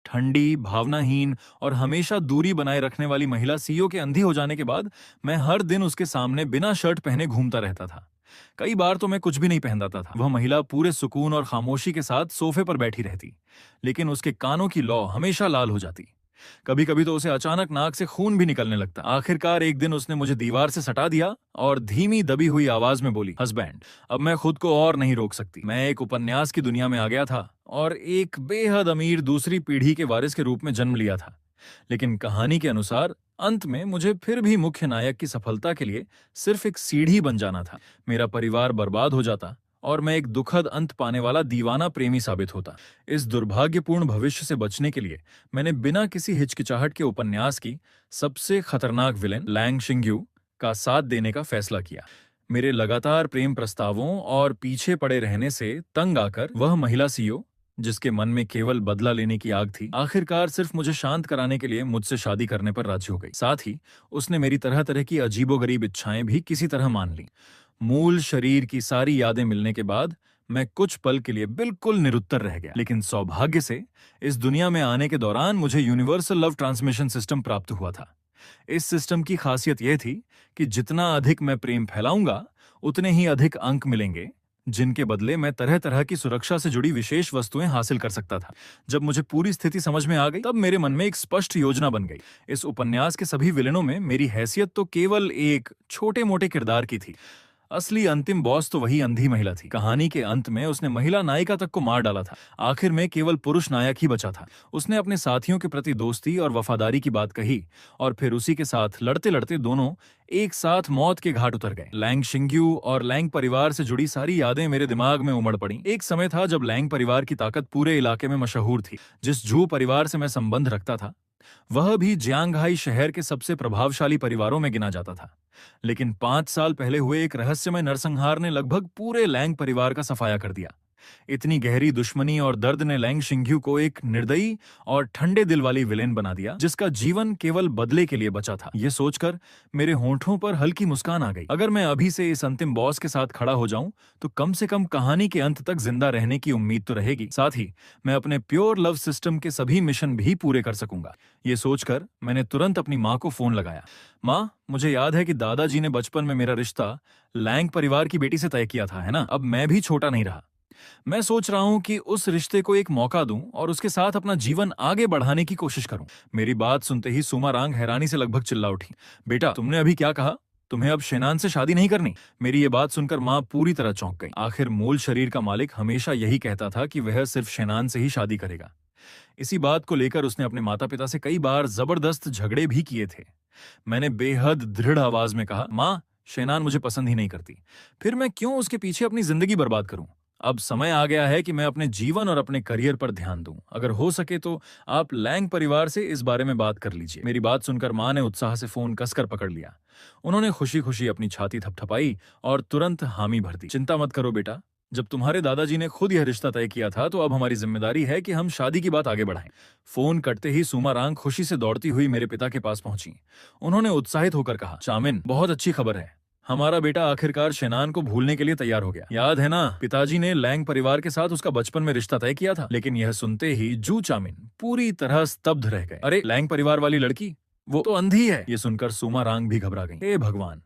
ठंडी, भावनाहीन और हमेशा दूरी बनाए रखने वाली महिला सीईओ के अंधी हो जाने के बाद मैं हर दिन उसके सामने बिना शर्ट पहने घूमता रहता था। कई बार तो मैं कुछ भी नहीं पहनता था। वह महिला पूरे सुकून और खामोशी के साथ सोफे पर बैठी रहती, लेकिन उसके कानों की लौ हमेशा लाल हो जाती। कभी कभी तो उसे अचानक नाक से खून भी निकलने लगता। आखिरकार एक दिन उसने मुझे दीवार से सटा दिया और धीमी दबी हुई आवाज में बोली, हस्बैंड, अब मैं खुद को और नहीं रोक सकती। मैं एक उपन्यास की दुनिया में आ गया था और एक बेहद अमीर दूसरी पीढ़ी के वारिस के रूप में जन्म लिया था। लेकिन कहानी के अनुसार अंत में मुझे फिर भी मुख्य नायक की सफलता के लिए सिर्फ एक सीढ़ी बन जाना था। मेरा परिवार बर्बाद हो जाता और मैं एक दुखद अंत पाने वाला दीवाना प्रेमी साबित होता। इस दुर्भाग्यपूर्ण भविष्य से बचने के लिए मैंने बिना किसी हिचकिचाहट के उपन्यास की सबसे खतरनाक विलेन लैंग शिंग्यू का साथ देने का फैसला किया। मेरे लगातार प्रेम प्रस्तावों और पीछे पड़े रहने से तंग आकर वह महिला सीईओ, जिसके मन में केवल बदला लेने की आग थी, आखिरकार सिर्फ मुझे शांत कराने के लिए मुझसे शादी करने पर राजी हो गई। साथ ही उसने मेरी तरह तरह की अजीबोगरीब इच्छाएं भी किसी तरह मान ली। मूल शरीर की सारी यादें मिलने के बाद मैं कुछ पल के लिए बिल्कुल निरुत्तर रह गया। लेकिन सौभाग्य से इस दुनिया में आने के दौरान मुझे यूनिवर्सल लव ट्रांसमिशन सिस्टम प्राप्त हुआ था। इस सिस्टम की खासियत यह थी कि जितना अधिक मैं प्रेम फैलाऊंगा, उतने ही अधिक अंक मिलेंगे, जिनके बदले मैं तरह तरह की सुरक्षा से जुड़ी विशेष वस्तुएं हासिल कर सकता था। जब मुझे पूरी स्थिति समझ में आ गई, तब मेरे मन में एक स्पष्ट योजना बन गई। इस उपन्यास के सभी विलेनों में मेरी हैसियत तो केवल एक छोटे मोटे किरदार की थी। असली अंतिम बॉस तो वही अंधी महिला थी। कहानी के अंत में उसने महिला नायिका तक को मार डाला था। आखिर में केवल पुरुष नायक ही बचा था। उसने अपने साथियों के प्रति दोस्ती और वफादारी की बात कही और फिर उसी के साथ लड़ते लड़ते दोनों एक साथ मौत के घाट उतर गए। लैंग शिंग्यू और लैंग परिवार से जुड़ी सारी यादें मेरे दिमाग में उमड़ पड़ी। एक समय था जब लैंग परिवार की ताकत पूरे इलाके में मशहूर थी। जिस जू परिवार से मैं संबंध रखता था, वह भी जियांगहाई शहर के सबसे प्रभावशाली परिवारों में गिना जाता था। लेकिन 5 साल पहले हुए एक रहस्यमय नरसंहार ने लगभग पूरे लैंग परिवार का सफाया कर दिया। इतनी गहरी दुश्मनी और दर्द ने लैंग शिंग्यू को एक निर्दयी और ठंडे दिल वाली विलेन बना दिया, जिसका जीवन केवल बदले के लिए बचा था। यह सोचकर मेरे होंठों पर हल्की मुस्कान आ गई। अगर मैं अभी से इस अंतिम बॉस के साथ खड़ा हो जाऊं, तो कम से कम कहानी के अंत तक जिंदा रहने की उम्मीद तो रहेगी। साथ ही मैं अपने प्योर लव सिस्टम के सभी मिशन भी पूरे कर सकूंगा। ये सोचकर मैंने तुरंत अपनी माँ को फोन लगाया। माँ, मुझे याद है कि दादाजी ने बचपन में मेरा रिश्ता लैंग परिवार की बेटी से तय किया था, है ना? अब मैं भी छोटा नहीं रहा। मैं सोच रहा हूं कि उस रिश्ते को एक मौका दूं और उसके साथ अपना जीवन आगे बढ़ाने की कोशिश करूं। मेरी बात सुनते ही सुमारांग हैरानी से लगभग चिल्ला उठी। बेटा, तुमने अभी क्या कहा? तुम्हें अब शेनान से शादी नहीं करनी? मेरी ये बात सुनकर माँ पूरी तरह चौंक गई। आखिर मूल शरीर का मालिक हमेशा यही कहता था कि वह सिर्फ शेनान से ही शादी करेगा। इसी बात को लेकर उसने अपने माता पिता से कई बार जबरदस्त झगड़े भी किए थे। मैंने बेहद दृढ़ आवाज में कहा, माँ, शेनान मुझे पसंद ही नहीं करती। फिर मैं क्यों उसके पीछे अपनी जिंदगी बर्बाद करूं? अब समय आ गया है कि मैं अपने जीवन और अपने करियर पर ध्यान दूं। अगर हो सके तो आप लैंग परिवार से इस बारे में बात कर लीजिए। मेरी बात सुनकर माँ ने उत्साह से फोन कसकर पकड़ लिया। उन्होंने खुशी खुशी अपनी छाती थपथपाई और तुरंत हामी भर दी। चिंता मत करो बेटा, जब तुम्हारे दादाजी ने खुद यह रिश्ता तय किया था, तो अब हमारी जिम्मेदारी है कि हम शादी की बात आगे बढ़ाएं। फोन कटते ही सुमारांग खुशी से दौड़ती हुई मेरे पिता के पास पहुंची। उन्होंने उत्साहित होकर कहा, चामिन, बहुत अच्छी खबर है। हमारा बेटा आखिरकार शेनान को भूलने के लिए तैयार हो गया। याद है ना, पिताजी ने लैंग परिवार के साथ उसका बचपन में रिश्ता तय किया था। लेकिन यह सुनते ही जू चामिन पूरी तरह स्तब्ध रह गए। अरे, लैंग परिवार वाली लड़की, वो तो अंधी है। ये सुनकर सुमारांग भी घबरा गई। हे भगवान,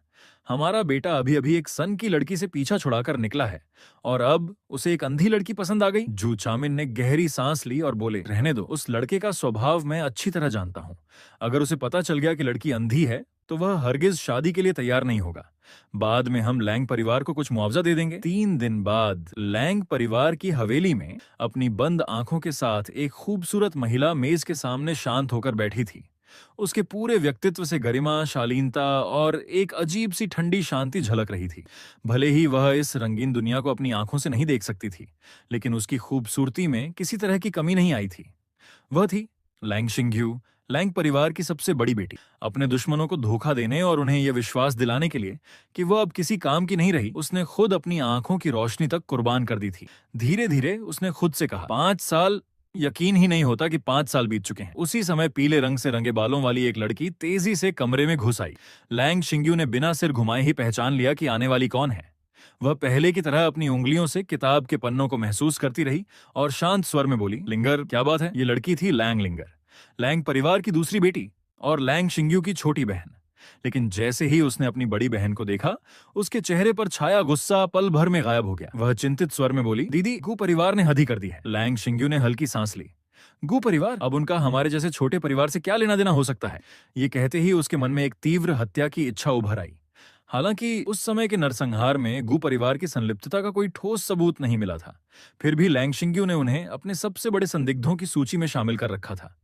हमारा बेटा अभी अभी एक सन की लड़की से पीछा छुड़ाकर निकला है और अब उसे एक अंधी लड़की पसंद आ गई। जू चामिन ने गहरी सांस ली और बोले, रहने दो, उस लड़के का स्वभाव मैं अच्छी तरह जानता हूँ। अगर उसे पता चल गया कि लड़की अंधी है, तो वह हरगिज शादी के लिए तैयार नहीं होगा। बाद में हम लैंग परिवार को कुछ मुआवजा दे देंगे। 3 दिन बाद लैंग परिवार की हवेली में अपनी बंद आंखों के साथ एक खूबसूरत महिला मेज के सामने शांत होकर बैठी थी। उसके पूरे व्यक्तित्व से गरिमा, शालीनता और एक अजीब सी ठंडी शांति झलक रही थी। भले ही वह इस रंगीन दुनिया को अपनी आंखों से नहीं देख सकती थी, लेकिन उसकी खूबसूरती में किसी तरह की कमी नहीं आई थी। वह थी लैंग शिंग्यू, लैंग परिवार की सबसे बड़ी बेटी। अपने दुश्मनों को धोखा देने और उन्हें यह विश्वास दिलाने के लिए कि वह अब किसी काम की नहीं रही, उसने खुद अपनी आंखों की रोशनी तक कुर्बान कर दी थी। धीरे धीरे उसने खुद से कहा, 5 साल, यकीन ही नहीं होता कि 5 साल बीत चुके हैं। उसी समय पीले रंग से रंगे बालों वाली एक लड़की तेजी से कमरे में घुस आई। लैंग शिंग्यू ने बिना सिर घुमाए ही पहचान लिया कि आने वाली कौन है। वह पहले की तरह अपनी उंगलियों से किताब के पन्नों को महसूस करती रही और शांत स्वर में बोली, लिंगर, क्या बात है? ये लड़की थी लैंग लिंगर, लैंग परिवार की दूसरी बेटी और लैंग शिंग्यू की छोटी बहन। लेकिन जैसे ही उसने अपनी बड़ी बहन को देखा, उसके चेहरे पर छाया गुस्सा पल भर में गायब हो गया। वह चिंतित स्वर में बोली, दीदी, गु परिवार ने हद ही कर दी है। लैंग शिंग्यू ने हल्की सांस ली। गु परिवार? अब उनका हमारे जैसे छोटे परिवार से क्या लेना देना हो सकता है? ये कहते ही उसके मन में एक तीव्र हत्या की इच्छा उभर आई। हालांकि उस समय के नरसंहार में गु परिवार की संलिप्तता का कोई ठोस सबूत नहीं मिला था, फिर भी लैंग शिंग्यू ने उन्हें अपने सबसे बड़े संदिग्धों की सूची में शामिल कर रखा था।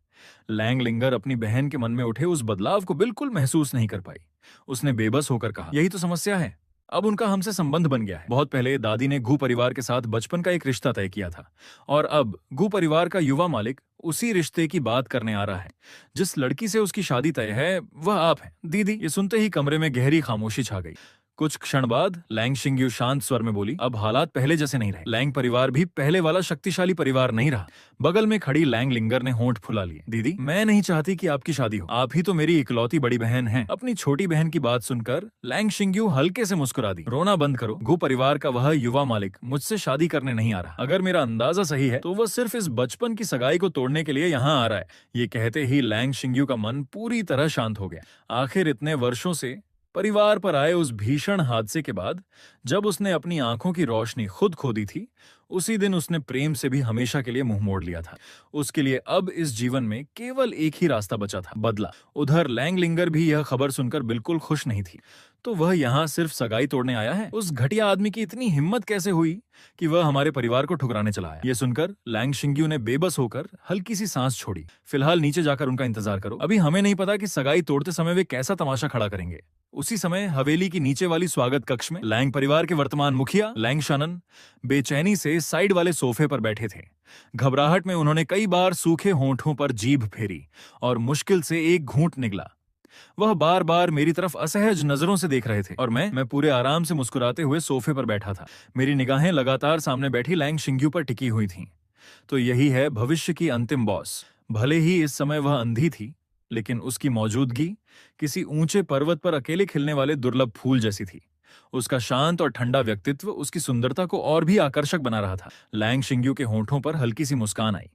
लैंग लिंगर अपनी बहन के मन में उठे उस बदलाव को बिल्कुल महसूस नहीं कर पाई। उसने बेबस होकर कहा, यही तो समस्या है, अब उनका हमसे संबंध बन गया है। बहुत पहले दादी ने गु परिवार के साथ बचपन का एक रिश्ता तय किया था और अब गु परिवार का युवा मालिक उसी रिश्ते की बात करने आ रहा है। जिस लड़की से उसकी शादी तय है वह आप हैं। दीदी, ये सुनते ही कमरे में गहरी खामोशी छा गई। कुछ क्षण बाद लैंग शिंग्यू शांत स्वर में बोली, अब हालात पहले जैसे नहीं रहे। लैंग परिवार भी पहले वाला शक्तिशाली परिवार नहीं रहा। बगल में खड़ी लैंग लिंगर ने होंठ फुला लिए। दीदी, मैं नहीं चाहती कि आपकी शादी हो, आप ही तो मेरी इकलौती बड़ी बहन हैं। अपनी छोटी बहन की बात सुनकर लैंग शिंग्यू हल्के से मुस्कुरा दी। रोना बंद करो, गु परिवार का वह युवा मालिक मुझसे शादी करने नहीं आ रहा। अगर मेरा अंदाजा सही है तो वह सिर्फ इस बचपन की सगाई को तोड़ने के लिए यहाँ आ रहा है। ये कहते ही लैंग शिंग्यू का मन पूरी तरह शांत हो गया। आखिर इतने वर्षों से परिवार पर आए उस भीषण हादसे के बाद जब उसने अपनी आंखों की रोशनी खुद खो दी थी, उसी दिन उसने प्रेम से भी हमेशा के लिए मुंह मोड़ लिया था। उसके लिए अब इस जीवन में केवल एक ही रास्ता बचा था, बदला। उधर लैंग लिंगर भी यह खबर सुनकर बिल्कुल खुश नहीं थी। तो वह यहाँ सिर्फ सगाई तोड़ने आया है? उस घटिया आदमी की इतनी हिम्मत कैसे हुई कि वह हमारे परिवार को ठुकराने चला आया? ये सुनकर लैंग शिंग्यू ने बेबस होकर हल्की सी सांस छोड़ी। फिलहाल नीचे जाकर उनका इंतजार करो, अभी हमें नहीं पता कि सगाई तोड़ते समय वे कैसा तमाशा खड़ा करेंगे। उसी समय हवेली की नीचे वाली स्वागत कक्ष में लैंग परिवार के वर्तमान मुखिया लैंग शानन बेचैनी से साइड वाले सोफे पर बैठे थे। घबराहट में उन्होंने कई बार सूखे होंठों पर जीभ फेरी और मुश्किल से एक घूंट निगला। वह बार बार मेरी तरफ असहज नजरों से देख रहे थे और मैं पूरे आराम से मुस्कुराते हुए सोफे पर बैठा था। मेरी निगाहें लगातार सामने बैठी लैंग शिंग्यू पर टिकी हुई थीं। तो यही है भविष्य की अंतिम बॉस। भले ही इस समय वह अंधी थी, लेकिन उसकी मौजूदगी किसी ऊंचे पर्वत पर अकेले खिलने वाले दुर्लभ फूल जैसी थी। उसका शांत और ठंडा व्यक्तित्व उसकी सुंदरता को और भी आकर्षक बना रहा था। लैंग शिंग्यू के होंठों पर हल्की सी मुस्कान आई।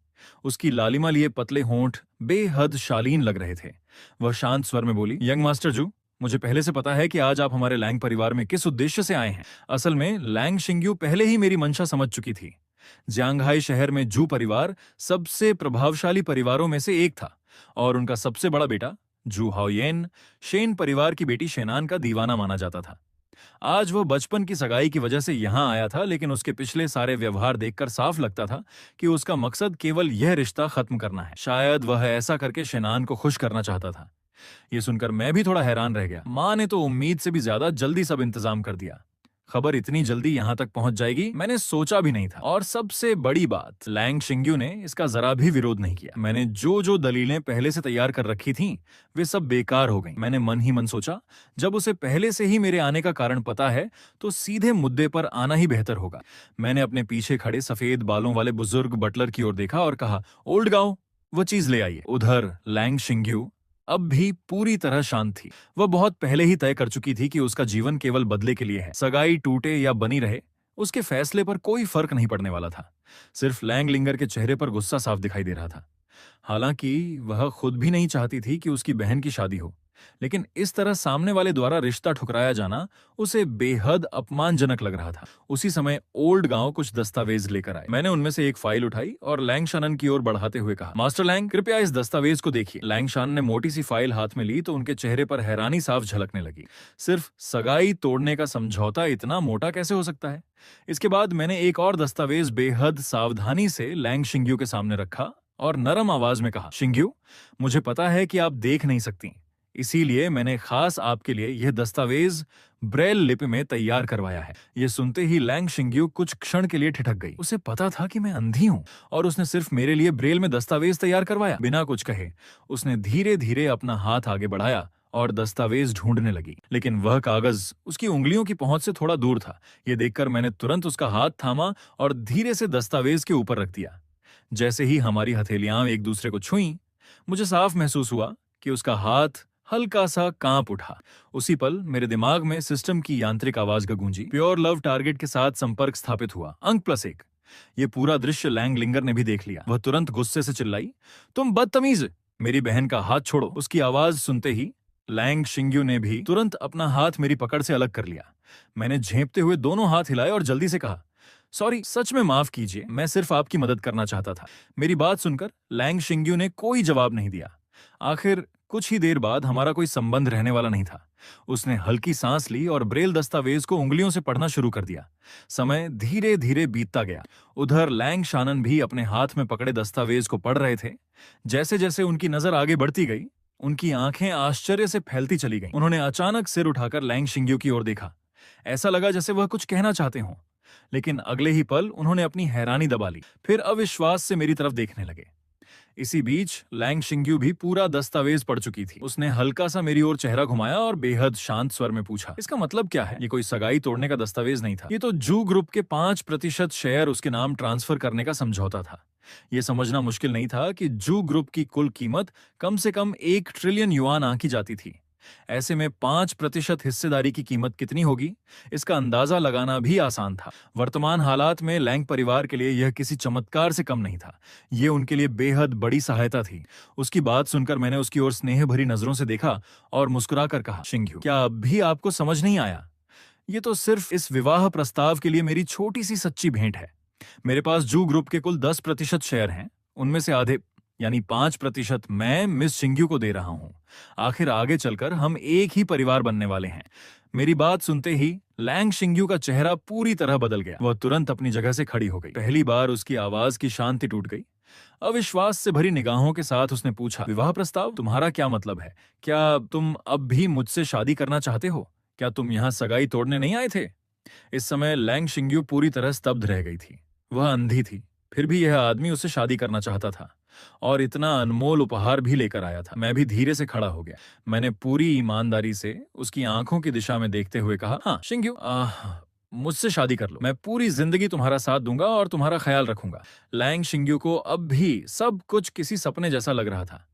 उसकी लालिमा लिए पतले होंठ बेहद शालीन लग रहे थे। वह शांत स्वर में बोली, यंग मास्टर जू, मुझे पहले से पता है कि आज आप हमारे लैंग परिवार में किस उद्देश्य से आए हैं। असल में लैंग शिंग्यू पहले ही मेरी मंशा समझ चुकी थी। ज्यांगहाई शहर में जू परिवार सबसे प्रभावशाली परिवारों में से एक था और उनका सबसे बड़ा बेटा जू हाओयेन शेन परिवार की बेटी शेनान का दीवाना माना जाता था। आज वह बचपन की सगाई की वजह से यहां आया था, लेकिन उसके पिछले सारे व्यवहार देखकर साफ लगता था कि उसका मकसद केवल यह रिश्ता खत्म करना है। शायद वह ऐसा करके शेनान को खुश करना चाहता था। यह सुनकर मैं भी थोड़ा हैरान रह गया। मां ने तो उम्मीद से भी ज्यादा जल्दी सब इंतजाम कर दिया। खबर इतनी जल्दी यहां तक पहुंच जाएगी मैंने सोचा भी नहीं था। और सबसे बड़ी बात, लैंग शिंग्यू ने इसका जरा भी विरोध नहीं किया। मैंने जो दलीलें पहले से तैयार कर रखी थीं, वे सब बेकार हो गईं। मैंने मन ही मन सोचा, जब उसे पहले से ही मेरे आने का कारण पता है तो सीधे मुद्दे पर आना ही बेहतर होगा। मैंने अपने पीछे खड़े सफेद बालों वाले बुजुर्ग बटलर की ओर देखा और कहा, ओल्ड गांव, वो चीज ले आइए। उधर लैंग शिंग्यू अब भी पूरी तरह शांत थी। वह बहुत पहले ही तय कर चुकी थी कि उसका जीवन केवल बदले के लिए है। सगाई टूटे या बनी रहे, उसके फैसले पर कोई फर्क नहीं पड़ने वाला था। सिर्फ लैंग लिंगर के चेहरे पर गुस्सा साफ दिखाई दे रहा था। हालांकि वह खुद भी नहीं चाहती थी कि उसकी बहन की शादी हो, लेकिन इस तरह सामने वाले द्वारा रिश्ता ठुकराया जाना उसे बेहद अपमानजनक लग रहा था। उसी समय ओल्ड गांव कुछ दस्तावेज लेकर आए। मैंने उनमें से एक फाइल उठाई और लैंग शानन की ओर बढ़ाते हुए कहा, मास्टर लैंग, कृपया इस दस्तावेज को देखिए। लैंग शानन ने मोटी सी फाइल हाथ में ली तो उनके चेहरे पर हैरानी साफ झलकने लगी। सिर्फ सगाई तोड़ने का समझौता इतना मोटा कैसे हो सकता है? इसके बाद मैंने एक और दस्तावेज बेहद सावधानी से लैंग शिंग्यू के सामने रखा और नरम आवाज में कहा, शिंग्यू, मुझे पता है कि आप देख नहीं सकती, इसीलिए मैंने खास आपके लिए यह दस्तावेज ब्रेल लिपि में तैयार करवाया है। यह सुनते ही लैंग शिंग्यू कुछ क्षण के लिए ठिठक गई। उसे पता था कि मैं अंधी हूं और उसने सिर्फ मेरे लिए ब्रेल में दस्तावेज तैयार करवाया। बिना कुछ कहे उसने धीरे धीरे अपना हाथ आगे बढ़ाया और दस्तावेज ढूंढने लगी, लेकिन वह कागज उसकी उंगलियों की पहुंच से थोड़ा दूर था। यह देखकर मैंने तुरंत उसका हाथ थामा और धीरे से दस्तावेज के ऊपर रख दिया। जैसे ही हमारी हथेलियां एक दूसरे को छुईं, मुझे साफ महसूस हुआ कि उसका हाथ हल्का सा कांप उठा। उसी पल मेरे दिमाग में सिस्टम की यांत्रिक आवाज गूंजी। प्योर लव टारगेट के साथ संपर्क स्थापित हुआ, अंक +1। ये पूरा दृश्य लैंग लिंगर ने भी देख लिया। वह तुरंत गुस्से से चिल्लाई, तुम बदतमीज! मेरी बहन का हाथ छोड़ो। उसकी आवाज सुनते ही लैंग शिंग्यू ने भी तुरंत अपना हाथ मेरी पकड़ से अलग कर लिया। मैंने झेंपते हुए दोनों हाथ हिलाए और जल्दी से कहा, सॉरी, सच में माफ कीजिए, मैं सिर्फ आपकी मदद करना चाहता था। मेरी बात सुनकर लैंग शिंग्यू ने कोई जवाब नहीं दिया। आखिर कुछ ही देर बाद हमारा कोई संबंध रहने वाला नहीं था। उसने हल्की सांस ली और ब्रेल दस्तावेज को उंगलियों से पढ़ना शुरू कर दिया। समय धीरे धीरे बीतता गया। उधर लैंग शानन भी अपने हाथ में पकड़े दस्तावेज को पढ़ रहे थे। जैसे जैसे उनकी नजर आगे बढ़ती गई, उनकी आंखें आश्चर्य से फैलती चली गईं। उन्होंने अचानक सिर उठाकर लैंग शिंग्यू की ओर देखा। ऐसा लगा जैसे वह कुछ कहना चाहते हों, लेकिन अगले ही पल उन्होंने अपनी हैरानी दबा ली, फिर अविश्वास से मेरी तरफ देखने लगे। इसी बीच लैंग शिंग्यू भी पूरा दस्तावेज पढ़ चुकी थी। उसने हल्का सा मेरी ओर चेहरा घुमाया और बेहद शांत स्वर में पूछा, इसका मतलब क्या है? ये कोई सगाई तोड़ने का दस्तावेज नहीं था। ये तो जू ग्रुप के 5% शेयर उसके नाम ट्रांसफर करने का समझौता था। यह समझना मुश्किल नहीं था कि जू ग्रुप की कुल कीमत कम से कम 1 ट्रिलियन युआन आंकी जाती थी। ऐसे में 5% हिस्सेदारी की कीमत कितनी होगी, इसका अंदाजा लगाना भी आसान था। वर्तमान हालात में लैंग परिवार के लिए यह किसी चमत्कार से कम नहीं था। यह उनके लिए बेहद बड़ी सहायता थी। उसकी बात सुनकर मैंने उसकी ओर स्नेह भरी नजरों से देखा और मुस्कुराकर कहा, शिंग्यू, क्या अब भी आपको समझ नहीं आया? ये तो सिर्फ इस विवाह प्रस्ताव के लिए मेरी छोटी सी सच्ची भेंट है। मेरे पास जू ग्रुप के कुल 10% शेयर हैं। उनमें से आधे यानी 5% मैं मिस शिंग्यू को दे रहा हूं। आखिर आगे चलकर हम एक ही परिवार बनने वाले हैं। मेरी बात सुनते ही लैंग शिंग्यू का चेहरा पूरी तरह बदल गया। वह तुरंत अपनी जगह से खड़ी हो गई। पहली बार उसकी आवाज की शांति टूट गई। अविश्वास से भरी निगाहों के साथ उसने पूछा, विवाह प्रस्ताव? तुम्हारा क्या मतलब है? क्या तुम अब भी मुझसे शादी करना चाहते हो? क्या तुम यहाँ सगाई तोड़ने नहीं आए थे? इस समय लैंग शिंग्यू पूरी तरह स्तब्ध रह गई थी। वह अंधी थी, फिर भी यह आदमी उससे शादी करना चाहता था और इतना अनमोल उपहार भी लेकर आया था। मैं भी धीरे से खड़ा हो गया। मैंने पूरी ईमानदारी से उसकी आंखों की दिशा में देखते हुए कहा, हाँ शिंग्यू, मुझसे शादी कर लो। मैं पूरी जिंदगी तुम्हारा साथ दूंगा और तुम्हारा ख्याल रखूंगा। लैंग शिंग्यू को अब भी सब कुछ किसी सपने जैसा लग रहा था।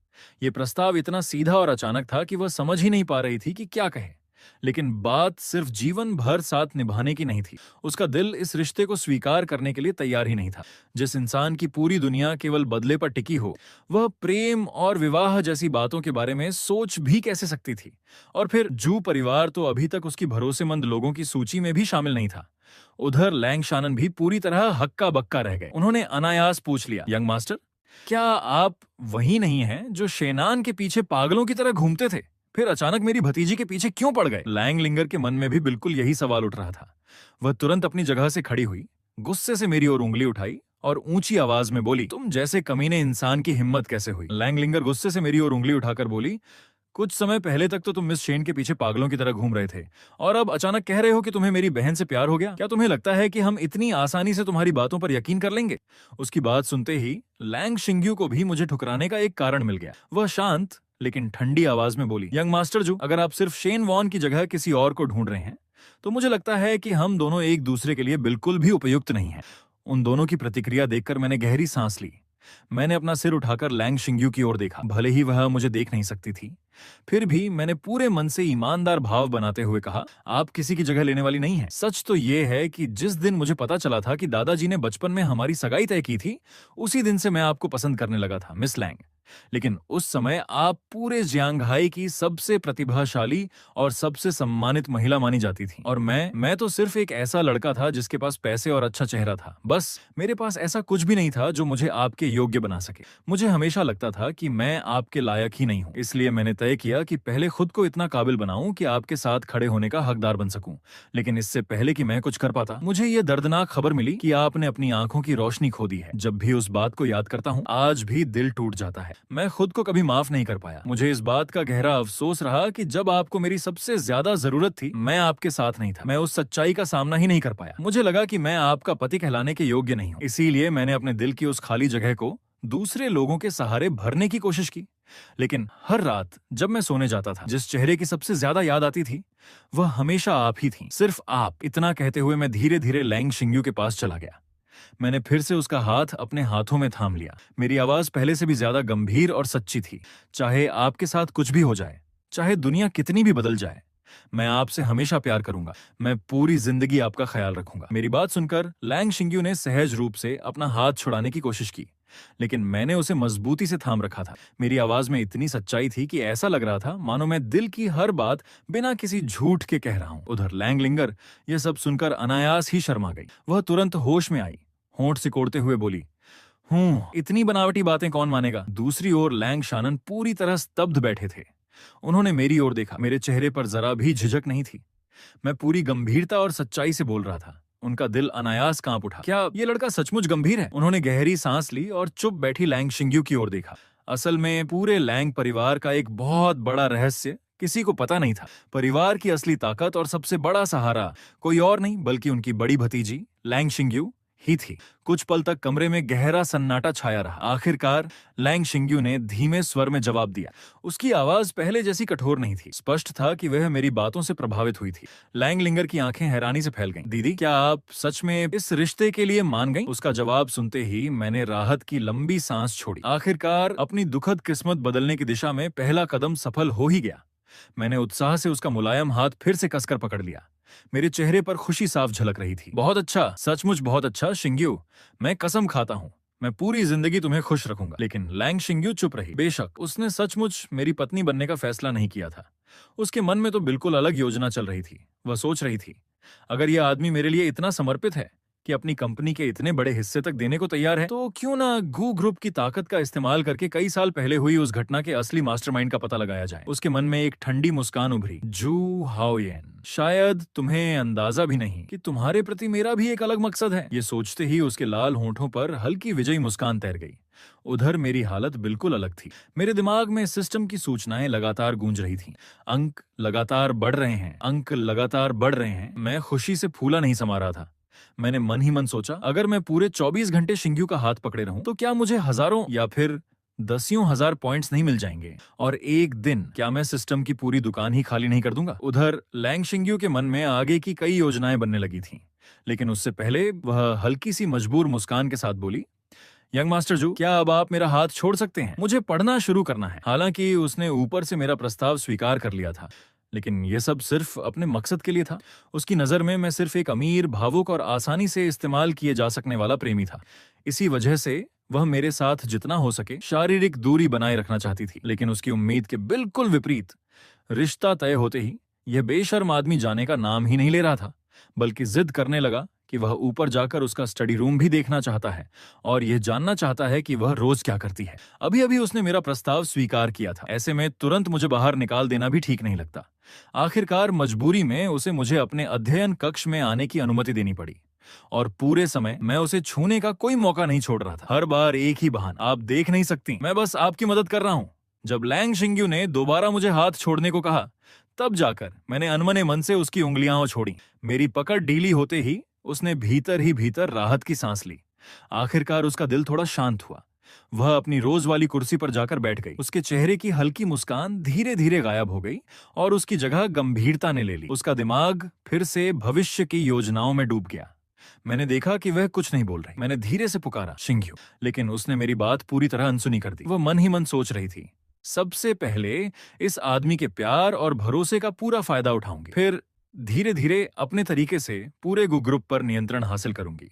यह प्रस्ताव इतना सीधा और अचानक था कि वह समझ ही नहीं पा रही थी कि क्या कहे। लेकिन बात सिर्फ जीवन भर साथ निभाने की नहीं थी। उसका दिल इस रिश्ते को स्वीकार करने के लिए तैयार ही नहीं था। जिस इंसान की पूरी दुनिया केवल बदले पर टिकी हो, वह प्रेम और विवाह जैसी बातों के बारे में सोच भी कैसे सकती थी? और फिर जू परिवार तो अभी तक उसकी भरोसेमंद लोगों की सूची में भी शामिल नहीं था। उधर लैंग शानन भी पूरी तरह हक्का बक्का रह गए। उन्होंने अनायास पूछ लिया, यंग मास्टर, क्या आप वही नहीं हैं जो शेनान के पीछे पागलों की तरह घूमते थे? फिर अचानक मेरी भतीजी के पीछे क्यों पड़ गए? लैंग लिंगर के मन में भी बिल्कुल यही सवाल उठ रहा था। वह तुरंत अपनी जगह से खड़ी हुई, गुस्से से मेरी ओर उंगली उठाई और ऊंची आवाज में बोली, तुम जैसे कमीने इंसान की हिम्मत कैसे हुई? लैंग लिंगर गुस्से से मेरी ओर उंगली उठाकर बोली, कुछ समय पहले तक तो तुम मिस शेन के पीछे पागलों की तरह घूम रहे थे और अब अचानक कह रहे हो कि तुम्हें मेरी बहन से प्यार हो गया। क्या तुम्हें लगता है कि हम इतनी आसानी से तुम्हारी बातों पर यकीन कर लेंगे? उसकी बात सुनते ही लैंग शिंग्यू को भी मुझे ठुकराने का एक कारण मिल गया। वह शांत लेकिन ठंडी आवाज में बोली, यंग मास्टर जू, अगर आप सिर्फ शेन वॉन की जगह किसी और को ढूंढ रहे हैं तो मुझे लगता है कि हम दोनों एक दूसरे के लिए बिल्कुल भी उपयुक्त नहीं हैं। उन दोनों की प्रतिक्रिया देखकर मैंने गहरी सांस ली। मैंने अपना सिर उठाकर लैंग शिंग्यू की ओर देखा। भले ही वह मुझे देख नहीं सकती थी, फिर भी मैंने पूरे मन से ईमानदार भाव बनाते हुए कहा, आप किसी की जगह लेने वाली नहीं है। सच तो यह है कि जिस दिन मुझे पता चला था कि दादाजी ने बचपन में हमारी सगाई तय की थी, उसी दिन से मैं आपको पसंद करने लगा था मिस लैंग। लेकिन उस समय आप पूरे ज्यांघाई की सबसे प्रतिभाशाली और सबसे सम्मानित महिला मानी जाती थी और मैं तो सिर्फ एक ऐसा लड़का था जिसके पास पैसे और अच्छा चेहरा था। बस मेरे पास ऐसा कुछ भी नहीं था जो मुझे आपके योग्य बना सके। मुझे हमेशा लगता था कि मैं आपके लायक ही नहीं हूँ, इसलिए मैंने तय किया कि पहले खुद को इतना काबिल बनाऊं कि आपके साथ खड़े होने का हकदार बन सकूं। लेकिन इससे पहले कि मैं कुछ कर पाता, मुझे यह दर्दनाक खबर मिली कि आपने अपनी आंखों की रोशनी खो दी है। जब भी उस बात को याद करता हूँ, आज भी दिल टूट जाता है। मैं खुद को कभी माफ नहीं कर पाया। मुझे इस बात का गहरा अफसोस रहा कि जब आपको मेरी सबसे ज्यादा जरूरत थी, मैं आपके साथ नहीं था। मैं उस सच्चाई का सामना ही नहीं कर पाया। मुझे लगा कि मैं आपका पति कहलाने के योग्य नहीं हूँ। इसीलिए मैंने अपने दिल की उस खाली जगह को दूसरे लोगों के सहारे भरने की कोशिश की। लेकिन हर रात जब मैं सोने जाता था, जिस चेहरे की सबसे ज्यादा याद आती थी, वह हमेशा आप ही थी, सिर्फ आप। इतना कहते हुए मैं धीरे धीरे लैंग शिंग्यू के पास चला गया। मैंने फिर से उसका हाथ अपने हाथों में थाम लिया। मेरी आवाज पहले से भी ज्यादा गंभीर और सच्ची थी। चाहे आपके साथ कुछ भी हो जाए, चाहे दुनिया कितनी भी बदल जाए, मैं आपसे हमेशा प्यार करूंगा। मैं पूरी जिंदगी आपका ख्याल रखूंगा। मेरी बात सुनकर लैंग शिंग्यू ने सहज रूप से अपना हाथ छुड़ाने की कोशिश की, लेकिन मैंने उसे मजबूती से थाम रखा था। मेरी आवाज में इतनी सच्चाई थी कि ऐसा लग रहा था मानो मैं दिल की हर बात बिना किसी झूठ के कह रहा हूं। उधर लैंग लिंगर यह सब सुनकर अनायास ही शर्मा गई। वह तुरंत होश में आई, होंठ सिकोड़ते हुए बोली, इतनी बनावटी बातें कौन मानेगा। दूसरी ओर लैंग शानन पूरी तरह स्तब्ध बैठे थे। उन्होंने मेरी ओर देखा। मेरे चेहरे पर जरा भी झिझक नहीं थी। मैं पूरी गंभीरता और सच्चाई से बोल रहा था। उनका दिल अनायास कांप उठा। क्या ये लड़का सचमुच गंभीर है? उन्होंने गहरी सांस ली और चुप बैठी लैंग शिंग्यू की ओर देखा। असल में पूरे लैंग परिवार का एक बहुत बड़ा रहस्य किसी को पता नहीं था। परिवार की असली ताकत और सबसे बड़ा सहारा कोई और नहीं बल्कि उनकी बड़ी भतीजी लैंग शिंग्यू ही थी। कुछ पल तक कमरे में गहरा सन्नाटा छाया रहा। आखिरकार लैंग शिंग्यू ने धीमे स्वर में जवाब दिया। उसकी आवाज पहले जैसी कठोर नहीं थी। स्पष्ट था कि वह मेरी बातों से प्रभावित हुई थी। लैंग लिंगर की आंखें हैरानी से फैल गईं। दीदी, क्या आप सच में इस रिश्ते के लिए मान गईं? उसका जवाब सुनते ही मैंने राहत की लंबी सांस छोड़ी। आखिरकार अपनी दुखद किस्मत बदलने की दिशा में पहला कदम सफल हो ही गया। मैंने उत्साह से उसका मुलायम हाथ फिर से कसकर पकड़ लिया। मेरे चेहरे पर खुशी साफ झलक रही थी। बहुत अच्छा, सचमुच बहुत अच्छा शिंग्यू। मैं कसम खाता हूँ मैं पूरी जिंदगी तुम्हें खुश रखूंगा। लेकिन लैंग शिंग्यू चुप रही। बेशक उसने सचमुच मेरी पत्नी बनने का फैसला नहीं किया था। उसके मन में तो बिल्कुल अलग योजना चल रही थी। वह सोच रही थी, अगर यह आदमी मेरे लिए इतना समर्पित है कि अपनी कंपनी के इतने बड़े हिस्से तक देने को तैयार है, तो क्यों ना गू ग्रुप की ताकत का इस्तेमाल करके कई साल पहले हुई उस घटना के असली मास्टरमाइंड का पता लगाया जाए। उसके मन में एक ठंडी मुस्कान उभरी। जू हाओयेन, शायद तुम्हें अंदाजा भी नहीं कि तुम्हारे प्रति मेरा भी एक अलग मकसद है। ये सोचते ही उसके लाल होंठों पर हल्की विजयी मुस्कान तैर गई। उधर मेरी हालत बिल्कुल अलग थी। मेरे दिमाग में सिस्टम की सूचनाएं लगातार गूंज रही थीं। अंक लगातार बढ़ रहे हैं, अंक लगातार बढ़ रहे हैं। मैं खुशी से फूला नहीं समा रहा था। मैंने मन ही मन सोचा, अगर मैं पूरे 24 घंटे शिंग्यू का हाथ पकड़े रहूं तो क्या मुझे हजारों या फिर दसियों हजार पॉइंट्स नहीं मिल जाएंगे? और एक दिन क्या मैं सिस्टम की पूरी दुकान ही खाली नहीं कर दूंगा? उधर लैंग शिंग्यू के मन में आगे की कई योजनाएं बनने लगी थीं। लेकिन उससे पहले वह हल्की सी मजबूर मुस्कान के साथ बोली, यंग मास्टर जू, क्या अब आप मेरा हाथ छोड़ सकते हैं? मुझे पढ़ना शुरू करना है। हालांकि उसने ऊपर से मेरा प्रस्ताव स्वीकार कर लिया था, लेकिन यह सब सिर्फ अपने मकसद के लिए था। उसकी नजर में मैं सिर्फ एक अमीर, भावुक और आसानी से इस्तेमाल किए जा सकने वाला प्रेमी था। इसी वजह से वह मेरे साथ जितना हो सके शारीरिक दूरी बनाए रखना चाहती थी। लेकिन उसकी उम्मीद के बिल्कुल विपरीत, रिश्ता तय होते ही यह बेशर्म आदमी जाने का नाम ही नहीं ले रहा था, बल्कि जिद करने लगा कि वह ऊपर जाकर उसका स्टडी रूम भी देखना चाहता है और यह जानना चाहता है कि वह रोज क्या करती है। अभी अभी उसने मेरा प्रस्ताव स्वीकार किया था। ऐसे में तुरंत मुझे बाहर निकाल देना भी ठीक नहीं लगता। आखिरकार मजबूरी में उसे मुझे अपने अध्ययन कक्ष में आने की अनुमति देनी पड़ी और पूरे समय मैं उसे छूने का कोई मौका नहीं छोड़ रहा था। हर बार एक ही बहाना, आप देख नहीं सकती, मैं बस आपकी मदद कर रहा हूं। जब लैंग शिंग्यू ने दोबारा मुझे हाथ छोड़ने को कहा, तब जाकर मैंने अनमने मन से उसकी उंगलियां छोड़ी। मेरी पकड़ ढीली होते ही उसने भीतर ही भीतर राहत की सांस ली। आखिरकार उसका दिल थोड़ा शांत हुआ। वह अपनी रोज वाली कुर्सी पर जाकर बैठ गई। उसके चेहरे की हल्की मुस्कान धीरे धीरे गायब हो गई और उसकी जगह गंभीरता ने ले ली। उसका दिमाग फिर से भविष्य की योजनाओं में डूब गया। मैंने देखा कि वह कुछ नहीं बोल रही। मैंने धीरे से पुकारा, शिंग्यू, लेकिन उसने मेरी बात पूरी तरह अनसुनी कर दी। वह मन ही मन सोच रही थी, सबसे पहले इस आदमी के प्यार और भरोसे का पूरा फायदा उठाऊंगी, फिर धीरे धीरे अपने तरीके से पूरे ग्रुप पर नियंत्रण हासिल करूंगी।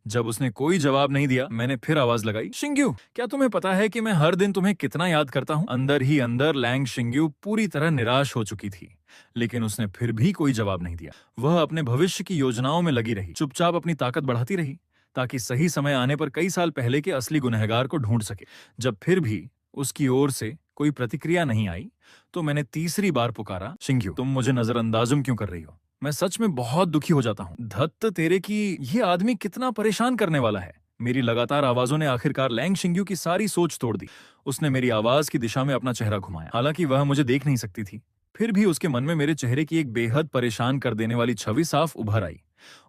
जब उसने कोई जवाब नहीं दिया, मैंने फिर आवाज लगाई, शिंग्यू, क्या तुम्हें पता है कि मैं हर दिन तुम्हें कितना याद करता हूं? अंदर ही अंदर लैंग शिंग्यू पूरी तरह निराश हो चुकी थी, लेकिन उसने फिर भी कोई जवाब नहीं दिया। वह अपने भविष्य की योजनाओं में लगी रही, चुपचाप अपनी ताकत बढ़ाती रही, ताकि सही समय आने पर कई साल पहले के असली गुनहगार को ढूंढ सके। जब फिर भी उसकी ओर से कोई प्रतिक्रिया नहीं आई, तो मैंने तीसरी बार पुकारा, शिंग्यू, तुम मुझे नजरअंदाजुम क्यों कर रही हो? मैं सच में बहुत दुखी हो जाता हूँ। धत्त तेरे की, ये आदमी कितना परेशान करने वाला है। मेरी लगातार आवाजों ने आखिरकार लैंग शिंग्यू की सारी सोच तोड़ दी। उसने मेरी आवाज की दिशा में अपना चेहरा घुमाया। हालांकि वह मुझे देख नहीं सकती थी, फिर भी उसके मन में मेरे चेहरे की एक बेहद परेशान कर देने वाली छवि साफ उभर आई।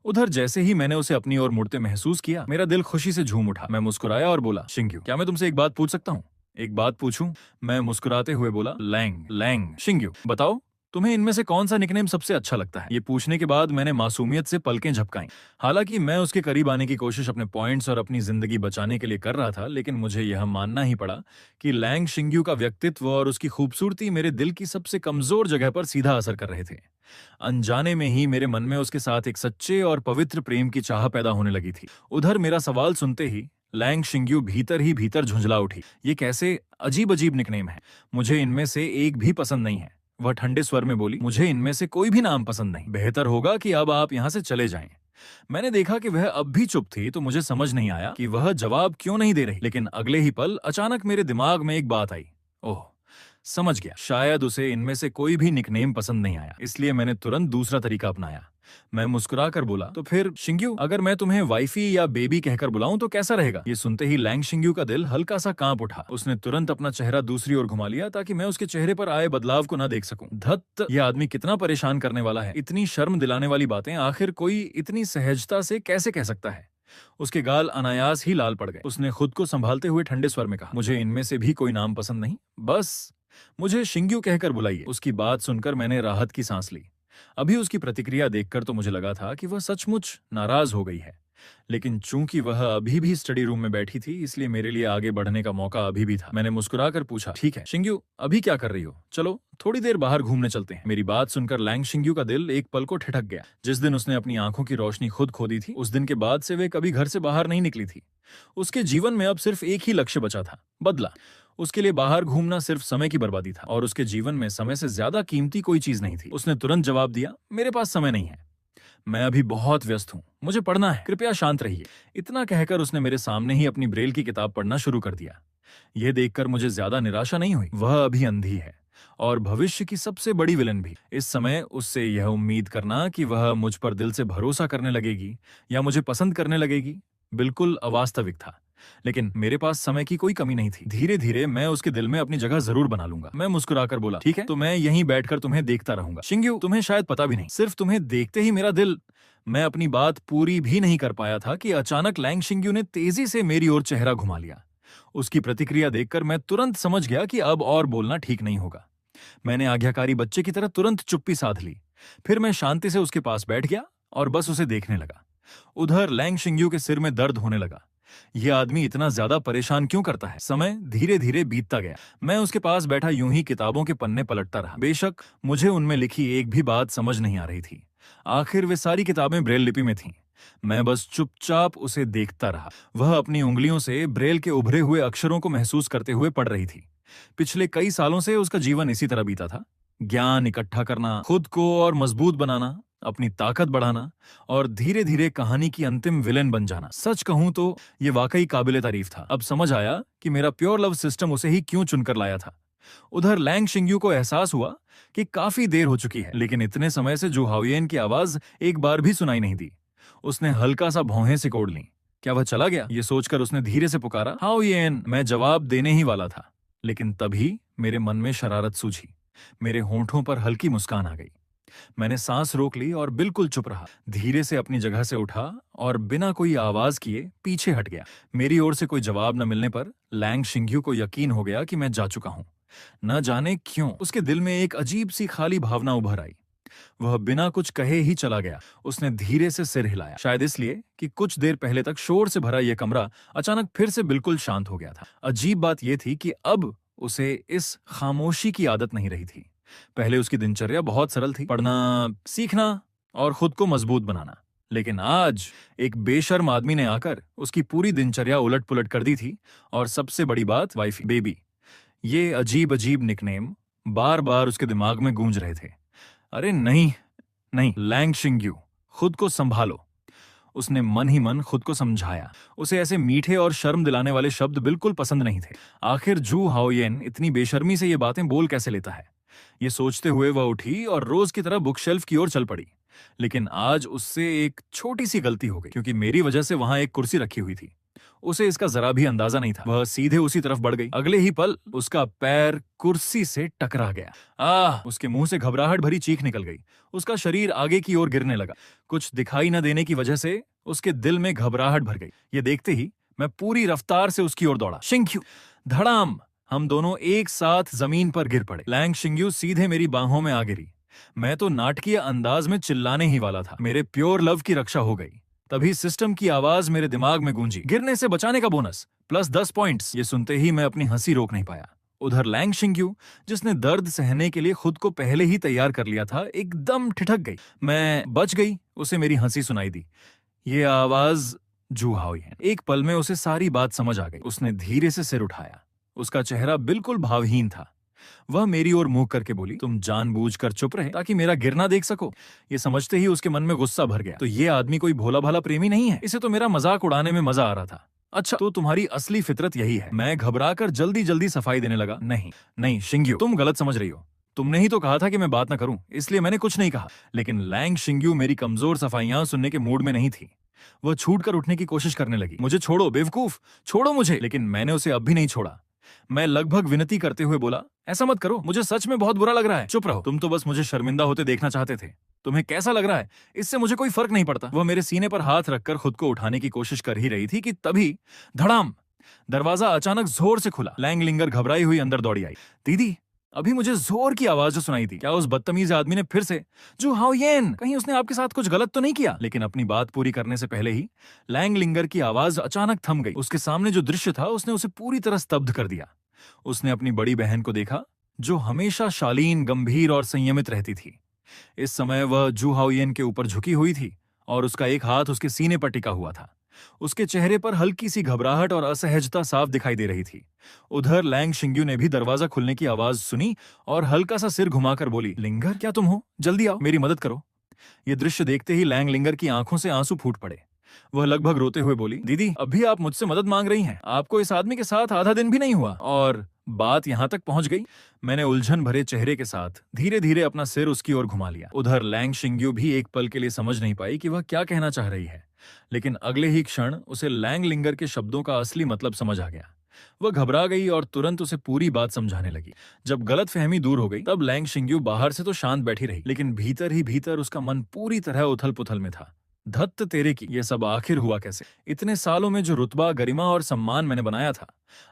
उधर जैसे ही मैंने उसे अपनी ओर मुड़ते महसूस किया, मेरा दिल खुशी से झूम उठा। मैं मुस्कुराया और बोला, शिंग्यू, क्या मैं तुमसे एक बात पूछ सकता हूँ? एक बात पूछूं? मैं मुस्कुराते हुए बोला, लैंग। शिंग्यू, बताओ, तुम्हें इनमें से कौन सा निकनेम सबसे अच्छा लगता है? ये पूछने के बाद मैंने मासूमियत से पलकें झपकाईं। हालांकि मैं उसके करीब आने की कोशिश अपने पॉइंट्स और अपनी जिंदगी बचाने के लिए कर रहा था, लेकिन मुझे यह मानना ही पड़ा कि लैंग शिंग्यू का व्यक्तित्व और उसकी खूबसूरती मेरे दिल की सबसे कमजोर जगह पर सीधा असर कर रहे थे। अनजाने में ही मेरे मन में उसके साथ एक सच्चे और पवित्र प्रेम की चाह पैदा होने लगी थी। उधर मेरा सवाल सुनते ही लैंग शिंग्यू भीतर ही भीतर झुंझला उठी। ये कैसे अजीब अजीब निकनेम है, मुझे इनमें से एक भी पसंद नहीं है। वह ठंडे स्वर में बोली, मुझे इनमें से कोई भी नाम पसंद नहीं। बेहतर होगा कि अब आप यहाँ से चले जाएं। मैंने देखा कि वह अब भी चुप थी, तो मुझे समझ नहीं आया कि वह जवाब क्यों नहीं दे रही। लेकिन अगले ही पल अचानक मेरे दिमाग में एक बात आई। ओह, समझ गया, शायद उसे इनमें से कोई भी निकनेम पसंद नहीं आया। इसलिए मैंने तुरंत दूसरा तरीका अपनाया। मैं मुस्कुराकर बोला, तो फिर शिंग्यू, अगर मैं तुम्हें वाइफी या बेबी कहकर बुलाऊं तो कैसा रहेगा? ये सुनते ही लैंग शिंग्यू का दिल हल्का सा कांप उठा। उसने तुरंत अपना चेहरा दूसरी ओर घुमा लिया ताकि मैं उसके चेहरे पर आए बदलाव को न देख सकूं। धत्त, ये आदमी कितना परेशान करने वाला है। इतनी शर्म दिलाने वाली बातें आखिर कोई इतनी सहजता से कैसे कह सकता है? उसके गाल अनायास ही लाल पड़ गए। उसने खुद को संभालते हुए ठंडे स्वर में कहा, मुझे इनमें से भी कोई नाम पसंद नहीं, बस मुझे शिंग्यू कहकर बुलाइए। उसकी बात सुनकर मैंने राहत की सांस ली। अभी उसकी प्रतिक्रिया देखकर तो मुझे लगा था कि वह सचमुच नाराज हो गई है, लेकिन चूंकि वह अभी भी स्टडी रूम में बैठी थी, इसलिए मेरे लिए आगे बढ़ने का मौका अभी भी था। मैंने मुस्कुराकर पूछा, ठीक है शिंग्यू, अभी क्या कर रही हो? चलो थोड़ी देर बाहर घूमने चलते हैं। मेरी बात सुनकर लैंग शिंग्यू का दिल एक पल को ठिठक गया। जिस दिन उसने अपनी आंखों की रोशनी खुद खो दी थी, उस दिन के बाद से वे कभी घर से बाहर नहीं निकली थी। उसके जीवन में अब सिर्फ एक ही लक्ष्य बचा था, बदला। उसके लिए बाहर घूमना सिर्फ समय की बर्बादी था, और उसके जीवन में समय से ज्यादा कीमती कोई चीज नहीं थी। उसने तुरंत जवाब दिया, मेरे पास समय नहीं है, मैं अभी बहुत व्यस्त हूँ, मुझे पढ़ना है, कृपया शांत रहिए। इतना कहकर उसने मेरे सामने ही अपनी ब्रेल की किताब पढ़ना शुरू कर दिया। यह देखकर मुझे ज्यादा निराशा नहीं हुई। वह अभी अंधी है और भविष्य की सबसे बड़ी विलन भी। इस समय उससे यह उम्मीद करना कि वह मुझ पर दिल से भरोसा करने लगेगी या मुझे पसंद करने लगेगी, बिल्कुल अवास्तविक था। लेकिन मेरे पास समय की कोई कमी नहीं थी। धीरे धीरे मैं उसके दिल में अपनी जगह जरूर बना लूंगा। मैं मुस्कुराकर बोला, ठीक है, तो मैं यहीं बैठकर तुम्हें देखता रहूंगा। शिंग्यू, तुम्हें शायद पता भी नहीं, सिर्फ तुम्हें देखते ही मेरा दिल। मैं अपनी बात पूरी भी नहीं कर पाया था कि अचानक लैंग शिंग्यू ने तेजी से मेरी ओर चेहरा घुमा लिया। उसकी प्रतिक्रिया देखकर मैं तुरंत समझ गया कि अब और बोलना ठीक नहीं होगा। मैंने आज्ञाकारी बच्चे की तरह तुरंत चुप्पी साध ली। फिर मैं शांति से उसके पास बैठ गया और बस उसे देखने लगा। उधर लैंग शिंग्यू के सिर में दर्द होने लगा। यह आदमी इतना ज्यादा परेशान क्यों करता है? समय धीरे धीरे बीतता गया। मैं उसके पास बैठा यूं ही किताबों के पन्ने पलटता रहा। बेशक मुझे उनमें लिखी एक भी बात समझ नहीं आ रही थी। आखिर वे सारी किताबें ब्रेल लिपि में थीं। मैं बस चुपचाप उसे देखता रहा। वह अपनी उंगलियों से ब्रेल के उभरे हुए अक्षरों को महसूस करते हुए पढ़ रही थी। पिछले कई सालों से उसका जीवन इसी तरह बीता था। ज्ञान इकट्ठा करना, खुद को और मजबूत बनाना, अपनी ताकत बढ़ाना और धीरे धीरे कहानी की अंतिम विलेन बन जाना। सच कहूं तो ये वाकई काबिले तारीफ था। अब समझ आया कि मेरा प्योर लव सिस्टम उसे ही क्यों चुनकर लाया था। उधर लैंग शिंग्यू को एहसास हुआ कि काफी देर हो चुकी है, लेकिन इतने समय से जू हाओयेन की आवाज एक बार भी सुनाई नहीं दी। उसने हल्का सा भौहें सिकोड़ ली। क्या वह चला गया? ये सोचकर उसने धीरे से पुकारा, हाओयेन। मैं जवाब देने ही वाला था, लेकिन तभी मेरे मन में शरारत सूझी। मेरे होंठों पर हल्की मुस्कान आ गई। मैंने सांस रोक ली और बिल्कुल चुप रहा। धीरे से अपनी जगह से उठा और बिना कोई आवाज किए पीछे हट गया। मेरी ओर से कोई जवाब न मिलने पर लैंग शिंग्यू को यकीन हो गया कि मैं जा चुका हूं। न जाने क्यों उसके दिल में एक अजीब सी खाली भावना उभर आई। वह बिना कुछ कहे ही चला गया। उसने धीरे से सिर हिलाया, शायद इसलिए कि कुछ देर पहले तक शोर से भरा यह कमरा अचानक फिर से बिल्कुल शांत हो गया था। अजीब बात यह थी कि अब उसे इस खामोशी की आदत नहीं रही थी। पहले उसकी दिनचर्या बहुत सरल थी, पढ़ना, सीखना और खुद को मजबूत बनाना। लेकिन आज एक बेशर्म आदमी ने आकर उसकी पूरी दिनचर्या उलट पुलट कर दी थी। और सबसे बड़ी बात, वाइफी, बेबी, ये अजीब अजीब निकनेम बार बार उसके दिमाग में गूंज रहे थे। अरे नहीं नहीं, लैंग शिंग्यू, खुद को संभालो। उसने मन ही मन खुद को समझाया। उसे ऐसे मीठे और शर्म दिलाने वाले शब्द बिल्कुल पसंद नहीं थे। आखिर जू हाओयेन इतनी बेशर्मी से ये बातें बोल कैसे लेता है? ये सोचते हुए वह उठी और रोज की तरह बुक शेल्फ की ओर चल पड़ी। लेकिन आज उससे एक छोटी सी गलती हो गई, क्योंकि मेरी वजह से वहां एक कुर्सी रखी हुई थी। उसे इसका जरा भी अंदाजा नहीं था। वह सीधे उसी तरफ बढ़ गई। अगले ही पल उसका पैर कुर्सी से टकरा गया। उसके मुंह से घबराहट भरी चीख निकल गई। उसका शरीर आगे की ओर गिरने लगा। कुछ दिखाई न देने की वजह से उसके दिल में घबराहट भर गई। ये देखते ही मैं पूरी रफ्तार से उसकी ओर दौड़ा। शिंग्यू! धड़ाम! हम दोनों एक साथ जमीन पर गिर पड़े। लैंग शिंग्यू सीधे मेरी बाहों में आ गिरी। मैं तो नाटकीय अंदाज में चिल्लाने ही वाला था। मेरे प्योर लव की रक्षा हो गई। तभी सिस्टम की आवाज मेरे दिमाग में गूंजी, गिरने से बचाने का बोनस प्लस 10 पॉइंट्स। ये सुनते ही मैं अपनी हंसी रोक नहीं पाया। उधर लैंग शिंग्यू, जिसने दर्द सहने के लिए खुद को पहले ही तैयार कर लिया था, एकदम ठिठक गई। मैं बच गई, उसे मेरी हंसी सुनाई दी। ये आवाज जू हाओयेन। एक पल में उसे सारी बात समझ आ गई। उसने धीरे से सिर उठाया। उसका चेहरा बिल्कुल भावहीन था। वह मेरी ओर मुंह करके बोली, तुम जानबूझकर चुप रहे ताकि मेरा गिरना देख सको। ये समझते ही उसके मन में गुस्सा भर गया। तो ये आदमी कोई भोला भाला प्रेमी नहीं है, इसे तो मेरा मजाक उड़ाने में मजा आ रहा था। अच्छा, तो तुम्हारी असली फितरत यही है। मैं घबराकर जल्दी जल्दी सफाई देने लगा। नहीं नहीं शिंग्यू, तुम गलत समझ रही हो। तुमने ही तो कहा था कि मैं बात ना करूं, इसलिए मैंने कुछ नहीं कहा। लेकिन लैंग शिंग्यू मेरी कमजोर सफाइयां सुनने के मूड में नहीं थी। वह छूटकर उठने की कोशिश करने लगी। मुझे छोड़ो बेवकूफ, छोड़ो मुझे। लेकिन मैंने उसे अब भी नहीं छोड़ा। मैं लगभग विनती करते हुए बोला, ऐसा मत करो, मुझे सच में बहुत बुरा लग रहा है। चुप रहो, तुम तो बस मुझे शर्मिंदा होते देखना चाहते थे। तुम्हें कैसा लग रहा है, इससे मुझे कोई फर्क नहीं पड़ता। वह मेरे सीने पर हाथ रखकर खुद को उठाने की कोशिश कर ही रही थी कि तभी धड़ाम, दरवाजा अचानक जोर से खुला। लैंग लिंगर घबराई हुई अंदर दौड़ी आई। दीदी, अभी मुझे जोर की आवाज सुनाई थी। क्या उस बदतमीज आदमी ने फिर से, जू हाओयेन, कहीं उसने आपके साथ कुछ गलत तो नहीं किया? लेकिन अपनी बात पूरी करने से पहले ही लैंग लिंगर की आवाज अचानक थम गई। उसके सामने जो दृश्य था उसने उसे पूरी तरह स्तब्ध कर दिया। उसने अपनी बड़ी बहन को देखा, जो हमेशा शालीन, गंभीर और संयमित रहती थी। इस समय वह जू हाओयेन के ऊपर झुकी हुई थी और उसका एक हाथ उसके सीने पर टिका हुआ था। उसके चेहरे पर हल्की सी घबराहट और असहजता साफ दिखाई दे रही थी। उधर लैंग शिंग्यू ने भी दरवाजा खुलने की आवाज सुनी और हल्का सा सिर घुमाकर बोली, लिंगर, क्या तुम हो? जल्दी आओ, मेरी मदद करो। ये दृश्य देखते ही लैंग लिंगर की आंखों से आंसू फूट पड़े। वह लगभग रोते हुए बोली, दीदी, अभी आप मुझसे मदद मांग रही हैं? आपको इस आदमी के साथ आधा दिन भी नहीं हुआ और बात यहां तक पहुंच गई। मैंने उलझन भरे चेहरे के साथ धीरे धीरे अपना सिर उसकी ओर घुमा लिया। उधर लैंग शिंग्यू भी एक पल के लिए समझ नहीं पाई कि वह क्या कहना चाह रही है, लेकिन अगले ही क्षण उसे लैंग लिंगर के शब्दों का असली मतलब समझ आ गया। वह घबरा गई और तुरंत उसे पूरी बात समझाने लगी। जब गलतफहमी दूर हो गई, तब लैंग शिंग्यू बाहर से तो शांत बैठी रही, लेकिन भीतर ही भीतर उसका मन पूरी तरह उथल पुथल में था। धत्त तेरे की, ये सब आखिर हुआ कैसे? इतने सालों में जो रुतबा, गरिमा और सम्मान मैंने बनाया था,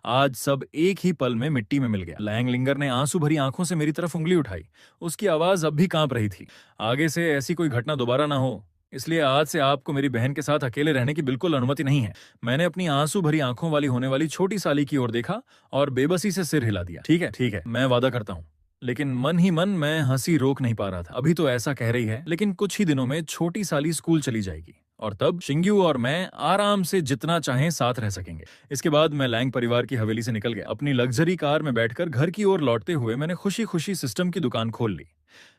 आज सब एक ही पल में मिट्टी में मिल गया। लैंग लिंगर ने आंसू भरी आंखों से मेरी तरफ उंगली उठाई। उसकी आवाज अब भी कांप रही थी। आगे से ऐसी कोई घटना दोबारा ना हो, इसलिए आज से आपको मेरी बहन के साथ अकेले रहने की बिल्कुल अनुमति नहीं है। मैंने अपनी आंसू भरी आंखों वाली होने वाली छोटी साली की ओर देखा और बेबसी से सिर हिला दिया। ठीक है, मैं वादा करता हूँ। लेकिन मन ही मन मैं हंसी रोक नहीं पा रहा था। अभी तो ऐसा कह रही है, लेकिन कुछ ही दिनों में छोटी साली स्कूल चली जाएगी और तब शिंग्यू और मैं आराम से जितना चाहें साथ रह सकेंगे। इसके बाद मैं लैंग परिवार की हवेली से निकल गया। अपनी लग्जरी कार में बैठकर घर की ओर लौटते हुए मैंने खुशी खुशी सिस्टम की दुकान खोल ली।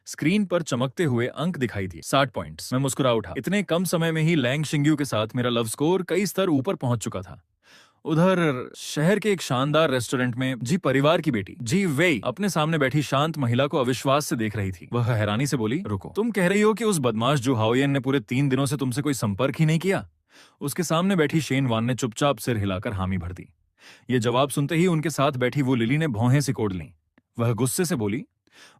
स्क्रीन पर चमकते हुए अंक दिखाई दिए, 60 पॉइंट्स। मैं मुस्कुरा उठा। इतने कम समय में ही लैंग शिंग्यू के साथ मेरा लव स्कोर कई स्तर ऊपर पहुंच चुका था। उधर शहर के एक शानदार रेस्टोरेंट में जी परिवार की बेटी जी वेई अपने सामने बैठी शांत महिला को अविश्वास से देख रही थी। वह हैरानी से बोली, रुको, तुम कह रही हो कि उस बदमाश जू हाओयेन ने पूरे 3 दिनों से तुमसे कोई संपर्क ही नहीं किया? उसके सामने बैठी शेन वान ने चुपचाप सिर हिलाकर हामी भर दी। ये जवाब सुनते ही उनके साथ बैठी वो लिली ने भौहें सिकोड़ लीं। वह गुस्से से बोली,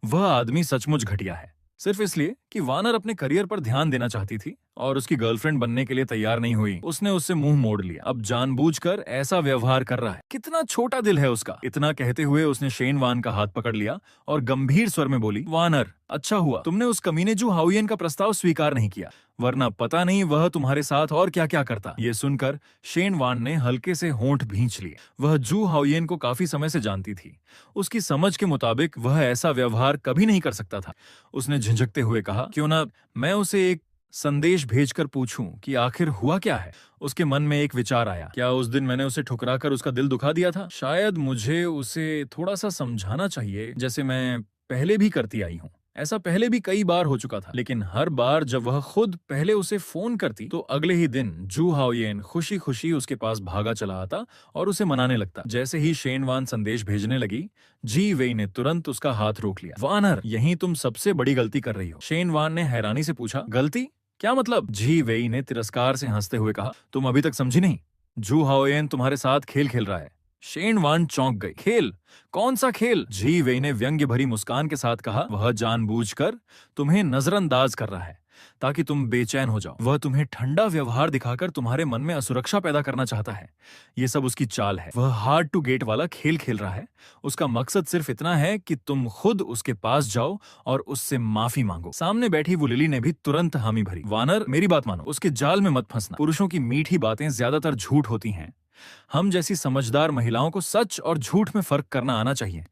वह आदमी सचमुच घटिया है, सिर्फ इसलिए कि वानर अपने करियर पर ध्यान देना चाहती थी और उसकी गर्लफ्रेंड बनने के लिए तैयार नहीं हुई। उसने उससे मुंह मोड़ लिया। अब जानबूझकर ऐसा व्यवहार कर रहा है। कितना छोटा दिल है उसका। इतना कहते हुए उसने शेन वान का हाथ पकड़ लिया और गंभीर स्वर में बोली, वानर, अच्छा हुआ तुमने उस कमीने जू हाओयेन का प्रस्ताव स्वीकार नहीं किया, वरना पता नहीं वह तुम्हारे साथ और क्या क्या करता। ये सुनकर शेन वान ने हल्के से होंठ भींच लिए। वह जू हाओयेन को काफी समय से जानती थी। उसकी समझ के मुताबिक वह ऐसा व्यवहार कभी नहीं कर सकता था। उसने झिझकते हुए कहा, क्यों ना मैं उसे एक संदेश भेजकर पूछूं कि आखिर हुआ क्या है। उसके मन में एक विचार आया, क्या उस दिन मैंने उसे ठुकराकर उसका दिल दुखा दिया था? शायद मुझे उसे थोड़ा सा समझाना चाहिए, जैसे मैं पहले भी करती आई हूं। ऐसा पहले भी कई बार हो चुका था, लेकिन हर बार जब वह खुद पहले उसे फोन करती तो अगले ही दिन जू हाओयेन खुशी खुशी उसके पास भागा चला आता और उसे मनाने लगता। जैसे ही शेन वान संदेश भेजने लगी, जी वेई ने तुरंत उसका हाथ रोक लिया। वानर, यही तुम सबसे बड़ी गलती कर रही हो। शेन वान ने हैरानी से पूछा, गलती? क्या मतलब? जी वेई ने तिरस्कार से हंसते हुए कहा, तुम अभी तक समझी नहीं। जू हाओयेन तुम्हारे साथ खेल खेल रहा है। शेन वान चौंक गई। खेल? कौन सा खेल? जी वेई ने व्यंग्य भरी मुस्कान के साथ कहा, वह जानबूझकर तुम्हें नजरअंदाज कर रहा है। ताकि तुम बेचैन हो जाओ। वह तुम्हें ठंडा व्यवहार दिखाकर तुम्हारे मन में असुरक्षा पैदा करना चाहता है। ये सब उसकी चाल है। वह हार्ड टू गेट वाला खेल खेल रहा है। उसका मकसद सिर्फ इतना है कि तुम खुद उसके पास जाओ और उससे माफी मांगो। सामने बैठी वो लिली ने भी तुरंत हामी भरी। वानर, मेरी बात मानो, उसके जाल में मत फंसना। पुरुषों की मीठी बातें ज्यादातर झूठ होती हैं। हम जैसी समझदार महिलाओं को सच और झूठ में फर्क करना आना चाहिए।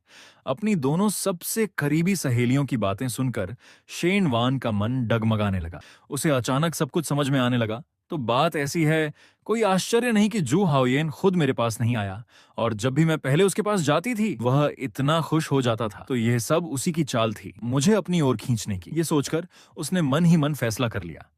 अपनी दोनों सबसे करीबी सहेलियों की बातें सुनकर शेन वान का मन डगमगाने लगा। उसे अचानक सब कुछ समझ में आने लगा। तो बात ऐसी है, कोई आश्चर्य नहीं कि जू हाओयेन खुद मेरे पास नहीं आया, और जब भी मैं पहले उसके पास जाती थी वह इतना खुश हो जाता था। तो यह सब उसी की चाल थी, मुझे अपनी ओर खींचने की। ये सोचकर उसने मन ही मन फैसला कर लिया,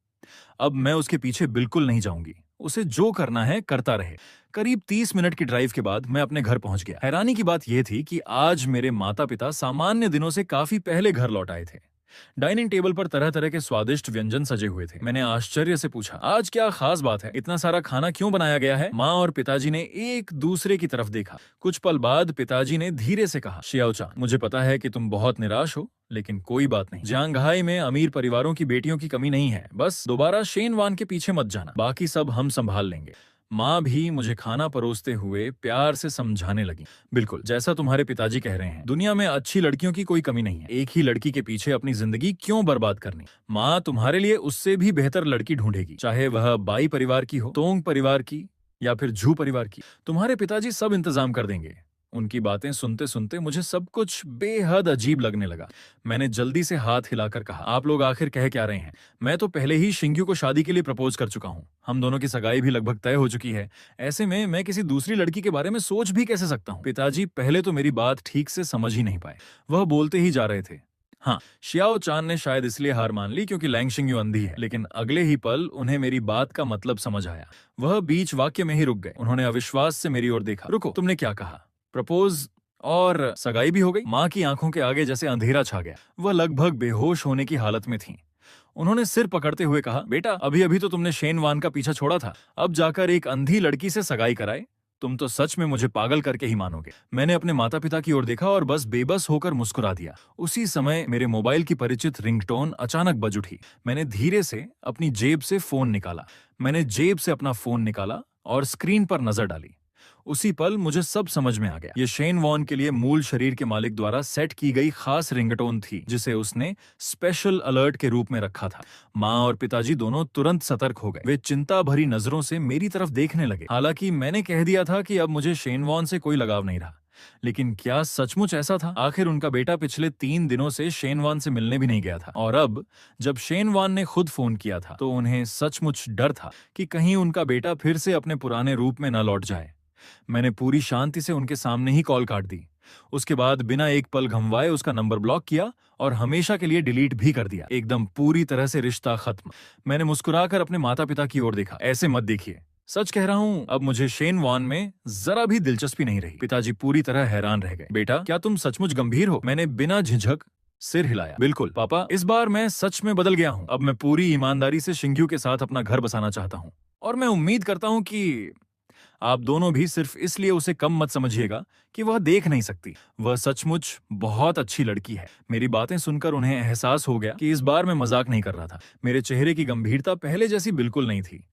अब मैं उसके पीछे बिल्कुल नहीं जाऊंगी। उसे जो करना है करता रहे। करीब 30 मिनट की ड्राइव के बाद मैं अपने घर पहुंच गया। हैरानी की बात यह थी कि आज मेरे माता पिता सामान्य दिनों से काफी पहले घर लौट आए थे। डाइनिंग टेबल पर तरह तरह के स्वादिष्ट व्यंजन सजे हुए थे। मैंने आश्चर्य से पूछा, आज क्या खास बात है? इतना सारा खाना क्यों बनाया गया है? माँ और पिताजी ने एक दूसरे की तरफ देखा। कुछ पल बाद पिताजी ने धीरे से कहा, शियाओचान, मुझे पता है कि तुम बहुत निराश हो, लेकिन कोई बात नहीं। जियांगहाई में अमीर परिवारों की बेटियों की कमी नहीं है। बस दोबारा शेन वान के पीछे मत जाना, बाकी सब हम संभाल लेंगे। माँ भी मुझे खाना परोसते हुए प्यार से समझाने लगी, बिल्कुल जैसा तुम्हारे पिताजी कह रहे हैं, दुनिया में अच्छी लड़कियों की कोई कमी नहीं है। एक ही लड़की के पीछे अपनी जिंदगी क्यों बर्बाद करनी? माँ तुम्हारे लिए उससे भी बेहतर लड़की ढूंढेगी, चाहे वह बाई परिवार की हो, तोंग परिवार की या फिर झू परिवार की। तुम्हारे पिताजी सब इंतजाम कर देंगे। उनकी बातें सुनते सुनते मुझे सब कुछ बेहद अजीब लगने लगा। मैंने जल्दी से हाथ हिलाकर कहा, आप लोग आखिर कह क्या रहे हैं? मैं तो पहले ही शिंग्यू को शादी के लिए प्रपोज कर चुका हूँ। हम दोनों की सगाई भी लगभग तय हो चुकी है। ऐसे में मैं किसी दूसरी लड़की के बारे में सोच भी कैसे सकता हूँ? पिताजी पहले तो मेरी बात ठीक से समझ ही नहीं पाए। वह बोलते ही जा रहे थे। हाँ, शियाओ चान ने शायद इसलिए हार मान ली क्योंकि लैंग शिंग्यू अंधी है, लेकिन अगले ही पल उन्हें मेरी बात का मतलब समझ आया। वह बीच वाक्य में ही रुक गए। उन्होंने अविश्वास से मेरी ओर देखा। रुको, तुमने क्या कहा? प्रपोज और सगाई भी हो गई? माँ की आंखों के आगे जैसे अंधेरा छा गया। वह लगभग बेहोश होने की हालत में थीं। उन्होंने सिर पकड़ते हुए कहा, बेटा, अभी अभी तो तुमने शेन वान का पीछा छोड़ा था, अब जाकर एक अंधी लड़की से सगाई कराए? तुम तो सच में मुझे पागल करके ही मानोगे। मैंने अपने माता पिता की ओर देखा और बस बेबस होकर मुस्कुरा दिया। उसी समय मेरे मोबाइल की परिचित रिंगटोन अचानक बज उठी। मैंने धीरे से अपनी जेब से अपना फोन निकाला और स्क्रीन पर नजर डाली। उसी पल मुझे सब समझ में आ गया। ये शेन वॉन के लिए मूल शरीर के मालिक द्वारा सेट की गई खास रिंगटोन थी, जिसे उसने स्पेशल अलर्ट के रूप में रखा था। माँ और पिताजी दोनों तुरंत सतर्क हो गए। वे चिंता भरी नजरों से मेरी तरफ देखने लगे। हालांकि मैंने कह दिया था कि अब मुझे शेन वॉन से कोई लगाव नहीं रहा, लेकिन क्या सचमुच ऐसा था? आखिर उनका बेटा पिछले 3 दिनों से शेन वान से मिलने भी नहीं गया था, और अब जब शेन वान ने खुद फोन किया था तो उन्हें सचमुच डर था कि कहीं उनका बेटा फिर से अपने पुराने रूप में न लौट जाए। मैंने पूरी शांति से उनके सामने ही कॉल काट दी। उसके बाद बिना एक पल घमवाए उसका नंबर ब्लॉक किया और हमेशा के लिए डिलीट भी कर दिया। एकदम पूरी तरह से रिश्ता खत्म। मैंने मुस्कुराकर अपने माता पिता की ओर देखा। ऐसे मत देखिए, सच कह रहा हूँ, अब मुझे शेन वॉन में जरा भी दिलचस्पी नहीं रही। पिताजी पूरी तरह हैरान रह गए। बेटा, क्या तुम सचमुच गंभीर हो? मैंने बिना झिझक सिर हिलाया। बिल्कुल पापा, इस बार मैं सच में बदल गया हूँ। अब मैं पूरी ईमानदारी से शिंग्यू के साथ अपना घर बसाना चाहता हूँ, और मैं उम्मीद करता हूँ कि आप दोनों भी सिर्फ इसलिए उसे कम मत समझिएगा कि वह देख नहीं सकती। वह सचमुच बहुत अच्छी लड़की है। मेरी बातें सुनकर उन्हें एहसास हो गया कि इस बार मैं मजाक नहीं कर रहा था। मेरे चेहरे की गंभीरता पहले जैसी बिल्कुल नहीं थी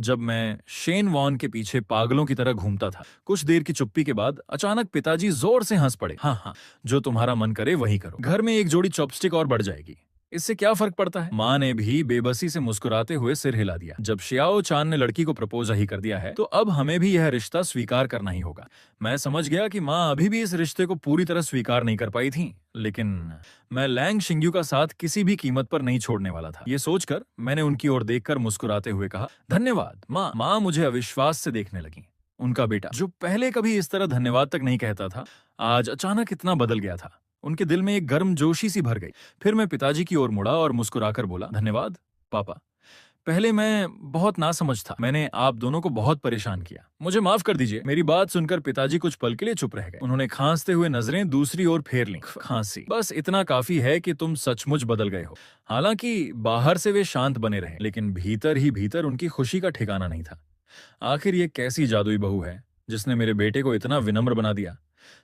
जब मैं शेन वॉन के पीछे पागलों की तरह घूमता था। कुछ देर की चुप्पी के बाद अचानक पिताजी जोर से हंस पड़े। हाँ हाँ, जो तुम्हारा मन करे वही करो। घर में एक जोड़ी चॉपस्टिक और बढ़ जाएगी, इससे क्या फर्क पड़ता है? माँ ने भी बेबसी से मुस्कुराते हुए सिर हिला दिया। जब शियाओ चान ने लड़की को प्रपोज ही कर दिया है तो अब हमें भी यह रिश्ता स्वीकार करना ही होगा। मैं समझ गया कि माँ अभी भी इस रिश्ते को पूरी तरह स्वीकार नहीं कर पाई थी, लेकिन मैं लैंग शिंग्यू का साथ किसी भी कीमत पर नहीं छोड़ने वाला था। ये सोचकर मैंने उनकी ओर देखकर मुस्कुराते हुए कहा, धन्यवाद माँ। माँ मुझे अविश्वास से देखने लगी। उनका बेटा, जो पहले कभी इस तरह धन्यवाद तक नहीं कहता था, आज अचानक इतना बदल गया था। उनके दिल में एक गर्मजोशी सी भर गई। फिर मैं पिताजी की ओर मुड़ा और मुस्कुराकर बोला, धन्यवाद पापा। पहले मैं बहुत नासमझ था। मैंने आप दोनों को बहुत परेशान किया, मुझे माफ कर दीजिए। मेरी बात सुनकर पिताजी कुछ पल के लिए चुप रह गए। उन्होंने खांसते हुए नजरें दूसरी ओर फेर लीं। खांसी, बस इतना काफी है कि तुम सचमुच बदल गए हो। हालांकि बाहर से वे शांत बने रहे, लेकिन भीतर ही भीतर उनकी खुशी का ठिकाना नहीं था। आखिर ये कैसी जादुई बहू है जिसने मेरे बेटे को इतना विनम्र बना दिया?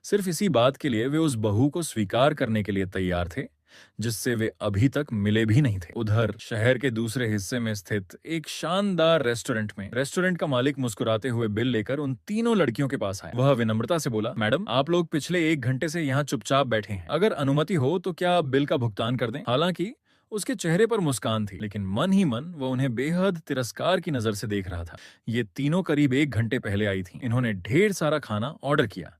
सिर्फ इसी बात के लिए वे उस बहू को स्वीकार करने के लिए तैयार थे जिससे वे अभी तक मिले भी नहीं थे। उधर शहर के दूसरे हिस्से में स्थित एक शानदार रेस्टोरेंट में रेस्टोरेंट का मालिक मुस्कुराते हुए बिल लेकर उन तीनों लड़कियों के पास आया। वह विनम्रता से बोला, मैडम, आप लोग पिछले 1 घंटे से यहाँ चुपचाप बैठे हैं। अगर अनुमति हो तो क्या आप बिल का भुगतान कर दें? हालांकि उसके चेहरे पर मुस्कान थी, लेकिन मन ही मन वह उन्हें बेहद तिरस्कार की नजर से देख रहा था। ये तीनों करीब 1 घंटे पहले आई थीं। इन्होंने ढेर सारा खाना ऑर्डर किया,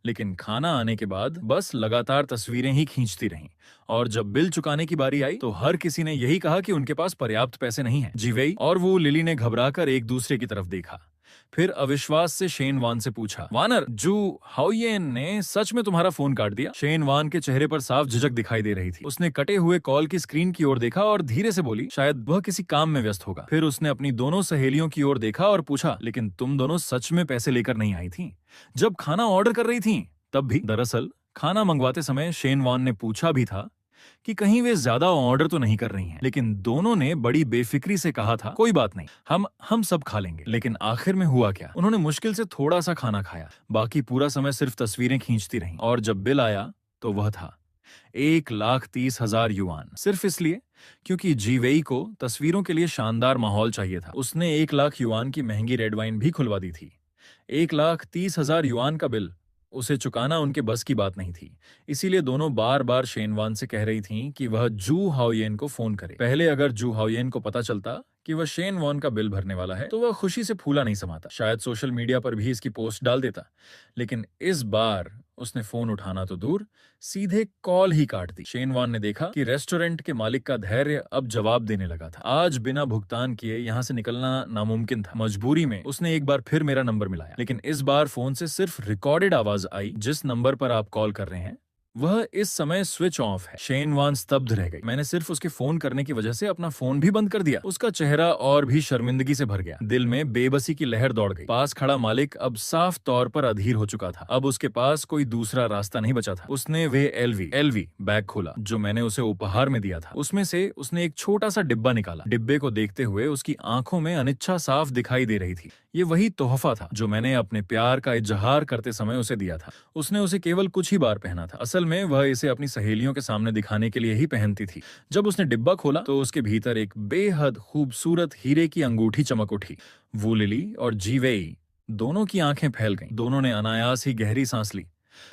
लेकिन खाना आने के बाद बस लगातार तस्वीरें ही खींचती रहीं। और जब बिल चुकाने की बारी आई तो हर किसी ने यही कहा कि उनके पास पर्याप्त पैसे नहीं हैं। जीवेई और वो लिली ने घबराकर एक दूसरे की तरफ देखा। फिर अविश्वास से शेन वान से पूछा, वानर, जू हाओयेन ने सच में तुम्हारा फोन काट दिया? शेन वान के चेहरे पर साफ झिझक दिखाई दे रही थी। उसने कटे हुए कॉल की स्क्रीन की ओर देखा और धीरे से बोली, शायद वह किसी काम में व्यस्त होगा। फिर उसने अपनी दोनों सहेलियों की ओर देखा और पूछा, लेकिन तुम दोनों सच में पैसे लेकर नहीं आई थी जब खाना ऑर्डर कर रही थी? तब भी? दरअसल खाना मंगवाते समय शेन वान ने पूछा भी था कि कहीं वे ज्यादा ऑर्डर तो नहीं कर रही हैं, लेकिन दोनों ने बड़ी बेफिक्री से कहा था, कोई बात नहीं, हम सब खा लेंगे। लेकिन आखिर में हुआ क्या? उन्होंने मुश्किल से थोड़ा सा खाना खाया, बाकी पूरा समय सिर्फ तस्वीरें खींचती रहीं। और जब बिल आया तो वह था 1,30,000 युआन, सिर्फ इसलिए क्योंकि जीवेई को तस्वीरों के लिए शानदार माहौल चाहिए था। उसने 1,00,000 युआन की महंगी रेड वाइन भी खुलवा दी थी। 1,30,000 युआन का बिल उसे चुकाना उनके बस की बात नहीं थी। इसीलिए दोनों बार बार शेनवान से कह रही थीं कि वह जू हाओयेन को फोन करे। पहले अगर जू हाओयेन को पता चलता कि वह शेन वॉन का बिल भरने वाला है तो वह खुशी से फूला नहीं समाता, शायद सोशल मीडिया पर भी इसकी पोस्ट डाल देता। लेकिन इस बार उसने फोन उठाना तो दूर, सीधे कॉल ही काट दी। शेन वॉन ने देखा कि रेस्टोरेंट के मालिक का धैर्य अब जवाब देने लगा था। आज बिना भुगतान किए यहाँ से निकलना नामुमकिन था। मजबूरी में उसने एक बार फिर मेरा नंबर मिलाया, लेकिन इस बार फोन से सिर्फ रिकॉर्डेड आवाज आई, जिस नंबर पर आप कॉल कर रहे हैं वह इस समय स्विच ऑफ है। शेन वान स्तब्ध रह गई। मैंने सिर्फ उसके फोन करने की वजह से अपना फोन भी बंद कर दिया। उसका चेहरा और भी शर्मिंदगी से भर गया। दिल में बेबसी की लहर दौड़ गई। पास खड़ा मालिक अब साफ तौर पर अधीर हो चुका था। अब उसके पास कोई दूसरा रास्ता नहीं बचा था। उसने वे एलवी बैग खोला जो मैंने उसे उपहार में दिया था। उसमें से उसने एक छोटा सा डिब्बा निकाला। डिब्बे को देखते हुए उसकी आंखों में अनिच्छा साफ दिखाई दे रही थी। ये वही तोहफा था जो मैंने अपने प्यार का इजहार करते समय उसे दिया था। उसने उसे केवल कुछ ही बार पहना था। असल में वह इसे अपनी सहेलियों के सामने दिखाने के लिए ही पहनती थी। जब उसने डिब्बा खोला तो उसके भीतर एक बेहद खूबसूरत हीरे की अंगूठी चमक उठी। वो लिली और जीवेई दोनों की आंखें फैल गईं। दोनों ने अनायास ही गहरी सांस ली।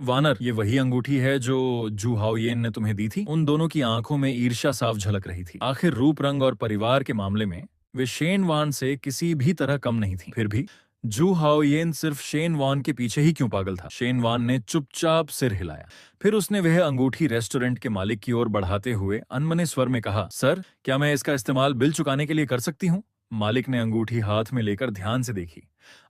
वानर, ये वही अंगूठी है जो जू हाओयेन ने तुम्हें दी थी? उन दोनों की आंखों में ईर्ष्या साफ झलक रही थी। आखिर रूप, रंग और परिवार के मामले में वे शेन वान से किसी भी तरह कम नहीं थी। फिर भी जू हाओयेन सिर्फ शेन वान के पीछे ही क्यों पागल था? शेन वान ने चुपचाप सिर हिलाया। फिर उसने वह अंगूठी रेस्टोरेंट के मालिक की ओर बढ़ाते हुए अनमने स्वर में कहा, सर, क्या मैं इसका इस्तेमाल बिल चुकाने के लिए कर सकती हूँ? मालिक ने अंगूठी हाथ में लेकर ध्यान से देखी।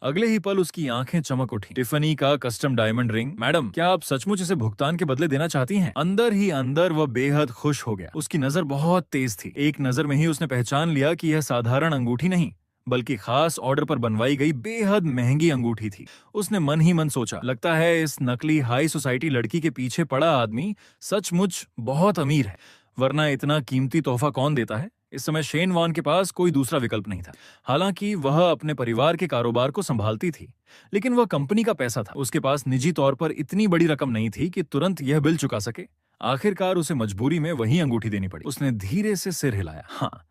अगले ही पल उसकी आंखें चमक उठी। टिफनी का कस्टम डायमंड रिंग। मैडम, क्या आप सचमुच इसे भुगतान के बदले देना चाहती हैं? अंदर ही अंदर वह बेहद खुश हो गया। उसकी नजर बहुत तेज थी। एक नजर में ही उसने पहचान लिया कि यह साधारण अंगूठी नहीं बल्कि खास ऑर्डर पर बनवाई गई बेहद महंगी अंगूठी थी। उसने मन ही मन सोचा, लगता है इस नकली हाई सोसाइटी लड़की के पीछे पड़ा आदमी सचमुच बहुत अमीर है, वरना इतना कीमती तोहफा कौन देता है? इस समय शेन वॉन के पास कोई दूसरा विकल्प नहीं था। हालांकि वह अपने परिवार के कारोबार को संभालती थी, लेकिन वह कंपनी का पैसा था। उसके पास निजी तौर पर इतनी बड़ी रकम नहीं थी कि तुरंत यह बिल चुका सके। आखिरकार उसे मजबूरी में वही अंगूठी देनी पड़ी। उसने धीरे से सिर हिलाया। हाँ,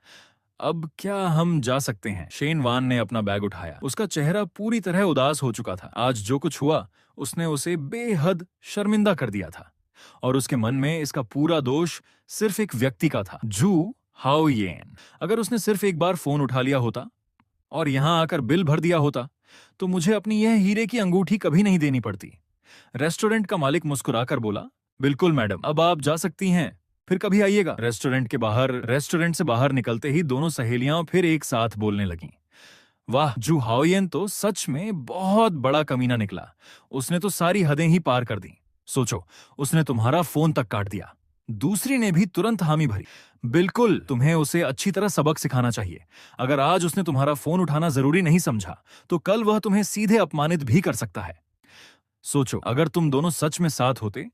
अब क्या हम जा सकते हैं? शेन वान ने अपना बैग उठाया। उसका चेहरा पूरी तरह उदास हो चुका था। आज जो कुछ हुआ उसने उसे बेहद शर्मिंदा कर दिया था और उसके मन में इसका पूरा दोष सिर्फ एक व्यक्ति का था, जू हाओयेन। अगर उसने सिर्फ एक बार फोन उठा लिया होता और यहां आकर बिल भर दिया होता तो मुझे अपनी यह हीरे की अंगूठी कभी नहीं देनी पड़ती। रेस्टोरेंट का मालिक मुस्कुराकर बोला, बिल्कुल मैडम, अब आप जा सकती हैं, फिर कभी आइएगा। रेस्टोरेंट से बाहर निकलते ही दोनों सहेलियां फिर एक साथ बोलने लगीं। वाह, जू हाओयेन तो सच में बहुत बड़ा कमीना निकला। उसने तो सारी हदें ही पार कर दी। सोचो, उसने तुम्हारा फोन तक काट दिया। दूसरी ने भी तुरंत हामी भरी, बिल्कुल, तुम्हें उसे अच्छी तरह सबक सिखाना चाहिए। अगर आज उसने तुम्हारा फोन उठाना जरूरी नहीं समझा तो कल वह तुम्हें सीधे अपमानित भी कर सकता है। सोचो, अगर तुम दोनों सच में साथ होते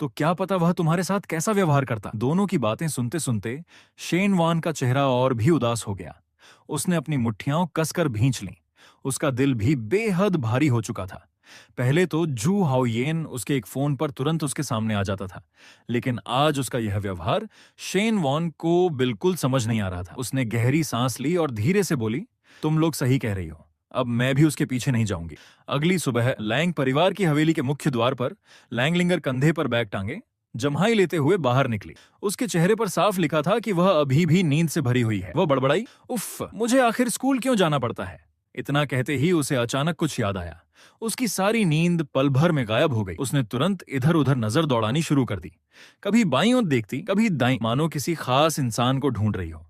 तो क्या पता वह तुम्हारे साथ कैसा व्यवहार करता। दोनों की बातें सुनते सुनते शेन वान का चेहरा और भी उदास हो गया। उसने अपनी मुट्ठियां कसकर भींच लीं। उसका दिल भी बेहद भारी हो चुका था। पहले तो जू हाओयेन उसके एक फोन पर तुरंत उसके सामने आ जाता था, लेकिन आज उसका यह व्यवहार शेन वॉन को बिल्कुल समझ नहीं आ रहा था। उसने गहरी सांस ली और धीरे से बोली, तुम लोग सही कह रही हो, अब मैं भी उसके पीछे नहीं जाऊंगी। अगली सुबह लैंग परिवार की हवेली के मुख्य द्वार पर लैंगलिंगर कंधे पर बैग टांगे जम्हाई लेते हुए बाहर निकली। उसके चेहरे पर साफ लिखा था कि वह अभी भी नींद से भरी हुई है। वह बड़बड़ाई, उफ, मुझे आखिर स्कूल क्यों जाना पड़ता है। इतना कहते ही उसे अचानक कुछ याद आया। उसकी सारी नींद पल भर में गायब हो गई। उसने तुरंत इधर उधर नजर दौड़ानी शुरू कर दी। कभी बाईं ओर देखती, कभी दाईं, मानो किसी खास इंसान को ढूंढ रही हो।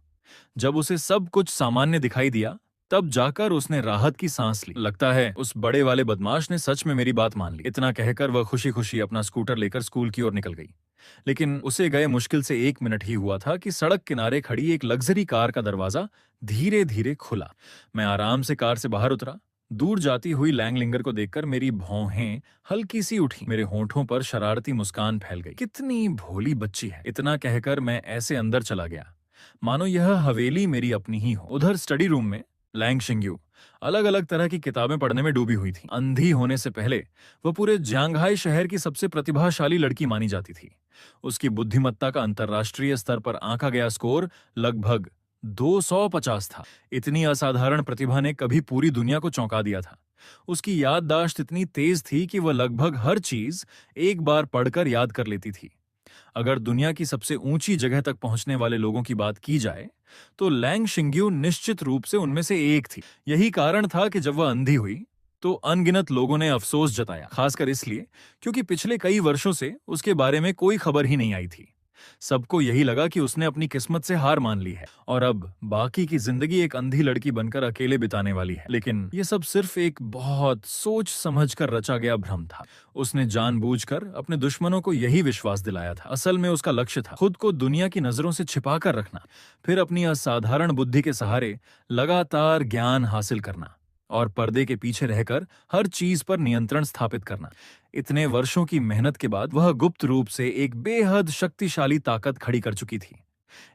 जब उसे सब कुछ सामान्य दिखाई दिया, तब जाकर उसने राहत की सांस ली। लगता है उस बड़े वाले बदमाश ने सच में मेरी बात मान ली। इतना कहकर वह खुशी खुशी अपना स्कूटर लेकर स्कूल की ओर निकल गई। लेकिन उसे गए मुश्किल से 1 मिनट ही हुआ था कि सड़क किनारे खड़ी एक लग्जरी कार का दरवाजा धीरे धीरे खुला। मैं आराम से कार से बाहर उतरा। दूर जाती हुई लैंगलिंगर को देखकर मेरी भौहें हल्की सी उठी। मेरे होठों पर शरारती मुस्कान फैल गई। कितनी भोली बच्ची है। इतना कहकर मैं ऐसे अंदर चला गया मानो यह हवेली मेरी अपनी ही हो। उधर स्टडी रूम में लैंग शिंग्यू अलग अलग तरह की किताबें पढ़ने में डूबी हुई थी। अंधी होने से पहले वह पूरे ज्यांगहाई शहर की सबसे प्रतिभाशाली लड़की मानी जाती थी। उसकी बुद्धिमत्ता का अंतर्राष्ट्रीय स्तर पर आंका गया स्कोर लगभग 250 था। इतनी असाधारण प्रतिभा ने कभी पूरी दुनिया को चौंका दिया था। उसकी याददाश्त इतनी तेज थी कि वह लगभग हर चीज एक बार पढ़कर याद कर लेती थी। अगर दुनिया की सबसे ऊंची जगह तक पहुंचने वाले लोगों की बात की जाए तो लैंग शिंग्यू निश्चित रूप से उनमें से एक थी। यही कारण था कि जब वह अंधी हुई तो अनगिनत लोगों ने अफसोस जताया, खासकर इसलिए क्योंकि पिछले कई वर्षों से उसके बारे में कोई खबर ही नहीं आई थी। सबको यही लगा कि उसने अपनी किस्मत से हार मान ली है और अब बाकी की जिंदगी एक अंधी लड़की बनकर अकेले बिताने वाली है। लेकिन यह सब सिर्फ एक बहुत सोच समझकर रचा गया भ्रम था। उसने जानबूझकर अपने दुश्मनों को यही विश्वास दिलाया था। असल में उसका लक्ष्य था खुद को दुनिया की नजरों से छिपाकर रखना, फिर अपनी असाधारण बुद्धि के सहारे लगातार ज्ञान हासिल करना और पर्दे के पीछे रहकर हर चीज पर नियंत्रण स्थापित करना। इतने वर्षों की मेहनत के बाद वह गुप्त रूप से एक बेहद शक्तिशाली ताकत खड़ी कर चुकी थी।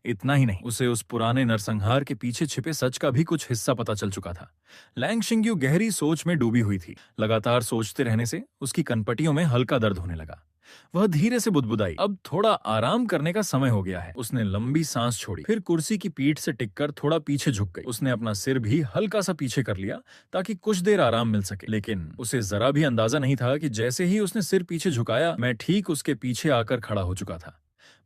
इतना ही नहीं, उसे उस पुराने नरसंहार के पीछे छिपे सच का भी कुछ हिस्सा पता चल चुका था। लैंग शिंग्यू गहरी सोच में डूबी हुई थी। लगातार सोचते रहने से उसकी कनपटियों में हल्का दर्द होने लगा। वह धीरे से बुदबुदाई, अब थोड़ा आराम करने का समय हो गया है। उसने लंबी सांस छोड़ी, फिर कुर्सी की पीठ से टिककर थोड़ा पीछे झुक गई। उसने अपना सिर भी हल्का सा पीछे कर लिया ताकि कुछ देर आराम मिल सके। लेकिन उसे जरा भी अंदाजा नहीं था कि जैसे ही उसने सिर पीछे झुकाया, मैं ठीक उसके पीछे आकर खड़ा हो चुका था।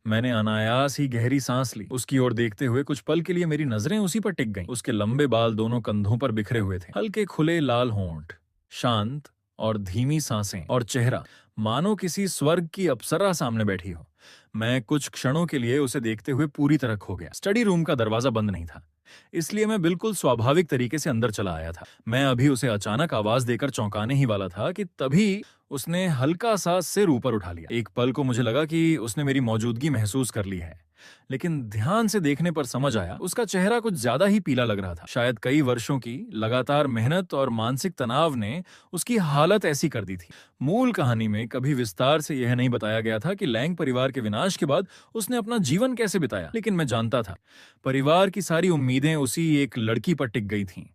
मैंने अनायास ही गहरी सांस ली। उसकी ओर देखते हुए कुछ पल के लिए मेरी नजरें उसी पर टिक गईं। उसके लंबे बाल दोनों कंधों पर बिखरे हुए थे, हल्के खुले लाल होंठ, शांत और धीमी सांसें और चेहरा मानो किसी स्वर्ग की अप्सरा सामने बैठी हो। मैं कुछ क्षणों के लिए उसे देखते हुए पूरी तरह खो गया। स्टडी रूम का दरवाजा बंद नहीं था, इसलिए मैं बिल्कुल स्वाभाविक तरीके से अंदर चला आया था। मैं अभी उसे अचानक आवाज देकर चौंकाने ही वाला था कि तभी उसने हल्का सा सिर ऊपर उठा लिया। एक पल को मुझे लगा कि उसने मेरी मौजूदगी महसूस कर ली है, लेकिन ध्यान से देखने पर समझ आया उसका चेहरा कुछ ज्यादा ही पीला लग रहा था। शायद कई वर्षों की लगातार मेहनत और मानसिक तनाव ने उसकी हालत ऐसी कर दी थी। मूल कहानी में कभी विस्तार से यह नहीं बताया गया था कि लैंग परिवार के विनाश के बाद उसने अपना जीवन कैसे बिताया, लेकिन मैं जानता था परिवार की सारी उम्मीदें उसी एक लड़की पर टिक गई थीं।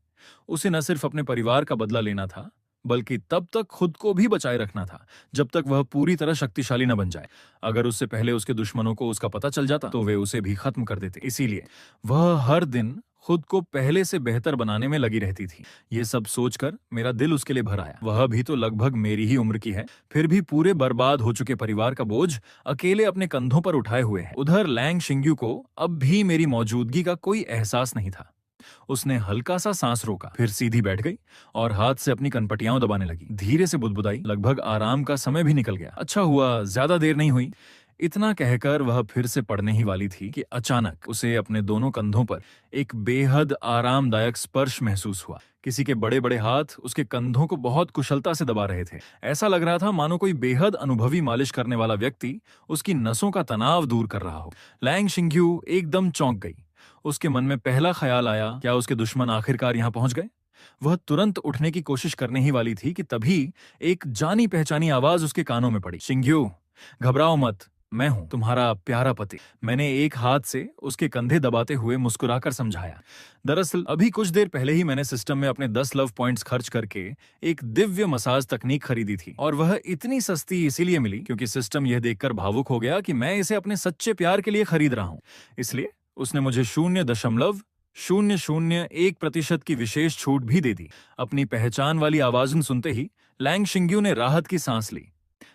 उसे न सिर्फ अपने परिवार का बदला लेना था, बल्कि तब तक खुद को भी बचाए रखना था जब तक वह पूरी तरह शक्तिशाली न बन जाए। अगर उससे पहले उसके दुश्मनों को उसका पता चल जाता तो वे उसे भी खत्म कर देते। इसीलिए वह हर दिन खुद को पहले से बेहतर बनाने में लगी रहती थी। ये सब सोचकर मेरा दिल उसके लिए भर आया। वह भी तो लगभग मेरी ही उम्र की है, फिर भी पूरे बर्बाद हो चुके परिवार का बोझ अकेले अपने कंधों पर उठाए हुए है। उधर लैंग शिंग्यू को अब भी मेरी मौजूदगी का कोई एहसास नहीं था। उसने हल्का सा सांस रोका, फिर सीधी बैठ गई और हाथ से अपनी कनपटियां दबाने लगी। धीरे से बुदबुदाई, लगभग आराम का समय भी निकल गया। अच्छा हुआ ज्यादा देर नहीं हुई। इतना कहकर वह फिर से पढ़ने ही वाली थी कि अचानक उसे अपने दोनों कंधों पर एक बेहद आरामदायक स्पर्श महसूस हुआ। किसी के बड़े बड़े हाथ उसके कंधों को बहुत कुशलता से दबा रहे थे। ऐसा लग रहा था मानो कोई बेहद अनुभवी मालिश करने वाला व्यक्ति उसकी नसों का तनाव दूर कर रहा हो। लैंग शिंग्यू एकदम चौंक गई। उसके मन में पहला ख्याल आया, क्या उसके दुश्मन आखिरकार यहां पहुंच गए? वह तुरंत उठने की कोशिश करने ही वाली थी कि तभी एक जानी पहचानी आवाज उसके कानों में पड़ी। शिंग्यू, घबराओ मत, मैं हूं तुम्हारा प्यारा पति। मैंने एक हाथ से उसके कंधे दबाते हुए मुस्कुराकर समझाया। दरअसल अभी कुछ देर पहले ही मैंने सिस्टम में अपने 10 लव पॉइंट्स खर्च करके एक दिव्य मसाज तकनीक खरीदी थी, और वह इतनी सस्ती इसीलिए मिली क्योंकि सिस्टम यह देखकर भावुक हो गया कि मैं इसे अपने सच्चे प्यार के लिए खरीद रहा हूं। इसलिए उसने मुझे 0.001% की विशेष छूट भी दे दी। अपनी पहचान वाली आवाज सुनते ही लैंग शिंग्यू ने राहत की सांस ली,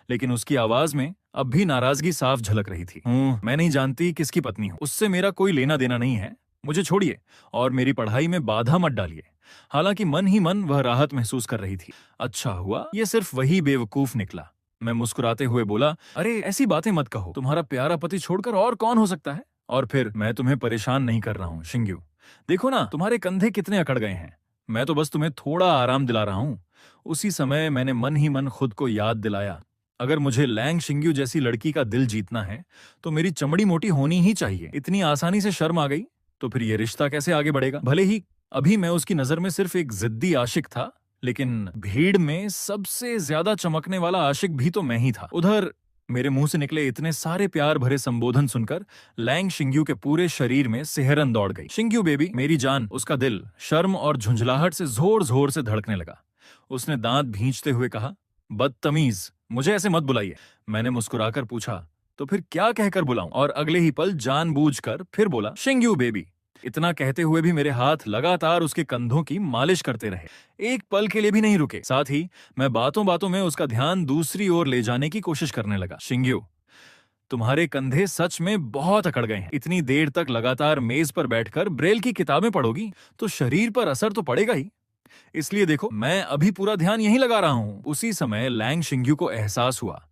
लेकिन उसकी आवाज में अब भी नाराजगी साफ झलक रही थी। मैं नहीं जानती किसकी पत्नी हूं, उससे मेरा कोई लेना देना नहीं है, मुझे छोड़िए और मेरी पढ़ाई में बाधा मत डालिए। हालांकि मन ही मन वह राहत महसूस कर रही थी। अच्छा हुआ ये सिर्फ वही बेवकूफ निकला। मैं मुस्कुराते हुए बोला, अरे ऐसी बातें मत कहो, तुम्हारा प्यारा पति छोड़कर और कौन हो सकता है। और फिर मैं तुम्हें परेशान नहीं कर रहा हूँ शिंग्यू, देखो ना तुम्हारे कंधे कितने अकड़ गए हैं, मैं तो बस तुम्हें थोड़ा आराम दिला रहा हूँ। उसी समय मैंने मन ही मन खुद को याद दिलाया, अगर मुझे लैंग शिंग्यू जैसी लड़की का दिल जीतना है तो मेरी चमड़ी मोटी होनी ही चाहिए। इतनी आसानी से शर्म आ गई तो फिर ये रिश्ता कैसे आगे बढ़ेगा। भले ही अभी मैं उसकी नजर में सिर्फ एक जिद्दी आशिक था, लेकिन भीड़ में सबसे ज्यादा चमकने वाला आशिक भी तो मैं ही था। उधर मेरे मुंह से निकले इतने सारे प्यार भरे संबोधन सुनकर लैंग शिंग्यू के पूरे शरीर में सिहरन दौड़ गई। शिंग्यू बेबी, मेरी जान। उसका दिल शर्म और झुंझलाहट से जोर जोर से धड़कने लगा। उसने दांत भींचते हुए कहा, बदतमीज, मुझे ऐसे मत बुलाइए। मैंने मुस्कुराकर पूछा, तो फिर क्या कहकर बुलाऊं? और अगले ही पल जानबूझकर फिर बोला, शिंग्यू बेबी। इतना कहते हुए भी मेरे हाथ लगातार उसके कंधों की मालिश करते रहे, एक पल के लिए भी नहीं रुके। साथ ही मैं बातों बातों में उसका ध्यान दूसरी ओर ले जाने की कोशिश करने लगा। शिंग्यू, तुम्हारे कंधे सच में बहुत अकड़ गए हैं। इतनी देर तक लगातार मेज पर बैठकर ब्रेल की किताबें पढ़ोगी तो शरीर पर असर तो पड़ेगा ही। इसलिए देखो, मैं अभी पूरा ध्यान यहीं लगा रहा हूं। उसी समय लैंग शिंग्यू को एहसास हुआ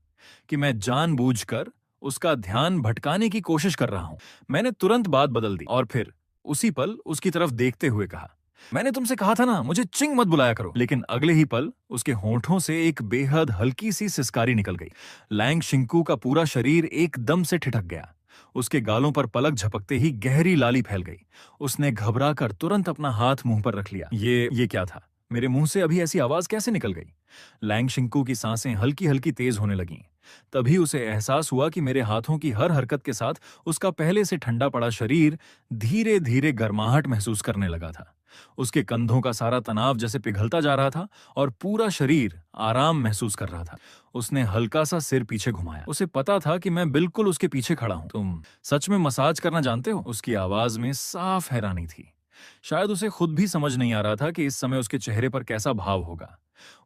कि मैं जानबूझकर उसका ध्यान भटकाने की कोशिश कर रहा हूं। मैंने तुरंत बात बदल दी और फिर उसी पल उसकी तरफ देखते हुए कहा, मैंने तुमसे कहा था ना, मुझे चिंग मत बुलाया करो। लेकिन अगले ही पल उसके होंठों से एक बेहद हल्की सी सिसकारी निकल गई। लैंग शिंकू का पूरा शरीर एकदम से ठिठक गया। उसके गालों पर पलक झपकते ही गहरी लाली फैल गई। उसने घबराकर तुरंत अपना हाथ मुंह पर रख लिया। ये क्या था? मेरे मुंह से अभी ऐसी आवाज कैसे निकल गई? लैंग शिंकू की सांसें हल्की हल्की तेज होने लगीं। तभी उसे एहसास हुआ कि मेरे हाथों की हर हरकत के साथ उसका पहले से ठंडा पड़ा शरीर धीरे धीरे गर्माहट महसूस करने लगा था। उसके कंधों का सारा तनाव जैसे पिघलता जा रहा था और पूरा शरीर आराम महसूस कर रहा था। उसने हल्का सा सिर पीछे घुमाया। उसे पता था कि मैं बिल्कुल उसके पीछे खड़ा हूं। तुम सच में मसाज करना जानते हो? उसकी आवाज में साफ हैरानी थी। शायद उसे खुद भी समझ नहीं आ रहा था कि इस समय उसके चेहरे पर कैसा भाव होगा।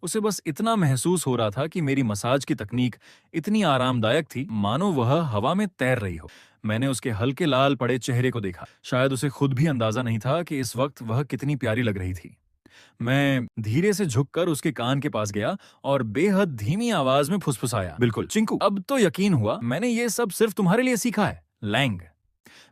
उसे बस इतना महसूस हो रहा था कि मेरी मसाज की तकनीक इतनी आरामदायक थी मानो वह हवा में तैर रही हो। मैंने उसके हल्के लाल पड़े चेहरे को देखा। शायद उसे खुद भी अंदाजा नहीं था कि इस वक्त वह कितनी प्यारी लग रही थी। मैं धीरे से झुककर उसके कान के पास गया और बेहद धीमी आवाज में फुसफुसाया, बिल्कुल चिंकू, अब तो यकीन हुआ मैंने ये सब सिर्फ तुम्हारे लिए सीखा है। लैंग।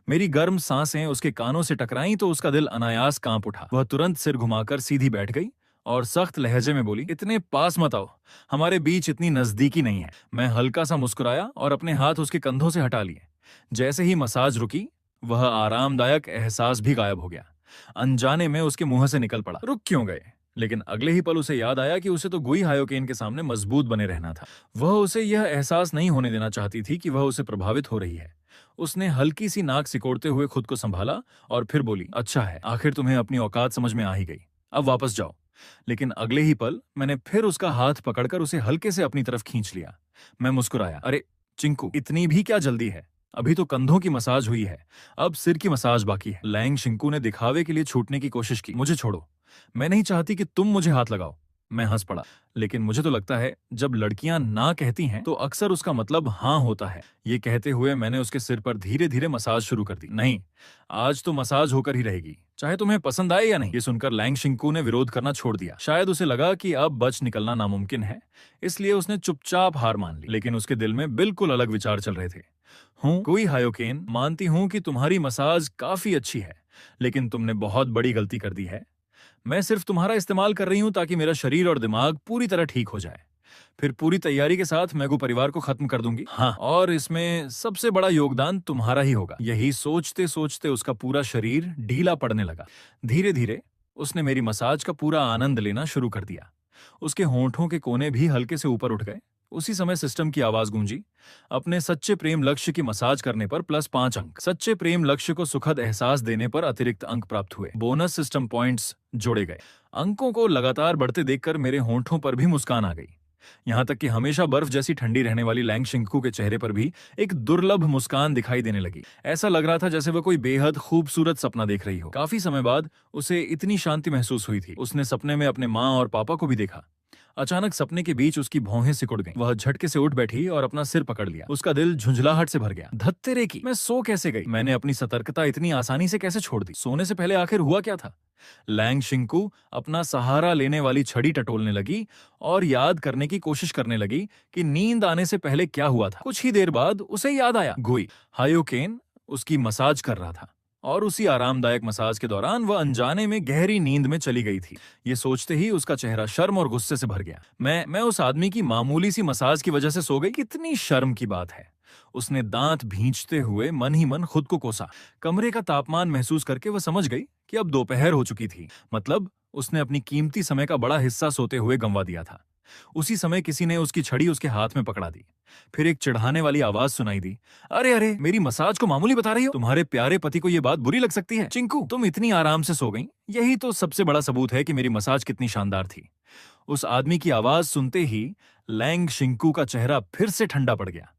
मेरी गर्म सांसें उसके कानों से टकराईं तो उसका दिल अनायास कांप उठा। वह तुरंत सिर घुमाकर सीधी बैठ गई और सख्त लहजे में बोली, इतने पास मत आओ, हमारे बीच इतनी नजदीकी नहीं है। मैं हल्का सा मुस्कुराया और अपने हाथ उसके कंधों से हटा लिए। जैसे ही मसाज रुकी, वह आरामदायक एहसास भी गायब हो गया। अनजाने में उसके मुंह से निकल पड़ा, रुक क्यों गए? लेकिन अगले ही पल उसे याद आया कि उसे तो गुई हायोकेन के सामने मजबूत बने रहना था। वह उसे यह एहसास नहीं होने देना चाहती थी कि वह उसे प्रभावित हो रही है। उसने हल्की सी नाक सिकोड़ते हुए खुद को संभाला और फिर बोली, अच्छा है, आखिर तुम्हें अपनी औकात समझ में आ ही गई, अब वापस जाओ। लेकिन अगले ही पल मैंने फिर उसका हाथ पकड़कर उसे हल्के से अपनी तरफ खींच लिया। मैं मुस्कुराया, अरे चिंकू, इतनी भी क्या जल्दी है? अभी तो कंधों की मसाज हुई है, अब सिर की मसाज बाकी है। लैंग शिंकू ने दिखावे के लिए छूटने की कोशिश की। मुझे छोड़ो, मैं नहीं चाहती कि तुम मुझे हाथ लगाओ। मैं हंस पड़ा, लेकिन मुझे तो लगता है जब लड़कियां ना कहती हैं तो अक्सर उसका मतलब हाँ होता है। ये कहते हुए मैंने उसके सिर पर धीरे धीरे मसाज शुरू कर दी। नहीं, आज तो मसाज होकर ही रहेगी, चाहे तुम्हें पसंद आए या नहीं। ये सुनकर लैंग शिंकू ने विरोध करना छोड़ दिया। शायद उसे लगा कि अब बच निकलना नामुमकिन है, इसलिए उसने चुपचाप हार मान ली। लेकिन उसके दिल में बिल्कुल अलग विचार चल रहे थे। गुई हायोकेन, मानती हूं कि तुम्हारी मसाज काफी अच्छी है, लेकिन तुमने बहुत बड़ी गलती कर दी है। मैं सिर्फ तुम्हारा इस्तेमाल कर रही हूं ताकि मेरा शरीर और दिमाग पूरी तरह ठीक हो जाए। फिर पूरी तैयारी के साथ मैगू परिवार को खत्म कर दूंगी। हाँ, और इसमें सबसे बड़ा योगदान तुम्हारा ही होगा। यही सोचते सोचते उसका पूरा शरीर ढीला पड़ने लगा। धीरे धीरे उसने मेरी मसाज का पूरा आनंद लेना शुरू कर दिया। उसके होंठों के कोने भी हल्के से ऊपर उठ गए। उसी समय सिस्टम की आवाज गूंजी, अपने सच्चे प्रेम लक्ष्य की मसाज करने पर +5 अंक, सच्चे प्रेम लक्ष्य को सुखद एहसास देने पर अतिरिक्त अंक प्राप्त हुए, बोनस सिस्टम पॉइंट्स जोड़े गए। अंकों को लगातार बढ़ते देखकर मेरे होंठों पर भी मुस्कान आ गई। यहां तक कि हमेशा बर्फ जैसी ठंडी रहने वाली लैंग शिंकू के चेहरे पर भी एक दुर्लभ मुस्कान दिखाई देने लगी। ऐसा लग रहा था जैसे वह कोई बेहद खूबसूरत सपना देख रही हो। काफी समय बाद उसे इतनी शांति महसूस हुई थी। उसने सपने में अपने माँ और पापा को भी देखा। अचानक सपने के बीच उसकी भौहें सिकुड़ गईं। वह झटके से उठ बैठी और अपना सिर पकड़ लिया। उसका दिल झुंझलाहट से भर गया। धत्तेरे की, मैं सो कैसे गई? मैंने अपनी सतर्कता इतनी आसानी से कैसे छोड़ दी? सोने से पहले आखिर हुआ क्या था? लैंग शिंकू अपना सहारा लेने वाली छड़ी टटोलने लगी और याद करने की कोशिश करने लगी कि नींद आने से पहले क्या हुआ था। कुछ ही देर बाद उसे याद आया, गुई हायोकेन उसकी मसाज कर रहा था और उसी आरामदायक मसाज के दौरान वह अनजाने में गहरी नींद में चली गई थी। ये सोचते ही उसका चेहरा शर्म और गुस्से से भर गया। मैं उस आदमी की मामूली सी मसाज की वजह से सो गई? कितनी शर्म की बात है। उसने दांत भींचते हुए मन ही मन खुद को कोसा। कमरे का तापमान महसूस करके वह समझ गई कि अब दोपहर हो चुकी थी। मतलब उसने अपनी कीमती समय का बड़ा हिस्सा सोते हुए गंवा दिया था। उसी समय किसी ने उसकी छड़ी उसके हाथ में पकड़ा दी। फिर एक चिढ़ाने वाली आवाज सुनाई दी, अरे अरे, मेरी मसाज को मामूली बता रही हो? तुम्हारे प्यारे पति को यह बात बुरी लग सकती है। चिंकू, तुम इतनी आराम से सो गई, यही तो सबसे बड़ा सबूत है कि मेरी मसाज कितनी शानदार थी। उस आदमी की आवाज सुनते ही लैंग शिंकू का चेहरा फिर से ठंडा पड़ गया।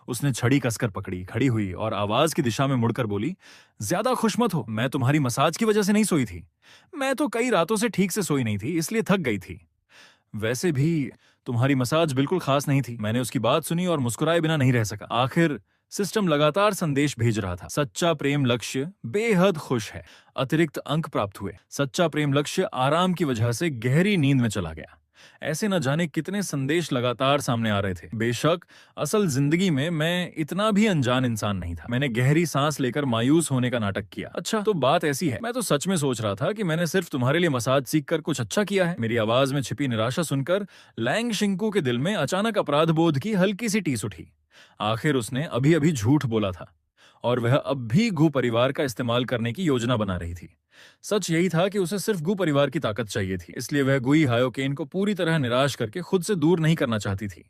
उसने छड़ी कसकर पकड़ी, खड़ी हुई और आवाज की दिशा में मुड़कर बोली, ज्यादा खुश मत हो, मैं तुम्हारी मसाज की वजह से नहीं सोई थी। मैं तो कई रातों से ठीक से सोई नहीं थी, इसलिए थक गई थी। वैसे भी तुम्हारी मसाज बिल्कुल खास नहीं थी। मैंने उसकी बात सुनी और मुस्कुराए बिना नहीं रह सका। आखिर सिस्टम लगातार संदेश भेज रहा था, सच्चा प्रेम लक्ष्य बेहद खुश है, अतिरिक्त अंक प्राप्त हुए। सच्चा प्रेम लक्ष्य आराम की वजह से गहरी नींद में चला गया। ऐसे न जाने कितने संदेश लगातार सामने आ रहे थे। बेशक असल जिंदगी में मैं इतना भी अनजान इंसान नहीं था। मैंने गहरी सांस लेकर मायूस होने का नाटक किया। अच्छा, तो बात ऐसी है, मैं तो सच में सोच रहा था कि मैंने सिर्फ तुम्हारे लिए मसाज सीखकर कुछ अच्छा किया है। मेरी आवाज में छिपी निराशा सुनकर लैंग शिंकू के दिल में अचानक अपराध बोध की हल्की सी टीस उठी। आखिर उसने अभी अभी झूठ बोला था और वह अब भी गू परिवार का इस्तेमाल करने की योजना बना रही थी। सच यही था कि उसे सिर्फ गू परिवार की ताकत चाहिए थी, इसलिए वह गुई हायोकेन को पूरी तरह निराश करके खुद से दूर नहीं करना चाहती थी।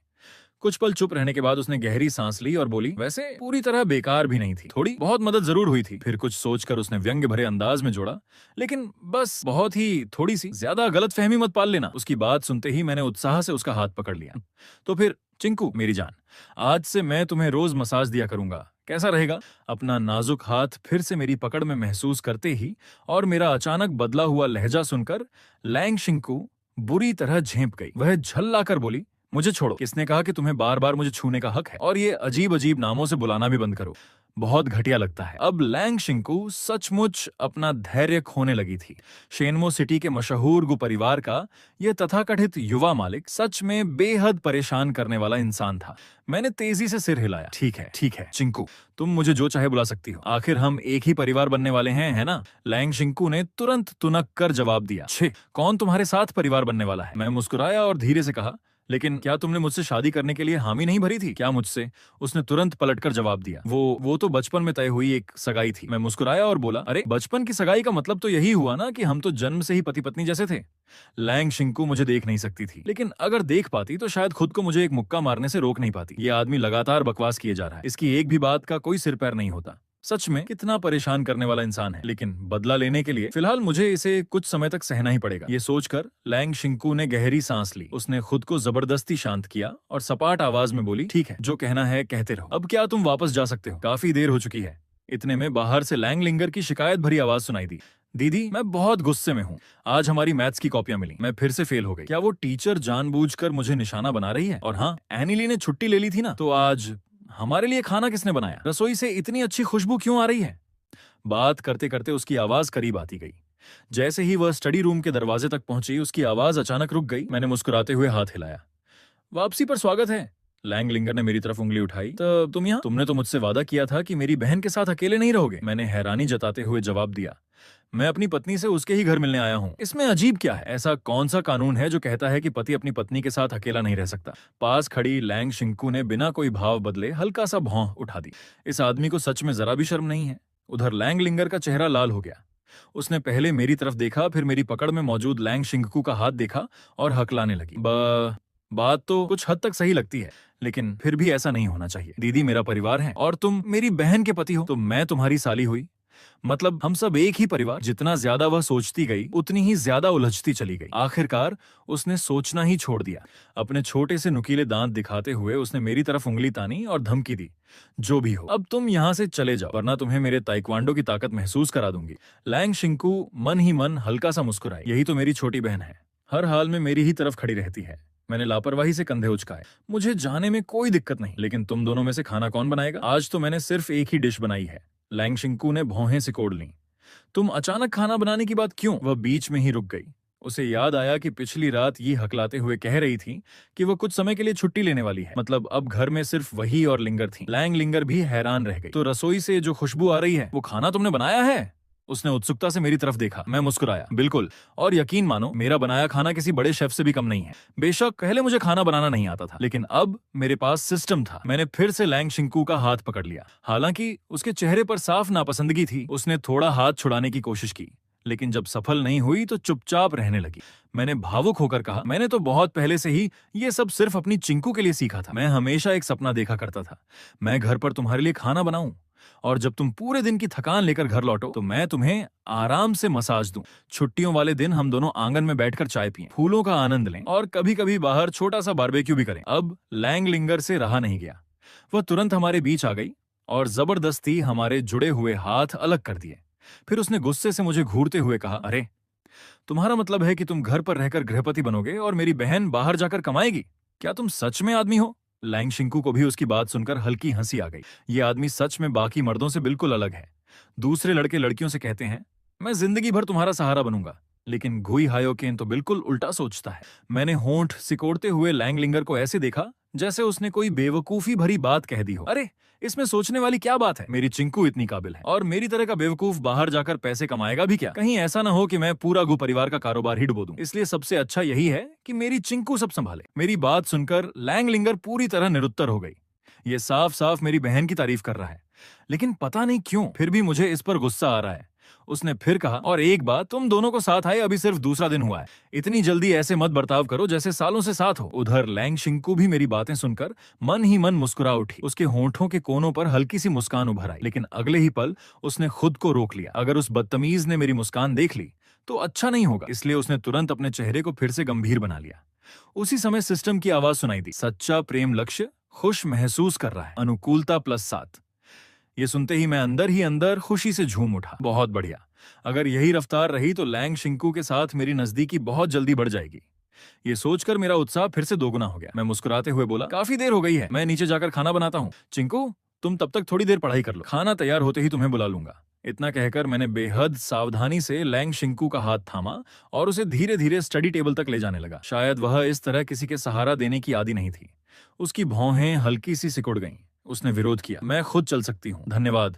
कुछ पल चुप रहने के बाद उसने गहरी सांस ली और बोली, वैसे पूरी तरह बेकार भी नहीं थी, थोड़ी बहुत मदद जरूर हुई थी। फिर कुछ सोचकर उसने व्यंग्य भरे अंदाज में जोड़ा, लेकिन बस बहुत ही थोड़ी सी, ज्यादा गलतफहमी मत पाल लेना। उसकी बात सुनते ही मैंने उत्साह से उसका हाथ पकड़ लिया। तो फिर चिंकू मेरी जान, आज से मैं तुम्हें रोज मसाज दिया करूंगा, कैसा रहेगा? अपना नाजुक हाथ फिर से मेरी पकड़ में महसूस करते ही और मेरा अचानक बदला हुआ लहजा सुनकर लैंग शिंकू बुरी तरह झेंप गई। वह झल्लाकर बोली, मुझे छोड़ो, किसने कहा कि तुम्हें बार बार मुझे छूने का हक है? और ये अजीब अजीब नामों से बुलाना भी बंद करो, बहुत घटिया लगता है। अब लैंग शिंकू सचमुच अपना धैर्य खोने लगी थी। शेनमो सिटी के मशहूर गु परिवार का यह तथाकथित युवा मालिक सच में बेहद परेशान करने वाला इंसान था। मैंने तेजी से सिर हिलाया। ठीक है चिंकू, तुम मुझे जो चाहे बुला सकती हो, आखिर हम एक ही परिवार बनने वाले हैं, है ना? लैंग शिंकू ने तुरंत तुनक कर जवाब दिया। छे, कौन तुम्हारे साथ परिवार बनने वाला है? मैं मुस्कुराया और धीरे से कहा, लेकिन क्या तुमने मुझसे शादी करने के लिए हामी नहीं भरी थी क्या मुझसे? उसने तुरंत पलटकर जवाब दिया, वो तो बचपन में तय हुई एक सगाई थी। मैं मुस्कुराया और बोला, अरे बचपन की सगाई का मतलब तो यही हुआ ना कि हम तो जन्म से ही पति पत्नी जैसे थे। लैंग शिंकू मुझे देख नहीं सकती थी, लेकिन अगर देख पाती तो शायद खुद को मुझे एक मुक्का मारने से रोक नहीं पाती। ये आदमी लगातार बकवास किए जा रहा है, इसकी एक भी बात का कोई सिर पैर नहीं होता। सच में कितना परेशान करने वाला इंसान है, लेकिन बदला लेने के लिए फिलहाल मुझे इसे कुछ समय तक सहना ही पड़ेगा। ये सोचकर लैंग शिंकू ने गहरी सांस ली। उसने खुद को जबरदस्ती शांत किया और सपाट आवाज में बोली, ठीक है, जो कहना है कहते रहो, अब क्या तुम वापस जा सकते हो? काफी देर हो चुकी है। इतने में बाहर से लैंग लिंगर की शिकायत भरी आवाज सुनाई दी, दीदी मैं बहुत गुस्से में हूँ, आज हमारी मैथ्स की कॉपियां मिली, मैं फिर से फेल हो गई। क्या वो टीचर जानबूझकर मुझे निशाना बना रही है? और हाँ, एनीली ने छुट्टी ले ली थी ना, तो आज हमारे लिए खाना किसने बनाया? रसोई से इतनी अच्छी खुशबू क्यों आ रही है? बात करते करते उसकी आवाज करीब आती गई। जैसे ही वह स्टडी रूम के दरवाजे तक पहुंची, उसकी आवाज अचानक रुक गई। मैंने मुस्कुराते हुए हाथ हिलाया। वापसी पर स्वागत है। लैंग लिंगर ने मेरी तरफ उंगली उठाई। तो तुम यहाँ? तुमने तो मुझसे वादा किया था कि मेरी बहन के साथ अकेले नहीं रहोगे। मैंने हैरानी जताते हुए जवाब दिया, मैं अपनी पत्नी से उसके ही घर मिलने आया हूँ। इसमें अजीब क्या है? ऐसा कौन सा कानून है जो कहता है कि पति अपनी पत्नी के साथ अकेला नहीं रह सकता? पास खड़ी लैंग शिंकू ने बिना कोई भाव बदले हल्का सा भौं उठा दी। इस आदमी को सच में जरा भी शर्म नहीं है। उधर लैंग लिंगर का चेहरा लाल हो गया। उसने पहले मेरी तरफ देखा, फिर मेरी पकड़ में मौजूद लैंग शिंकू का हाथ देखा और हकलाने लगी। बात तो कुछ हद तक सही लगती है, लेकिन फिर भी ऐसा नहीं होना चाहिए। दीदी मेरा परिवार है और तुम मेरी बहन के पति हो, तो मैं तुम्हारी साली हुई। मतलब हम सब एक ही परिवार। जितना ज्यादा वह सोचती गई उतनी ही ज्यादा उलझती चली गई। आखिरकार उसने सोचना ही छोड़ दिया। अपने छोटे से नुकीले दांत दिखाते हुए उसने मेरी तरफ उंगली तानी और धमकी दी, जो भी हो अब तुम यहाँ से चले जाओ, वरना तुम्हें मेरे ताइक्वांडो की ताकत महसूस करा दूंगी। लैंग शिंकू मन ही मन हल्का सा मुस्कुराई। यही तो मेरी छोटी बहन है, हर हाल में मेरी ही तरफ खड़ी रहती है। मैंने लापरवाही से कंधे उचकाए। मुझे जाने में कोई दिक्कत नहीं, लेकिन तुम दोनों में से खाना कौन बनाएगा? आज तो मैंने सिर्फ एक ही डिश बनाई है। लैंग शिंकू ने भौहें सिकोड़ लीं। तुम अचानक खाना बनाने की बात क्यों? वह बीच में ही रुक गई। उसे याद आया कि पिछली रात ये हकलाते हुए कह रही थी कि वो कुछ समय के लिए छुट्टी लेने वाली है। मतलब अब घर में सिर्फ वही और लिंगर थी। लैंग लिंगर भी हैरान रह गई। तो रसोई से जो खुशबू आ रही है वो खाना तुमने बनाया है? उसने उत्सुकता से मेरी तरफ देखा। मैं मुस्कुराया। बिल्कुल, और यकीन मानो मेरा बनाया खाना किसी बड़े शेफ से भी कम नहीं है। बेशक पहले मुझे खाना बनाना नहीं आता था, लेकिन अब मेरे पास सिस्टम था। मैंने फिर से लैंग शिंकू का हाथ पकड़ लिया। हालांकि उसके चेहरे पर साफ नापसंदगी थी। उसने थोड़ा हाथ छुड़ाने की कोशिश की, लेकिन जब सफल नहीं हुई तो चुपचाप रहने लगी। मैंने भावुक होकर कहा, मैंने तो बहुत पहले से ही ये सब सिर्फ अपनी चिंकू के लिए सीखा था। मैं हमेशा एक सपना देखा करता था, मैं घर पर तुम्हारे लिए खाना बनाऊं, और जब तुम पूरे दिन की थकान लेकर घर लौटो तो मैं तुम्हें आराम से मसाज दूं। छुट्टियों वाले दिन हम दोनों आंगन में बैठकर चाय पिएं, फूलों का आनंद लें और कभी कभी बाहर छोटा सा बारबेक्यू भी करें। अब लैंग लिंगर से रहा नहीं गया। वह तुरंत हमारे बीच आ गई और जबरदस्ती हमारे जुड़े हुए हाथ अलग कर दिए। फिर उसने गुस्से से मुझे घूरते हुए कहा, अरे तुम्हारा मतलब है कि तुम घर पर रहकर गृहपति बनोगे और मेरी बहन बाहर जाकर कमाएगी? क्या तुम सच में आदमी हो? लैंग शिंकू को भी उसकी बात सुनकर हल्की हंसी आ गई। ये आदमी सच में बाकी मर्दों से बिल्कुल अलग है। दूसरे लड़के लड़कियों से कहते हैं, मैं जिंदगी भर तुम्हारा सहारा बनूंगा, लेकिन गुई हायोकेन तो बिल्कुल उल्टा सोचता है। मैंने होंठ सिकोड़ते हुए लैंग लिंगर को ऐसे देखा जैसे उसने कोई बेवकूफी भरी बात कह दी हो। अरे इसमें सोचने वाली क्या बात है? मेरी चिंकू इतनी काबिल है, और मेरी तरह का बेवकूफ बाहर जाकर पैसे कमाएगा भी क्या? कहीं ऐसा ना हो कि मैं पूरा गु परिवार का कारोबार ही डुबो दूं। इसलिए सबसे अच्छा यही है कि मेरी चिंकू सब संभाले। मेरी बात सुनकर लैंग लिंगर पूरी तरह निरुत्तर हो गई। ये साफ साफ मेरी बहन की तारीफ कर रहा है, लेकिन पता नहीं क्यों फिर भी मुझे इस पर गुस्सा आ रहा है। उसने फिर कहा, और एक बात, तुम दोनों को साथ आए अभी सिर्फ दूसरा दिन हुआ है। इतनी जल्दी ऐसे मत बर्ताव करो जैसे सालों से साथ हो। उधर लैंग शिंकू भी मेरी बातें सुनकर मन ही मन मुस्कुरा उठी। उसके होंठों के कोनों पर हल्की सी मुस्कान उभर आई, लेकिन अगले ही पल उसने खुद को रोक लिया। अगर उस बदतमीज ने मेरी मुस्कान देख ली तो अच्छा नहीं होगा, इसलिए उसने तुरंत अपने चेहरे को फिर से गंभीर बना लिया। उसी समय सिस्टम की आवाज सुनाई दी, सच्चा प्रेम लक्ष्य खुश महसूस कर रहा है, अनुकूलता +7। ये सुनते ही मैं अंदर ही अंदर खुशी से झूम उठा। बहुत बढ़िया, अगर यही रफ्तार रही तो लैंग शिंकू के साथ मेरी नजदीकी बहुत जल्दी बढ़ जाएगी। ये सोचकर मेरा उत्साह फिर से दोगुना हो गया। मैं मुस्कुराते हुए बोला, काफी देर हो गई है, मैं नीचे जाकर खाना बनाता हूँ। चिंकू तुम तब तक थोड़ी देर पढ़ाई कर लो, खाना तैयार होते ही तुम्हें बुला लूंगा। इतना कहकर मैंने बेहद सावधानी से लैंग शिंकू का हाथ थामा और उसे धीरे धीरे स्टडी टेबल तक ले जाने लगा। शायद वह इस तरह किसी के सहारा देने की आदी नहीं थी। उसकी भौहें हल्की सी सिकुड़ गईं। उसने विरोध किया, मैं खुद चल सकती हूँ, धन्यवाद।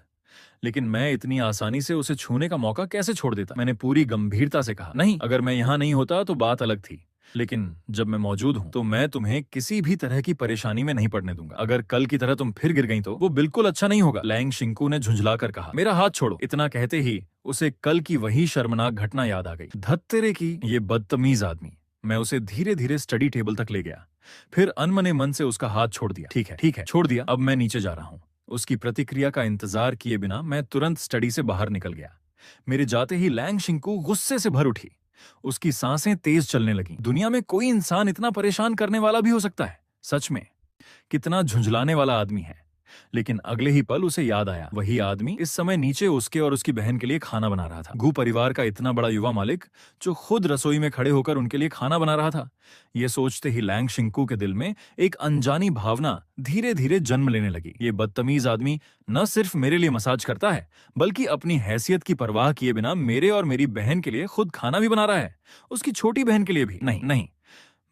लेकिन मैं इतनी आसानी से उसे छूने का मौका कैसे छोड़ देता? मैंने पूरी गंभीरता से कहा, नहीं, अगर मैं यहाँ नहीं होता तो बात अलग थी, लेकिन जब मैं मौजूद हूँ तो मैं तुम्हें किसी भी तरह की परेशानी में नहीं पड़ने दूंगा। अगर कल की तरह तुम फिर गिर गई तो वो बिल्कुल अच्छा नहीं होगा। लैंग शिंकू ने झुंझलाकर कहा, मेरा हाथ छोड़ो। इतना कहते ही उसे कल की वही शर्मनाक घटना याद आ गई। धत्तेरे की ये बदतमीज आदमी। मैं उसे धीरे धीरे स्टडी टेबल तक ले गया, फिर अनमने मन से उसका हाथ छोड़ दिया। ठीक है, छोड़ दिया, अब मैं नीचे जा रहा हूँ। उसकी प्रतिक्रिया का इंतजार किए बिना मैं तुरंत स्टडी से बाहर निकल गया। मेरे जाते ही लैंग शिंकू गुस्से से भर उठी। उसकी सांसें तेज चलने लगीं। दुनिया में कोई इंसान इतना परेशान करने वाला भी हो सकता है? सच में कितना झुंझलाने वाला आदमी है। लेकिन अगले ही पल उसे याद आया, वही आदमी इस समय नीचे उसके और उसकी बहन के लिए खाना बना रहा था। गु परिवार का इतना बड़ा युवा मालिक जो खुद रसोई में खड़े होकर उनके लिए खाना बना रहा था। ये सोचते ही लैंग शिंकू के दिल में एक अनजानी भावना धीरे धीरे जन्म लेने लगी। ये बदतमीज आदमी न सिर्फ मेरे लिए मसाज करता है, बल्कि अपनी हैसियत की परवाह किए बिना मेरे और मेरी बहन के लिए खुद खाना भी बना रहा है, उसकी छोटी बहन के लिए भी। नहीं,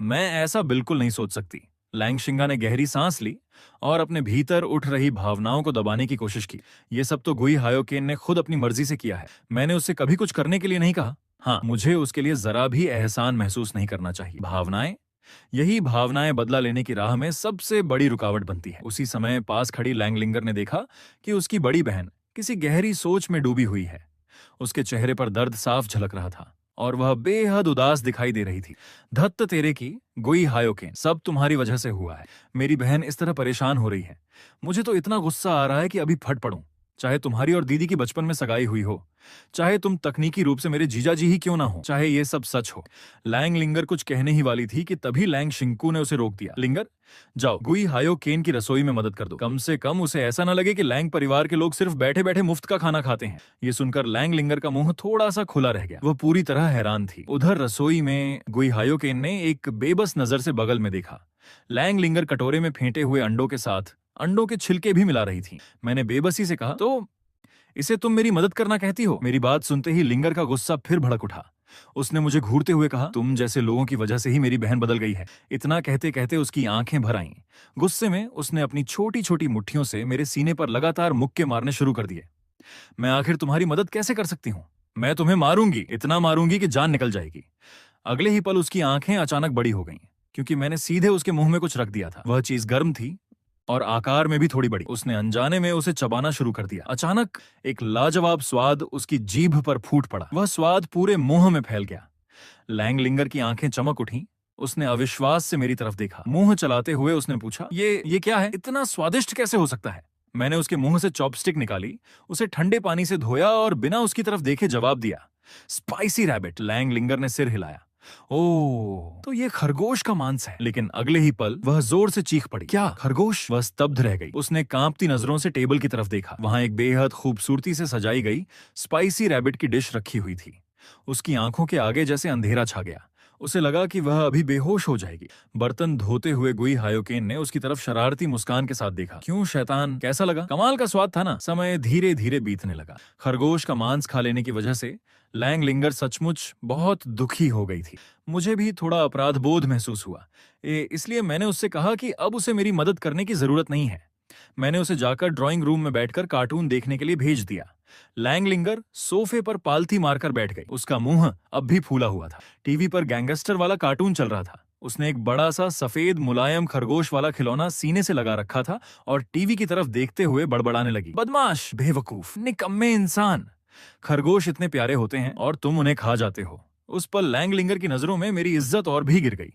मैं ऐसा बिल्कुल नहीं सोच सकती। लैंग शिंगा ने गहरी सांस ली और अपने भीतर उठ रही भावनाओं को दबाने की कोशिश की। ये सब तो गुई हायोकेन ने खुद अपनी मर्जी से किया है। मैंने उससे कभी कुछ करने के लिए नहीं कहा। हाँ, मुझे उसके लिए जरा भी एहसान महसूस नहीं करना चाहिए। यही भावनाएं बदला लेने की राह में सबसे बड़ी रुकावट बनती है। उसी समय पास खड़ी लैंग लिंगर ने देखा कि उसकी बड़ी बहन किसी गहरी सोच में डूबी हुई है। उसके चेहरे पर दर्द साफ झलक रहा था। और वह बेहद उदास दिखाई दे रही थी। धत्त तेरे की गुई हायोकेन, सब तुम्हारी वजह से हुआ है। मेरी बहन इस तरह परेशान हो रही है। मुझे तो इतना गुस्सा आ रहा है कि अभी फट पड़ूं। चाहे तुम्हारी और दीदी की बचपन में सगाई हुई हो, चाहे तुम तकनीकी रूप से मेरे जीजाजी ही क्यों ना हो, चाहे ये सब सच हो। लैंग लिंगर कुछ कहने ही वाली थी कि तभी लैंग शिंकू ने उसे रोक दिया। लिंगर, जाओ गुई हायो केन की रसोई में मदद कर दो। कम से कम उसे ऐसा ना लगे कि लैंग परिवार के लोग सिर्फ बैठे बैठे मुफ्त का खाना खाते हैं। ये सुनकर लैंग लिंगर का मुंह थोड़ा सा खुला रह गया। वह पूरी तरह हैरान थी। उधर रसोई में गुई हायो केन ने एक बेबस नजर से बगल में देखा। लैंग लिंगर कटोरे में फेंटे हुए अंडों के साथ अंडों के छिलके भी मिला रही थी। मैंने बेबसी से कहा, तो इसे तुम मेरी मदद करना कहती हो? मेरी बात सुनते ही लिंगर का गुस्सा फिर भड़क उठा। उसने मुझे घूरते हुए कहा, तुम जैसे लोगों की वजह से ही मेरी बहन बदल गई है। इतना कहते कहते उसकी आंखें भर आईं। गुस्से में उसने अपनी छोटी छोटी मुट्ठियों से मेरे सीने पर लगातार मुक्के मारने शुरू कर दिए। मैं आखिर तुम्हारी मदद कैसे कर सकती हूँ? मैं तुम्हें मारूंगी, इतना मारूंगी कि जान निकल जाएगी। अगले ही पल उसकी आंखें अचानक बड़ी हो गईं, क्योंकि मैंने सीधे उसके मुंह में कुछ रख दिया था। वह चीज गर्म थी और आकार में भी थोड़ी बड़ी। उसने अनजाने में उसे चबाना शुरू कर दिया। अचानक एक लाजवाब स्वाद उसकी जीभ पर फूट पड़ा। वह स्वाद पूरे मुंह में फैल गया। लैंग लिंगर की आंखें चमक उठी। उसने अविश्वास से मेरी तरफ देखा। मुंह चलाते हुए उसने पूछा, ये क्या है? इतना स्वादिष्ट कैसे हो सकता है? मैंने उसके मुंह से चॉपस्टिक निकाली, उसे ठंडे पानी से धोया और बिना उसकी तरफ देखे जवाब दिया, स्पाइसी रैबिट। लैंग लिंगर ने सिर हिलाया। ओह, तो ये खरगोश का मांस है। लेकिन अगले ही पल वह जोर से चीख पड़ी। क्या खरगोश? वह स्तब्ध रह गई। उसने कांपती नजरों से टेबल की तरफ देखा। वहां एक बेहद खूबसूरती से सजाई गई स्पाइसी रैबिट की डिश रखी हुई थी। उसकी आंखों के आगे जैसे अंधेरा छा गया। उसे लगा कि वह अभी बेहोश हो जाएगी। बर्तन धोते हुए गुई हायोकेन ने उसकी तरफ शरारती मुस्कान के साथ देखा। क्यों शैतान, कैसा लगा? कमाल का स्वाद था ना? समय धीरे धीरे बीतने लगा। खरगोश का मांस खा लेने की वजह से लैंग लिंगर सचमुच बहुत दुखी हो गई थी। मुझे भी थोड़ा अपराध बोध महसूस हुआ। इसलिए मैंने उससे कहा कि अब उसे मेरी मदद करने की जरूरत नहीं है। मैंने उसे जाकर ड्राइंग रूम में बैठकर कार्टून देखने के लिए भेज दिया। लैंग लिंगर सोफे पर पालथी मारकर बैठ गई। उसका मुंह अब भी फूला हुआ था। टीवी पर गैंगस्टर वाला कार्टून चल रहा था। उसने एक बड़ा सा सफेद मुलायम खरगोश वाला खिलौना सीने से लगा रखा था और टीवी की तरफ देखते हुए बड़बड़ाने लगी, बदमाश, बेवकूफ, निकम्मे इंसान। खरगोश इतने प्यारे होते हैं और तुम उन्हें खा जाते हो। उस पर लैंग लिंगर की नजरों में मेरी इज्जत और भी गिर गई।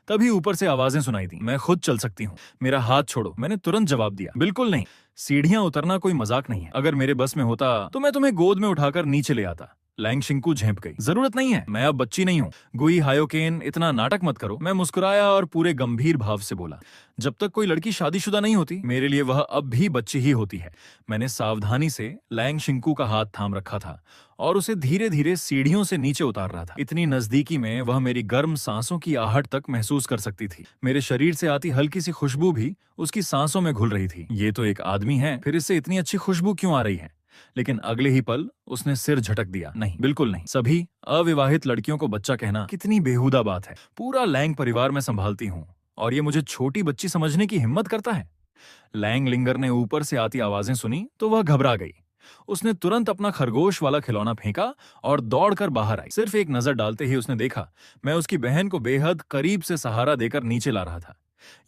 तभी ऊपर से आवाजें सुनाई दी, मैं खुद चल सकती हूँ, मेरा हाथ छोड़ो। मैंने तुरंत जवाब दिया, बिल्कुल नहीं, सीढ़ियां उतरना कोई मजाक नहीं है। अगर मेरे बस में होता तो मैं तुम्हें गोद में उठाकर नीचे ले आता। लैंग शिंकू झेंप गई, जरूरत नहीं है, मैं अब बच्ची नहीं हूँ। गुई हायोकेन, इतना नाटक मत करो। मैं मुस्कुराया और पूरे गंभीर भाव से बोला, जब तक कोई लड़की शादीशुदा नहीं होती, मेरे लिए वह अब भी बच्ची ही होती है। मैंने सावधानी से लैंग शिंकू का हाथ थाम रखा था और उसे धीरे धीरे सीढ़ियों से नीचे उतार रहा था। इतनी नजदीकी में वह मेरी गर्म सांसों की आहट तक महसूस कर सकती थी। मेरे शरीर से आती हल्की सी खुशबू भी उसकी सांसों में घुल रही थी। ये तो एक आदमी है, फिर इससे इतनी अच्छी खुशबू क्यों आ रही है? लेकिन अगले ही पल उसने सिर झटक दिया, नहीं, बिल्कुल नहीं। सभी अविवाहित लड़कियों को बच्चा कहना कितनी बेहुदा बात है। पूरा लैंग परिवार मैं संभालती हूँ और ये मुझे छोटी बच्ची समझने की हिम्मत करता है। लैंग लिंगर ने ऊपर से आती आवाजें सुनी तो वह घबरा गई। उसने तुरंत अपना खरगोश वाला खिलौना फेंका और दौड़कर बाहर आई। सिर्फ एक नजर डालते ही उसने देखा मैं उसकी बहन को बेहद करीब से सहारा देकर नीचे ला रहा था।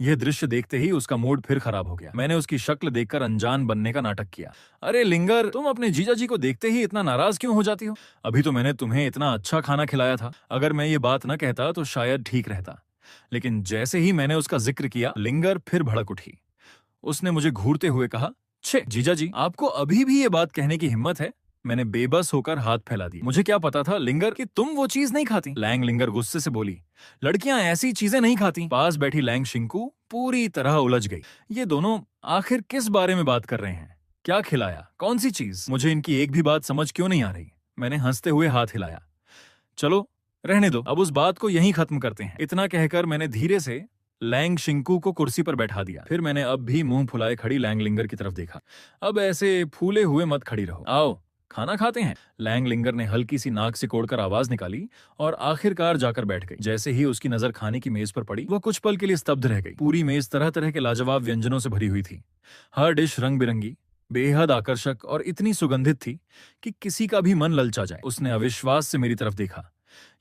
यह दृश्य देखते ही उसका मूड फिर खराब हो गया। मैंने उसकी शक्ल देखकर अनजान बनने का नाटक किया। अरे लिंगर, तुम अपने जीजा जी को देखते ही इतना नाराज क्यों हो जाती हो? अभी तो मैंने तुम्हें इतना अच्छा खाना खिलाया था। अगर मैं ये बात न कहता तो शायद ठीक रहता। लेकिन जैसे ही मैंने उसका जिक्र किया, लिंगर फिर भड़क उठी। उसने मुझे घूरते हुए कहा, छे जीजा जी, आपको अभी भी ये बात कहने की हिम्मत है? मैंने बेबस होकर हाथ फैला दिया। मुझे क्या पता था लिंगर कि तुम वो चीज नहीं खाती। लैंग लिंगर गुस्से से बोली, लड़कियां ऐसी चीजें नहीं खाती। पास बैठी लैंग शिंकू पूरी तरह उलझ गई। ये दोनों आखिर किस बारे में बात कर रहे हैं? क्या खिलाया? कौन सी चीज? मुझे इनकी एक भी बात समझ क्यों नहीं आ रही? मैंने हंसते हुए हाथ हिलाया। चलो रहने दो, अब उस बात को यहीं खत्म करते हैं। इतना कहकर मैंने धीरे से लैंग शिंकू को कुर्सी पर बैठा दिया। फिर मैंने अब भी मुंह फुलाए खड़ी लैंग लिंगर की तरफ देखा। अब ऐसे फूले हुए मत खड़ी रहो, आओ खाना खाते हैं। लैंग लिंगर ने हल्की सी नाक सिकोड़कर आवाज निकाली और आखिरकार जाकर बैठ गई। जैसे ही उसकी नजर खाने की मेज पर पड़ी, वह कुछ पल के लिए स्तब्ध रह गई। पूरी मेज तरह तरह के लाजवाब व्यंजनों से भरी हुई थी। हर डिश रंग बिरंगी, बेहद आकर्षक और इतनी सुगंधित थी कि किसी का भी मन ललचा जाए। उसने अविश्वास से मेरी तरफ देखा।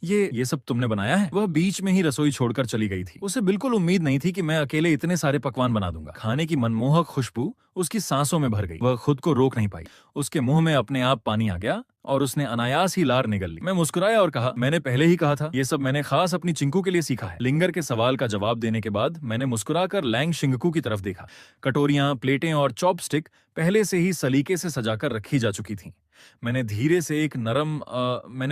ये सब तुमने बनाया है? वह बीच में ही रसोई छोड़कर चली गई थी। उसे बिल्कुल उम्मीद नहीं थी कि मैं अकेले इतने सारे पकवान बना दूंगा। खाने की मनमोहक खुशबू उसकी सांसों में भर गई। वह खुद को रोक नहीं पाई। उसके मुंह में अपने आप पानी आ गया और उसने अनायास ही लार निगल ली। मैं मुस्कुराया और कहा, मैंने पहले ही कहा था, ये सब मैंने खास अपनी चिंकू के लिए सीखा है। लिंगर के सवाल का जवाब देने के बाद मैंने मुस्कुराकर लैंग शिंगकू की तरफ देखा। कटोरियां, प्लेटें और चॉपस्टिक पहले से ही सलीके से सजाकर रखी जा चुकी थीं। मैंने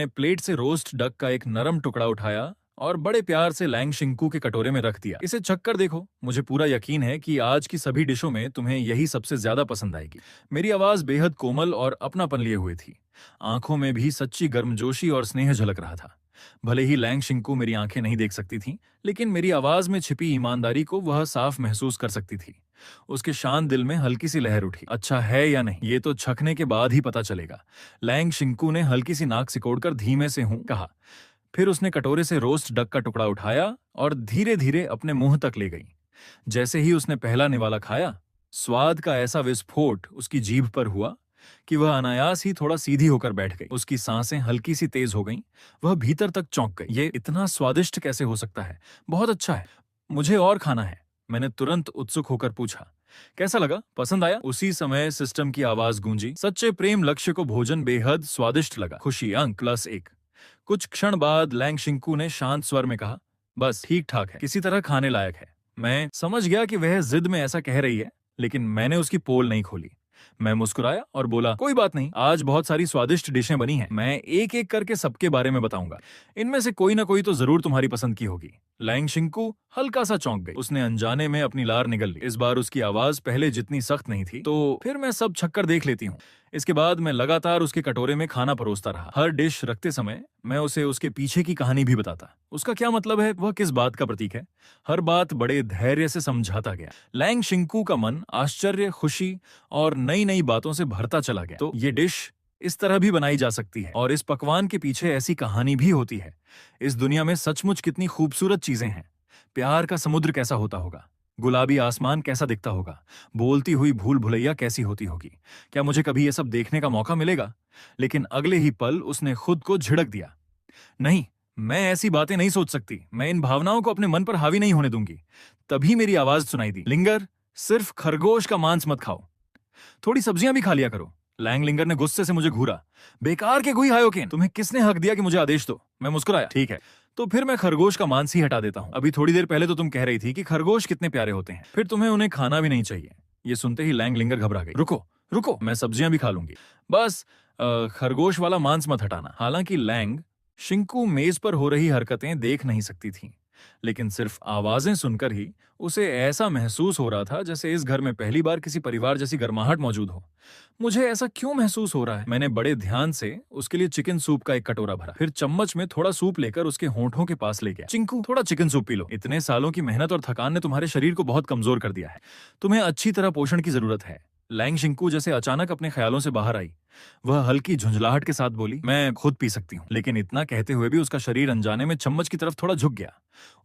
प्लेट से रोस्ट डक का एक नरम टुकड़ा उठाया और बड़े प्यार से लैंग शिंकू के कटोरे में रख दिया। इसे चख कर देखो, मुझे पूरा यकीन है कि आज की सभी डिशों में तुम्हें यही सबसे ज्यादा पसंद आएगी। मेरी आवाज बेहद कोमल और अपनापन लिए हुए थी। आंखों में भी सच्ची गर्मजोशी और स्नेह झलक रहा था। भले ही लैंग शिंकू मेरी आंखें नहीं देख सकती थी, लेकिन मेरी आवाज में छिपी ईमानदारी को वह साफ महसूस कर सकती थी। उसके शांत दिल में हल्की सी लहर उठी। अच्छा है या नहीं, ये तो चखने के बाद ही पता चलेगा। लैंग शिंकू ने हल्की सी नाक सिकोड़कर धीमे से हूं कहा। फिर उसने कटोरे से रोस्ट डक का टुकड़ा उठाया और धीरे धीरे अपने मुंह तक ले गई। जैसे ही उसने पहला निवाला खाया, स्वाद का ऐसा विस्फोट उसकी जीभ पर हुआ कि वह अनायास ही थोड़ा सीधी होकर बैठ गई। उसकी सांसें हल्की सी तेज हो गईं। वह भीतर तक चौंक गई। ये इतना स्वादिष्ट कैसे हो सकता है? बहुत अच्छा है, मुझे और खाना है। मैंने तुरंत उत्सुक होकर पूछा, कैसा लगा? पसंद आया? उसी समय सिस्टम की आवाज गूंजी, सच्चे प्रेम लक्ष्य को भोजन बेहद स्वादिष्ट लगा। खुशी अंक +1। कुछ क्षण बाद लैंग शिंकू ने शांत स्वर में कहा, बस ठीक ठाक है, किसी तरह खाने लायक है। मैं समझ गया कि वह जिद में ऐसा कह रही है, लेकिन मैंने उसकी पोल नहीं खोली। मैं मुस्कुराया और बोला, कोई बात नहीं, आज बहुत सारी स्वादिष्ट डिशें बनी हैं। मैं एक एक करके सबके बारे में बताऊंगा। इनमें से कोई ना कोई तो जरूर तुम्हारी पसंद की होगी। लैंग शिंकू हल्का सा चौंक गई। उसने अनजाने में अपनी लार निगल ली। इस बार उसकी आवाज पहले जितनी सख्त नहीं थी। तो फिर मैं सब छक्कर देख लेती हूँ। इसके बाद मैं लगातार उसके कटोरे में खाना परोसता रहा। हर डिश रखते समय मैं उसे उसके पीछे की कहानी भी बताता। उसका क्या मतलब है, वह किस बात का प्रतीक है। हर बात बड़े धैर्य से समझाता गया। लैंग शिंकू का मन आश्चर्य, खुशी और नई नई बातों से भरता चला गया। तो ये डिश इस तरह भी बनाई जा सकती है और इस पकवान के पीछे ऐसी कहानी भी होती है। इस दुनिया में सचमुच कितनी खूबसूरत चीजें हैं। प्यार का समुद्र कैसा होता होगा, गुलाबी आसमान कैसा दिखता होगा, बोलती हुई भूल भुलैया कैसी होती होगी। क्या मुझे कभी यह सब देखने का मौका मिलेगा? लेकिन अगले ही पल उसने खुद को झिड़क दिया। नहीं, मैं ऐसी बातें नहीं सोच सकती। मैं इन भावनाओं को अपने मन पर हावी नहीं होने दूंगी। तभी मेरी आवाज सुनाई दी, लिंगर, सिर्फ खरगोश का मांस मत खाओ, थोड़ी सब्जियां भी खा लिया करो। लैंग लिंगर ने गुस्से से मुझे घूरा। बेकार के गुई हायोकेन, तुम्हें किसने हक दिया कि मुझे आदेश दो? मैं मुस्कुराया। ठीक है, तो फिर मैं खरगोश का मांस ही हटा देता हूँ। अभी थोड़ी देर पहले तो तुम कह रही थी कि खरगोश कितने प्यारे होते हैं, फिर तुम्हें उन्हें खाना भी नहीं चाहिए। ये सुनते ही लैंग लिंगर घबरा गई। रुको रुको, मैं सब्जियां भी खा लूंगी, बस खरगोश वाला मांस मत हटाना। हालांकि लैंग शिंकू मेज पर हो रही हरकतें देख नहीं सकती थी, लेकिन सिर्फ आवाजें सुनकर ही उसे ऐसा महसूस हो रहा था जैसे इस घर में पहली बार किसी परिवार जैसी गर्माहट मौजूद हो। मुझे ऐसा क्यों महसूस हो रहा है? मैंने बड़े ध्यान से उसके लिए चिकन सूप का एक कटोरा भरा, फिर चम्मच में थोड़ा सूप लेकर उसके होंठों के पास ले गया। चिंकू, थोड़ा चिकन सूप पी लो। इतने सालों की मेहनत और थकान ने तुम्हारे शरीर को बहुत कमजोर कर दिया है। तुम्हें अच्छी तरह पोषण की जरूरत है। लैंग शिंकू जैसे अचानक अपने ख्यालों से बाहर आई। वह हल्की झुंझलाहट के साथ बोली, मैं खुद पी सकती हूँ। लेकिन इतना कहते हुए भी उसका शरीर अनजाने में चम्मच की तरफ थोड़ा झुक गया।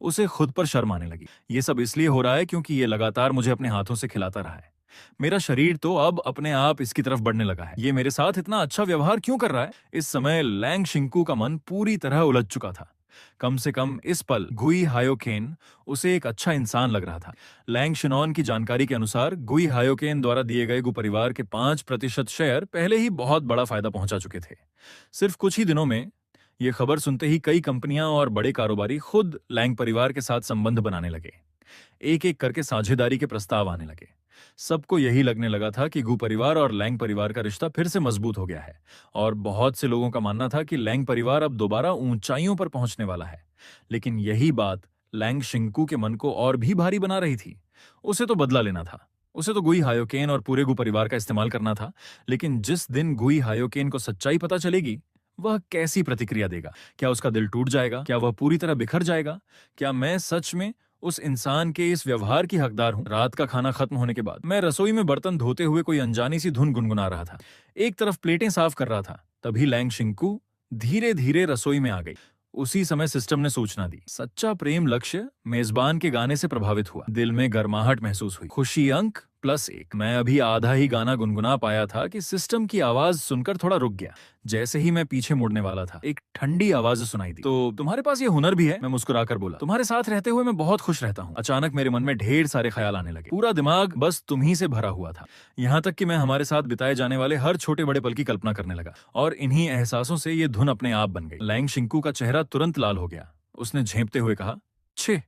उसे खुद पर शर्म आने लगी। ये सब इसलिए हो रहा है क्योंकि ये लगातार मुझे अपने हाथों से खिलाता रहा है। मेरा शरीर तो अब अपने आप इसकी तरफ बढ़ने लगा है। ये मेरे साथ इतना अच्छा व्यवहार क्यों कर रहा है? इस समय लैंग शिंकू का मन पूरी तरह उलझ चुका था। कम से कम इस पल गुई हायोकेन उसे एक अच्छा इंसान लग रहा था। लैंग शिनॉन की जानकारी के अनुसार गुई हायोकेन द्वारा दिए गए गु परिवार के 5% शेयर पहले ही बहुत बड़ा फायदा पहुंचा चुके थे। सिर्फ कुछ ही दिनों में यह खबर सुनते ही कई कंपनियां और बड़े कारोबारी खुद लैंग परिवार के साथ संबंध बनाने लगे। एक एक करके साझेदारी के प्रस्ताव आने लगे। सबको यही लगने लगा था कि गु परिवार और लैंग परिवार का रिश्ता फिर से मजबूत हो गया है और बहुत से लोगों का मानना था कि लैंग परिवार अब दोबारा ऊंचाइयों पर पहुंचने वाला है। लेकिन यही बात लैंग शिंकू के मन को और भी भारी बना रही थी। उसे तो बदला लेना था। उसे तो गुई हायोकेन और पूरे गु परिवार का इस्तेमाल करना था। लेकिन जिस दिन गुई हायोकेन को सच्चाई पता चलेगी, वह कैसी प्रतिक्रिया देगा? क्या उसका दिल टूट जाएगा? क्या वह पूरी तरह बिखर जाएगा? क्या मैं सच में उस इंसान के इस व्यवहार की हकदार हूं? रात का खाना खत्म होने के बाद मैं रसोई में बर्तन धोते हुए कोई अनजानी सी धुन गुनगुना रहा था। एक तरफ प्लेटें साफ कर रहा था, तभी लैंग शिंकू धीरे धीरे रसोई में आ गई। उसी समय सिस्टम ने सूचना दी। सच्चा प्रेम लक्ष्य मेजबान के गाने से प्रभावित हुआ। दिल में गर्माहट महसूस हुई। खुशी अंक 1+1। मैं अभी आधा ही गाना गुनगुना पाया था कि सिस्टम की आवाज सुनकर थोड़ा रुक गया। जैसे ही मैं पीछे मुड़ने वाला था, एक ठंडी आवाज सुनाई दी। तो तुम्हारे पास ये हुनर भी है? मैं मुस्कुराकर बोला। तुम्हारे साथ रहते हुए मैं बहुत खुश रहता हूँ। अचानक मेरे मन में ढेर सारे ख्याल आने लगे। पूरा दिमाग बस तुम ही से भरा हुआ था। यहाँ तक कि मैं हमारे साथ बिताए जाने वाले हर छोटे बड़े पल की कल्पना करने लगा, और इन्हीं एहसासों से ये धुन अपने आप बन गई। लैंग शिंकू का चेहरा तुरंत लाल हो गया। उसने झेंपते हुए कहा, छे,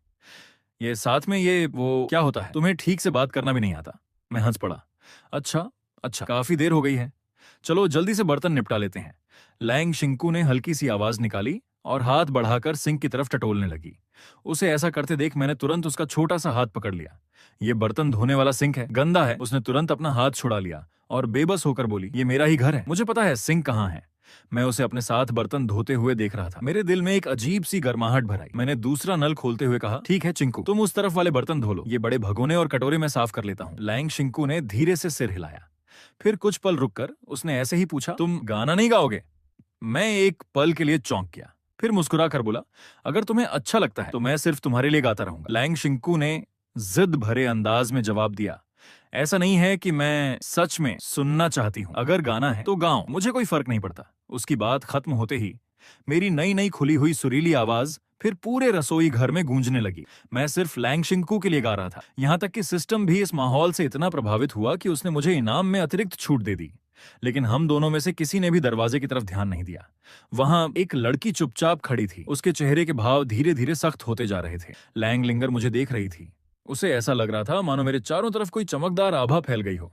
ये साथ में ये वो क्या होता है? तुम्हें ठीक से बात करना भी नहीं आता। मैं हंस पड़ा। अच्छा अच्छा, काफी देर हो गई है, चलो जल्दी से बर्तन निपटा लेते हैं। लैंग शिंकू ने हल्की सी आवाज निकाली और हाथ बढ़ाकर सिंक की तरफ टटोलने लगी। उसे ऐसा करते देख मैंने तुरंत उसका छोटा सा हाथ पकड़ लिया। ये बर्तन धोने वाला सिंक है, गंदा है। उसने तुरंत अपना हाथ छुड़ा लिया और बेबस होकर बोली, ये मेरा ही घर है, मुझे पता है सिंक कहाँ है। मैं उसे अपने साथ बर्तन धोते हुए देख रहा था। मेरे दिल में एक अजीब सी गर्माहट भर आई। मैंने दूसरा नल खोलते हुए कहा, ठीक है चिंकू, तुम उस तरफ वाले बर्तन धो लो, ये बड़े भगोने और कटोरे में साफ कर लेता हूँ। लैंग शिंकू ने धीरे से सिर हिलाया। फिर कुछ पल रुककर उसने ऐसे ही पूछा, तुम गाना नहीं गाओगे? मैं एक पल के लिए चौंक गया, फिर मुस्कुरा कर बोला, अगर तुम्हें अच्छा लगता है तो मैं सिर्फ तुम्हारे लिए गाता रहूंगा। लैंग शिंकू ने जिद भरे अंदाज में जवाब दिया, ऐसा नहीं है कि मैं सच में सुनना चाहती हूँ, अगर गाना है तो गाओ, मुझे कोई फर्क नहीं पड़ता। उसकी बात खत्म होते ही मेरी नई नई खुली हुई सुरीली आवाज फिर पूरे रसोई घर में गूंजने लगी। मैं सिर्फ लैंग शिंकू के लिए गा रहा था। यहाँ तक कि सिस्टम भी इस माहौल से इतना प्रभावित हुआ कि उसने मुझे इनाम में अतिरिक्त छूट दे दी। लेकिन हम दोनों में से किसी ने भी दरवाजे की तरफ ध्यान नहीं दिया। वहां एक लड़की चुपचाप खड़ी थी। उसके चेहरे के भाव धीरे धीरे सख्त होते जा रहे थे। लैंग लिंगर मुझे देख रही थी। उसे ऐसा लग रहा था मानो मेरे चारों तरफ कोई चमकदार आभा फैल गई हो।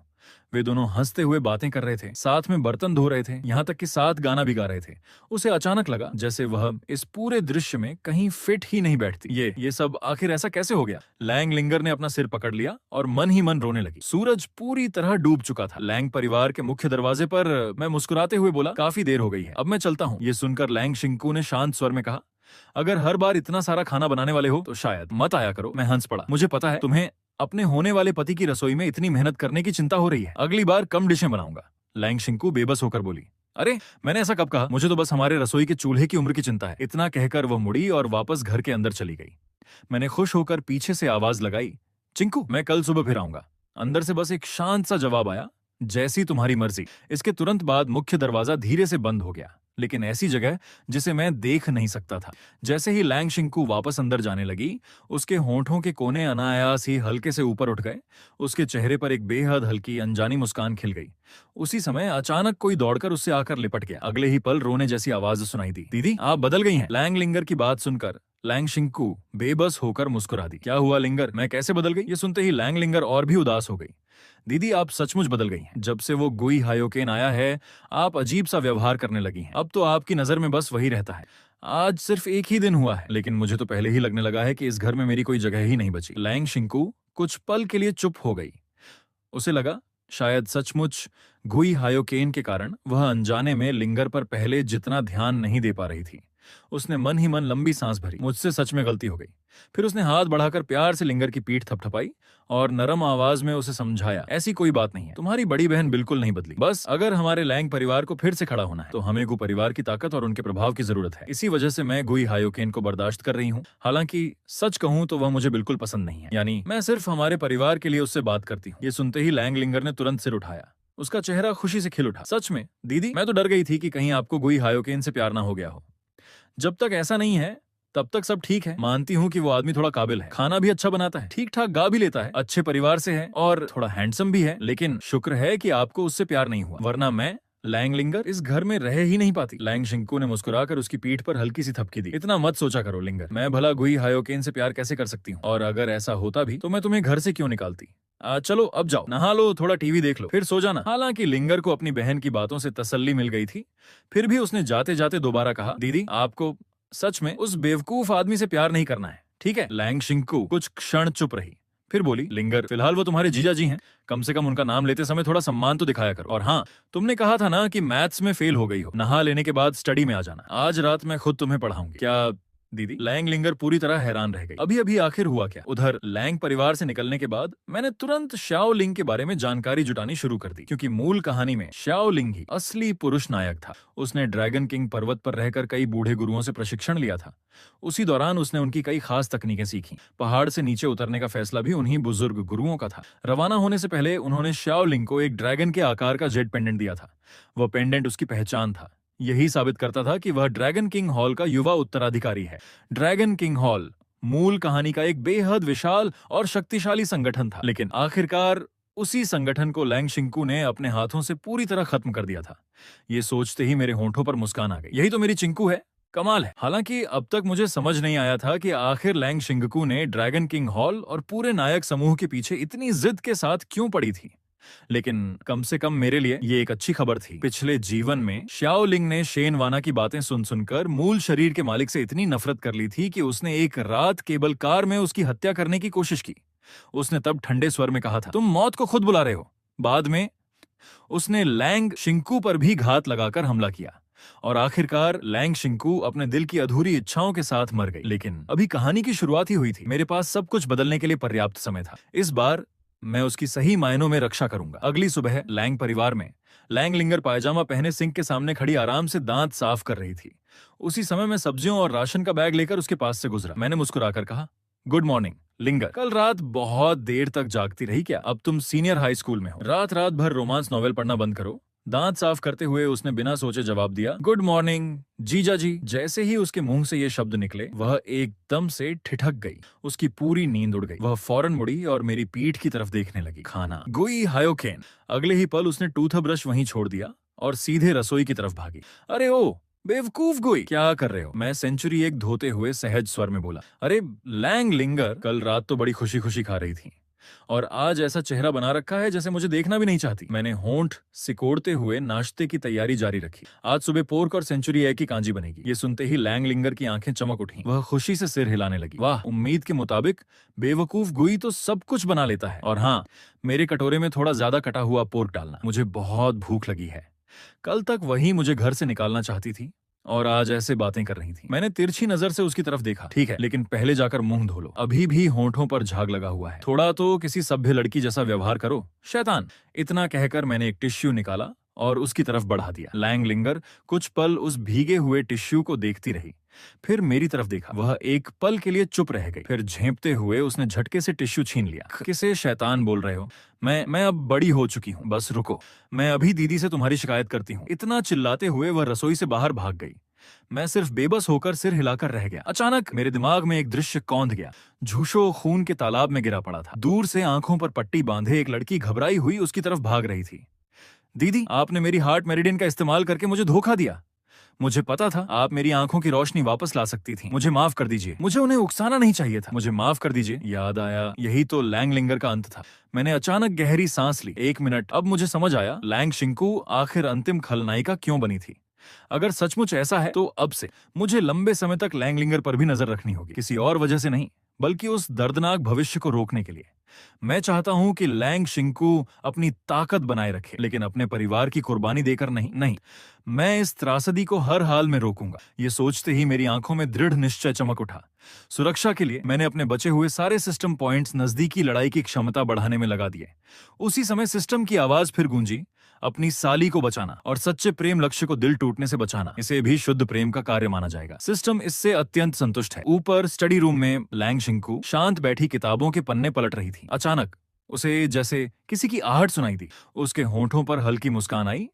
वे दोनों हंसते हुए बातें कर रहे थे, साथ में बर्तन धो रहे थे, यहाँ तक कि साथ गाना भी गा रहे थे। उसे अचानक लगा जैसे वह इस पूरे दृश्य में कहीं फिट ही नहीं बैठती। ये सब आखिर ऐसा कैसे हो गया? लैंग लिंगर ने अपना सिर पकड़ लिया और मन ही मन रोने लगी। सूरज पूरी तरह डूब चुका था। लैंग परिवार के मुख्य दरवाजे पर मैं मुस्कुराते हुए बोला, काफी देर हो गई है, अब मैं चलता हूँ। ये सुनकर लैंग शिंकू ने शांत स्वर में कहा, अगर हर बार इतना सारा खाना बनाने वाले हो तो शायद मत आया करो। मैं हंस पड़ा। मुझे पता है तुम्हें अपने होने वाले पति की रसोई में इतनी मेहनत करने की चिंता हो रही है, अगली बार कम डिशें बनाऊंगा। लैंग शिंकू बेबस होकर बोली, अरे मैंने ऐसा कब कहा? मुझे तो बस हमारे रसोई के चूल्हे की उम्र की चिंता है। इतना कहकर वह मुड़ी और वापस घर के अंदर चली गई। मैंने खुश होकर पीछे से आवाज लगाई, चिंकू मैं कल सुबह फिर आऊंगा। अंदर से बस एक शांत सा जवाब आया, जैसी तुम्हारी मर्जी। इसके तुरंत बाद मुख्य दरवाजा धीरे से बंद हो गया, लेकिन ऐसी जगह जिसे मैं देख नहीं सकता था। जैसे ही लैंग शिंकू वापस अंदर जाने लगी, उसके होंठों के कोने अनायास ही हल्के से ऊपर उठ गए। उसके चेहरे पर एक बेहद हल्की अनजानी मुस्कान खिल गई। उसी समय अचानक कोई दौड़कर उससे आकर लिपट गया। अगले ही पल रोने जैसी आवाज सुनाई दी, दीदी आप बदल गई हैं। लैंग लिंगर की बात सुनकर लैंग शिंकू बेबस होकर मुस्कुरा दी। क्या हुआ लिंगर, मैं कैसे बदल गई? ये सुनते ही लैंग लिंगर और भी उदास हो गई। दीदी आप सचमुच बदल गई हैं। जब से वो गुई हायोकेन आया है, आप अजीब सा व्यवहार करने लगी हैं। अब तो आपकी नजर में बस वही रहता है। आज सिर्फ एक ही दिन हुआ है, लेकिन मुझे तो पहले ही लगने लगा है कि इस घर में मेरी कोई जगह ही नहीं बची। लैंग शिंकू कुछ पल के लिए चुप हो गई। उसे लगा शायद सचमुच गुई हायोकेन के कारण वह अनजाने में लिंगर पर पहले जितना ध्यान नहीं दे पा रही थी। उसने मन ही मन लंबी सांस भरी। मुझसे सच में गलती हो गई। फिर उसने हाथ बढ़ाकर प्यार से लिंगर की पीठ थपथपाई और नरम आवाज में उसे समझाया, ऐसी कोई बात नहीं है, तुम्हारी बड़ी बहन बिल्कुल नहीं बदली। बस अगर हमारे लैंग परिवार को फिर से खड़ा होना है तो हमें गु परिवार की ताकत और उनके प्रभाव की जरूरत है। इसी वजह से मैं गुई हायोकेन को बर्दाश्त कर रही हूँ। हालांकि सच कहूँ तो वह मुझे बिल्कुल पसंद नहीं है, यानी मैं सिर्फ हमारे परिवार के लिए उससे बात करती हूँ। ये सुनते ही लैंग लिंगर ने तुरंत सिर उठाया। उसका चेहरा खुशी से खिल उठा। सच में दीदी, मैं तो डर गई थी कि कहीं आपको गुई हायोकेन से प्यार ना हो गया हो। जब तक ऐसा नहीं है तब तक सब ठीक है। मानती हूँ कि वो आदमी थोड़ा काबिल है, खाना भी अच्छा बनाता है, ठीक ठाक गा भी लेता है, अच्छे परिवार से है और थोड़ा हैंडसम भी है, लेकिन शुक्र है कि आपको उससे प्यार नहीं हुआ, वरना मैं लैंग लिंगर इस घर में रह ही नहीं पाती। लैंग शिंकू ने मुस्कुराकर उसकी पीठ पर हल्की सी थपकी दी। इतना मत सोचा करो लिंगर, मैं भला गुई हायोकेन से प्यार कैसे कर सकती हूँ, और अगर ऐसा होता भी तो मैं तुम्हें घर से क्यों निकालती। चलो अब जाओ, नहा लो, थोड़ा टीवी देख लो, फिर सो जाना। हालांकि लिंगर को अपनी बहन की बातों से तसल्ली मिल गई थी, फिर भी उसने जाते जाते दोबारा कहा, दीदी आपको सच में उस बेवकूफ आदमी से प्यार नहीं करना है, ठीक है? लैंग शिंकू कुछ क्षण चुप रही, फिर बोली, लिंगर फिलहाल वो तुम्हारे जीजा जी हैं, कम से कम उनका नाम लेते समय थोड़ा सम्मान तो दिखाया करो। और हाँ, तुमने कहा था ना कि मैथ्स में फेल हो गई हो, नहा लेने के बाद स्टडी में आ जाना। आज रात मैं खुद तुम्हें पढ़ाऊंगी। क्या दीदी। लैंग लिंगर पूरी तरह हैरान रह गई। अभी अभी आखिर हुआ क्या? उधर लैंग परिवार से निकलने के बाद मैंने तुरंत शाओ लिंग के बारे में जानकारी जुटानी शुरू कर दी, क्योंकि मूल कहानी में शाओ लिंग ही असली पुरुष नायक था। उसने ड्रैगन किंग पर्वत पर रहकर कई बूढ़े गुरुओं से प्रशिक्षण लिया था। उसी दौरान उसने उनकी कई खास तकनीकें सीखी। पहाड़ से नीचे उतरने का फैसला भी उन्हीं बुजुर्ग गुरुओं का था। रवाना होने से पहले उन्होंने शाओ लिंग को एक ड्रैगन के आकार का जेड पेंडेंट दिया था। वह पेंडेंट उसकी पहचान था। यही साबित करता था कि वह ड्रैगन किंग हॉल का युवा उत्तराधिकारी है। ड्रैगन किंग हॉल मूल कहानी का एक बेहद विशाल और शक्तिशाली संगठन था, लेकिन आखिरकार उसी संगठन को लैंग शिंकू ने अपने हाथों से पूरी तरह खत्म कर दिया था। ये सोचते ही मेरे होंठों पर मुस्कान आ गई। यही तो मेरी चिंकू है। कमाल है। हालांकि अब तक मुझे समझ नहीं आया था कि आखिर लैंग शिंकू ने ड्रैगन किंग हॉल और पूरे नायक समूह के पीछे इतनी जिद के साथ क्यों पड़ी थी। लेकिन कम से कम मेरे लिए ये एक अच्छी खबर थी। पिछले जीवन में शाओ लिंग ने शेन वाना की बातें सुन सुनकर मूल शरीर के मालिक से इतनी नफरत कर ली थी कि उसने एक रात केबल कार में उसकी हत्या करने की कोशिश की। उसने तब ठंडे स्वर में कहा था, तुम मौत को खुद बुला रहे हो। बाद में उसने लैंग शिंकू पर भी घात लगाकर हमला किया और आखिरकार लैंग शिंकू अपने दिल की अधूरी इच्छाओं के साथ मर गई। लेकिन अभी कहानी की शुरुआत ही हुई थी। मेरे पास सब कुछ बदलने के लिए पर्याप्त समय था। इस बार मैं उसकी सही मायनों में रक्षा करूंगा। अगली सुबह लैंग परिवार में लैंग लिंगर पायजामा पहने सिंक के सामने खड़ी आराम से दांत साफ कर रही थी। उसी समय मैं सब्जियों और राशन का बैग लेकर उसके पास से गुजरा। मैंने मुस्कुराकर कहा, गुड मॉर्निंग लिंगर। कल रात बहुत देर तक जागती रही क्या? अब तुम सीनियर हाई स्कूल में हो। रात रात भर रोमांस नॉवेल पढ़ना बंद करो। दांत साफ करते हुए उसने बिना सोचे जवाब दिया, गुड मॉर्निंग जीजा जी। जैसे ही उसके मुंह से ये शब्द निकले, वह एकदम से ठिठक गई। उसकी पूरी नींद उड़ गई। वह फौरन मुड़ी और मेरी पीठ की तरफ देखने लगी। खाना गुई हायोकेन। अगले ही पल उसने टूथब्रश वहीं छोड़ दिया और सीधे रसोई की तरफ भागी। अरे ओ बेवकूफ गुई, क्या कर रहे हो? मैं सेंचुरी एक धोते हुए सहज स्वर में बोला। अरे लैंग लिंगर कल रात तो बड़ी खुशी खुशी खा रही थी और आज ऐसा चेहरा बना रखा है जैसे मुझे देखना भी नहीं चाहती। मैंने होंठ सिकोड़ते हुए नाश्ते की तैयारी जारी रखी। आज सुबह पोर्क और सेंचुरी एग की कांजी बनेगी। ये सुनते ही लैंग लिंगर की आंखें चमक उठी। वह खुशी से सिर हिलाने लगी। वाह, उम्मीद के मुताबिक बेवकूफ गुई तो सब कुछ बना लेता है। और हाँ, मेरे कटोरे में थोड़ा ज्यादा कटा हुआ पोर्क डालना। मुझे बहुत भूख लगी है। कल तक वही मुझे घर से निकालना चाहती थी और आज ऐसे बातें कर रही थी। मैंने तिरछी नजर से उसकी तरफ देखा। ठीक है, लेकिन पहले जाकर मुंह धो लो। अभी भी होंठों पर झाग लगा हुआ है। थोड़ा तो किसी सभ्य लड़की जैसा व्यवहार करो, शैतान। इतना कहकर मैंने एक टिश्यू निकाला और उसकी तरफ बढ़ा दिया। लैंग लिंगर कुछ पल उस भीगे हुए टिश्यू को देखती रही, फिर मेरी तरफ देखा। वह एक पल के लिए चुप रह गई। फिर झेंपते हुए उसने झटके से टिश्यू छीन लिया। किसे शैतान बोल रहे हो? मैं अब बड़ी हो चुकी हूँ। बस रुको, मैं अभी दीदी से तुम्हारी शिकायत करती हूँ। इतना चिल्लाते हुए वह रसोई से बाहर भाग गई। मैं सिर्फ बेबस होकर सिर हिलाकर रह गया। अचानक मेरे दिमाग में एक दृश्य कौंध गया। झूशो खून के तालाब में गिरा पड़ा था। दूर से आंखों पर पट्टी बांधे एक लड़की घबराई हुई उसकी तरफ भाग रही थी। दीदी, आपने मेरी हार्ट मेरिडियन का इस्तेमाल करके मुझे धोखा दिया। मुझे पता था आप मेरी आंखों की रोशनी वापस ला सकती थी। मुझे माफ कर दीजिए। मुझे उन्हें उकसाना नहीं चाहिए था। मुझे माफ कर दीजिए। याद आया, यही तो लैंग लिंगर का अंत था। मैंने अचानक गहरी सांस ली। 1 मिनट, अब मुझे समझ आया लैंग शिंकू आखिर अंतिम खलनायिका क्यों बनी थी। अगर सचमुच ऐसा है तो अब से मुझे लंबे समय तक लैंग लिंगर पर भी नजर रखनी होगी। किसी और वजह से नहीं, बल्कि उस दर्दनाक भविष्य को रोकने के लिए। मैं चाहता हूं कि लैंग शिंकू अपनी ताकत बनाए रखे, लेकिन अपने परिवार की कुर्बानी देकर नहीं। मैं इस त्रासदी को हर हाल में रोकूंगा। ये सोचते ही मेरी आंखों में दृढ़ निश्चय चमक उठा। सुरक्षा के लिए मैंने अपने बचे हुए सारे सिस्टम पॉइंट्स नजदीकी लड़ाई की क्षमता बढ़ाने में लगा दिए। उसी समय सिस्टम की आवाज फिर गूंजी, अपनी साली को बचाना और सच्चे प्रेम लक्ष्य को दिल टूटने से बचाना, इसे भी शुद्ध प्रेम का कार्य माना जाएगा। सिस्टम इससे अत्यंत संतुष्ट है। ऊपर स्टडी रूम में लैंग शिंकू शांत बैठी किताबों के पन्ने पलट रही थी। अचानक उसे जैसे किसी की आहट सुनाई दी। उसके होंठों पर हल्की मुस्कान आई,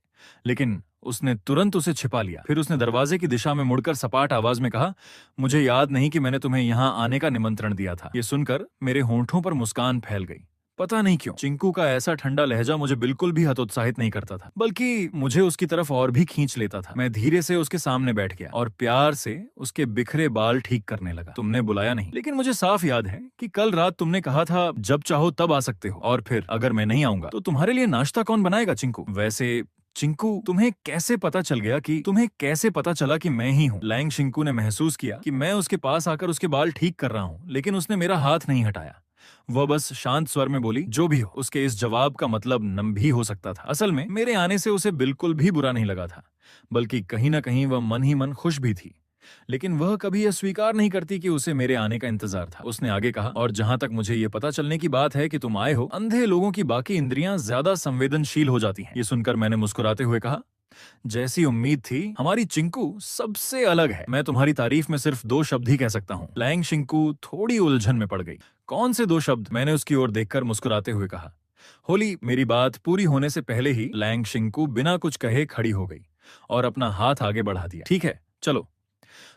लेकिन उसने तुरंत उसे छिपा लिया। फिर उसने दरवाजे की दिशा में मुड़कर सपाट आवाज में कहा, मुझे याद नहीं कि मैंने तुम्हें यहाँ आने का निमंत्रण दिया था। ये सुनकर मेरे होंठों पर मुस्कान फैल गई। पता नहीं क्यों चिंकू का ऐसा ठंडा लहजा मुझे बिल्कुल भी हतोत्साहित नहीं करता था, बल्कि मुझे उसकी तरफ और भी खींच लेता था। मैं धीरे से उसके सामने बैठ गया और प्यार से उसके बिखरे बाल ठीक करने लगा। तुमने बुलाया नहीं, लेकिन मुझे साफ याद है कि कल रात तुमने कहा था जब चाहो तब आ सकते हो, और फिर अगर मैं नहीं आऊंगा तो तुम्हारे लिए नाश्ता कौन बनाएगा चिंकू? वैसे चिंकू, तुम्हें कैसे पता चला कि मैं ही हूँ? लैंग शिंकू ने महसूस किया कि मैं उसके पास आकर उसके बाल ठीक कर रहा हूँ, लेकिन उसने मेरा हाथ नहीं हटाया। वह बस शांत स्वर में बोली, जो भी हो। उसके इस जवाब का मतलब नम भी हो सकता था। असल में मेरे आने से उसे बिल्कुल भी बुरा नहीं लगा था, बल्कि कहीं ना कहीं वह मन ही मन खुश भी थी। लेकिन वह कभी यह स्वीकार नहीं करती कि उसे मेरे आने का इंतजार था। उसने आगे कहा, और जहां तक मुझे ये पता चलने की बात है कि तुम आए हो, अंधे लोगों की बाकी इंद्रियां ज्यादा संवेदनशील हो जाती हैं। ये सुनकर मैंने मुस्कुराते हुए कहा, जैसी उम्मीद थी, हमारी चिंकू सबसे अलग है। मैं तुम्हारी तारीफ में सिर्फ 2 शब्द ही कह सकता हूँ। लैंग शिंकू थोड़ी उलझन में पड़ गई। कौन से 2 शब्द? मैंने उसकी ओर देखकर मुस्कुराते हुए कहा। होली, मेरी बात पूरी होने से पहले ही लैंग शिंकू बिना कुछ कहे खड़ी हो गई और अपना हाथ आगे बढ़ा दिया। ठीक है, चलो,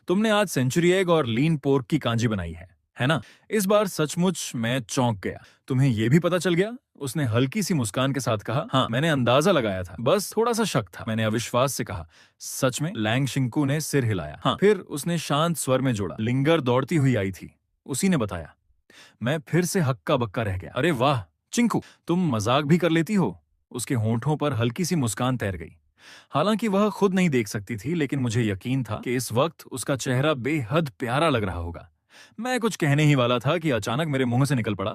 तुमने आज सेंचुरी एग और लीन पोर्क की कांजी बनाई है ना? इस बार सचमुच मैं चौंक गया। तुम्हें यह भी पता चल गया? उसने हल्की सी मुस्कान के साथ कहा। हाँ, मैंने अंदाजा लगाया था, बस थोड़ा सा शक था। मैंने अविश्वास से कहा, सच में? लैंग शिंकू ने सिर हिलाया। हाँ। फिर उसने शांत स्वर में जोड़ा, लिंगर दौड़ती हुई आई थी, उसी ने बताया। मैं फिर से हक्का बक्का रह गया। अरे वाह चिंकू, तुम मजाक भी कर लेती हो। उसके होंठों पर हल्की सी मुस्कान तैर गई। हालांकि वह खुद नहीं देख सकती थी, लेकिन मुझे यकीन था कि इस वक्त उसका चेहरा बेहद प्यारा लग रहा होगा। मैं कुछ कहने ही वाला था कि अचानक मेरे मुंह से निकल पड़ा,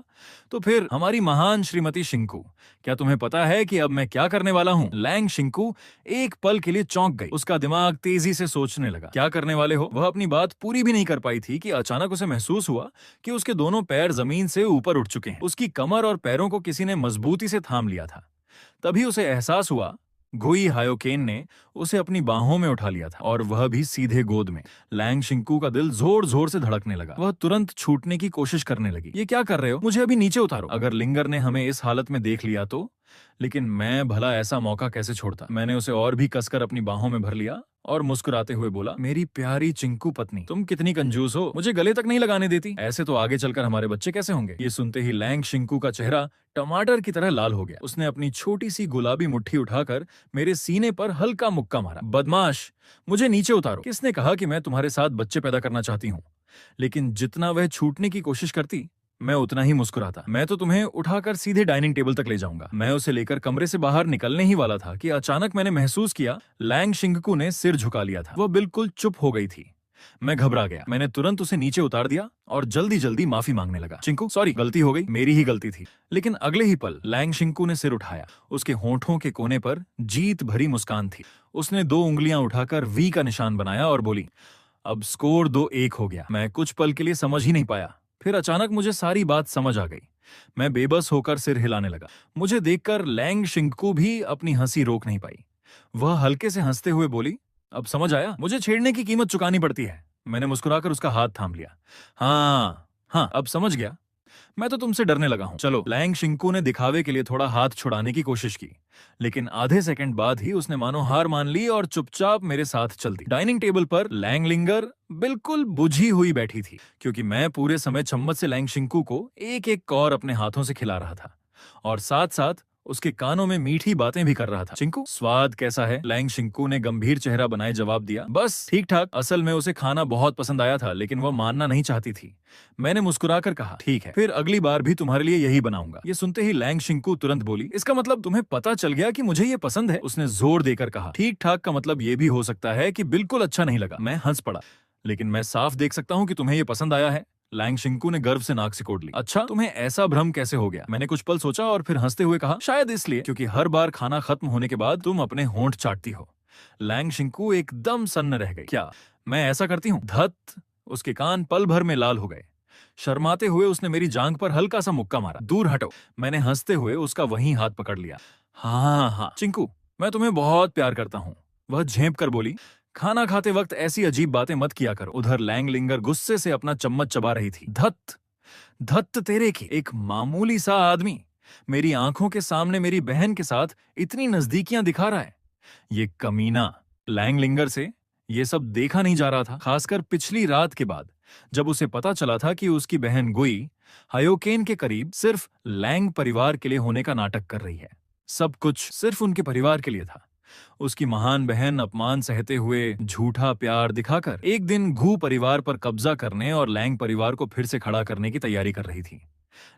तो फिर हमारी महान श्रीमती शिंकू, क्या तुम्हें पता है कि अब मैं क्या करने वाला हूं? लैंग शिंकू एक पल के लिए चौंक गई। उसका दिमाग तेजी से सोचने लगा। क्या करने वाले हो? वह अपनी बात पूरी भी नहीं कर पाई थी कि अचानक उसे महसूस हुआ कि उसके दोनों पैर जमीन से ऊपर उठ चुके हैं। उसकी कमर और पैरों को किसी ने मजबूती से थाम लिया था। तभी उसे एहसास हुआ, गुई हायोकेन ने उसे अपनी बाहों में उठा लिया था, और वह भी सीधे गोद में। लैंग शिंकू का दिल जोर जोर से धड़कने लगा। वह तुरंत छूटने की कोशिश करने लगी। ये क्या कर रहे हो? मुझे अभी नीचे उतारो। अगर लिंगर ने हमें इस हालत में देख लिया तो? लेकिन मैं भला ऐसा मौका कैसे छोड़ता? मैंने उसे और भी कसकर अपनी बाहों में भर लिया और मुस्कुराते हुए बोला, मेरी प्यारी चिंकू पत्नी, तुम कितनी कंजूस हो, मुझे गले तक नहीं लगाने देती। ऐसे तो आगे चलकर हमारे बच्चे कैसे होंगे? ये सुनते ही लैंग शिंकू का चेहरा टमाटर की तरह लाल हो गया। उसने अपनी छोटी सी गुलाबी मुट्ठी उठाकर मेरे सीने पर हल्का मुक्का मारा। बदमाश, मुझे नीचे उतारो। किसने कहा कि मैं तुम्हारे साथ बच्चे पैदा करना चाहती हूँ? लेकिन जितना वह छूटने की कोशिश करती, मैं उतना ही मुस्कुराता। मैं तो तुम्हें उठाकर सीधे डाइनिंग टेबल तक ले जाऊंगा। मैं उसे लेकर कमरे से बाहर निकलने ही वाला था कि अचानक मैंने महसूस किया लैंग शिंकू ने सिर झुका लिया था। वह बिल्कुल चुप हो गई थी। मैं घबरा गया। मैंने तुरंत उसे नीचे उतार दिया और जल्दी जल्दी माफी मांगने लगा। चिंकू, सॉरी, गलती हो गई, मेरी ही गलती थी। लेकिन अगले ही पल लैंग शिंकू ने सिर उठाया। उसके होंठों के कोने पर जीत भरी मुस्कान थी। उसने 2 उंगलियां उठाकर वी का निशान बनाया और बोली, अब स्कोर 2-1 हो गया। मैं कुछ पल के लिए समझ ही नहीं पाया। फिर अचानक मुझे सारी बात समझ आ गई। मैं बेबस होकर सिर हिलाने लगा। मुझे देखकर लैंग शिंकू भी अपनी हंसी रोक नहीं पाई। वह हल्के से हंसते हुए बोली, अब समझ आया, मुझे छेड़ने की कीमत चुकानी पड़ती है। मैंने मुस्कुराकर उसका हाथ थाम लिया। हाँ हाँ, अब समझ गया। मैं तो तुमसे डरने लगा हूं। चलो। लैंग शिंकू ने दिखावे के लिए थोड़ा हाथ छुड़ाने की कोशिश की, लेकिन आधे सेकंड बाद ही उसने मानो हार मान ली और चुपचाप मेरे साथ चल दी। डाइनिंग टेबल पर लैंग लिंगर बिल्कुल बुझी हुई बैठी थी, क्योंकि मैं पूरे समय चम्मच से लैंग शिंकू को एक एक कौर अपने हाथों से खिला रहा था और साथ साथ उसके कानों में मीठी बातें भी कर रहा था। चिंकू, स्वाद कैसा है? लैंग शिंकू ने गंभीर चेहरा बनाए जवाब दिया, बस ठीक ठाक। असल में उसे खाना बहुत पसंद आया था, लेकिन वह मानना नहीं चाहती थी। मैंने मुस्कुराकर कहा, ठीक है, फिर अगली बार भी तुम्हारे लिए यही बनाऊंगा। ये सुनते ही लैंग शिंकू तुरंत बोली, इसका मतलब तुम्हें पता चल गया कि मुझे ये पसंद है? उसने जोर देकर कहा, ठीक ठाक का मतलब ये भी हो सकता है कि बिल्कुल अच्छा नहीं लगा। मैं हंस पड़ा, लेकिन मैं साफ देख सकता हूँ कि तुम्हें ये पसंद आया है। लैंग शिंकू ने गर्व से नाक सिकोड़ ली। अच्छा, तुम्हें ऐसा भ्रम कैसे हो गया? मैंने कुछ पल सोचा और फिर हंसते हुए कहा, शायद इसलिए क्योंकि हर बार खाना खत्म होने के बाद तुम अपने होंठ चाटती हो। लैंग शिंकू एकदम सन्न रह गई। क्या मैं ऐसा करती हूँ? धत! उसके कान पल भर में लाल हो गए। शर्माते हुए उसने मेरी जांघ पर हल्का सा मुक्का मारा। दूर हटो। मैंने हंसते हुए उसका वहीं हाथ पकड़ लिया। हाँ हाँ चिंकू, मैं तुम्हें बहुत प्यार करता हूँ। वह झेंप कर बोली, खाना खाते वक्त ऐसी अजीब बातें मत किया करो। उधर लैंग लिंगर गुस्से से अपना चम्मच चबा रही थी। धत धत तेरे की, एक मामूली सा आदमी मेरी आंखों के सामने मेरी बहन के साथ इतनी नजदीकियां दिखा रहा है। ये कमीना। लैंग लिंगर से ये सब देखा नहीं जा रहा था, खासकर पिछली रात के बाद, जब उसे पता चला था कि उसकी बहन गुई हायोकेन के करीब सिर्फ लैंग परिवार के लिए होने का नाटक कर रही है। सब कुछ सिर्फ उनके परिवार के लिए था। उसकी महान बहन अपमान सहते हुए झूठा प्यार दिखाकर एक दिन घू परिवार पर कब्जा करने और लैंग परिवार को फिर से खड़ा करने की तैयारी कर रही थी।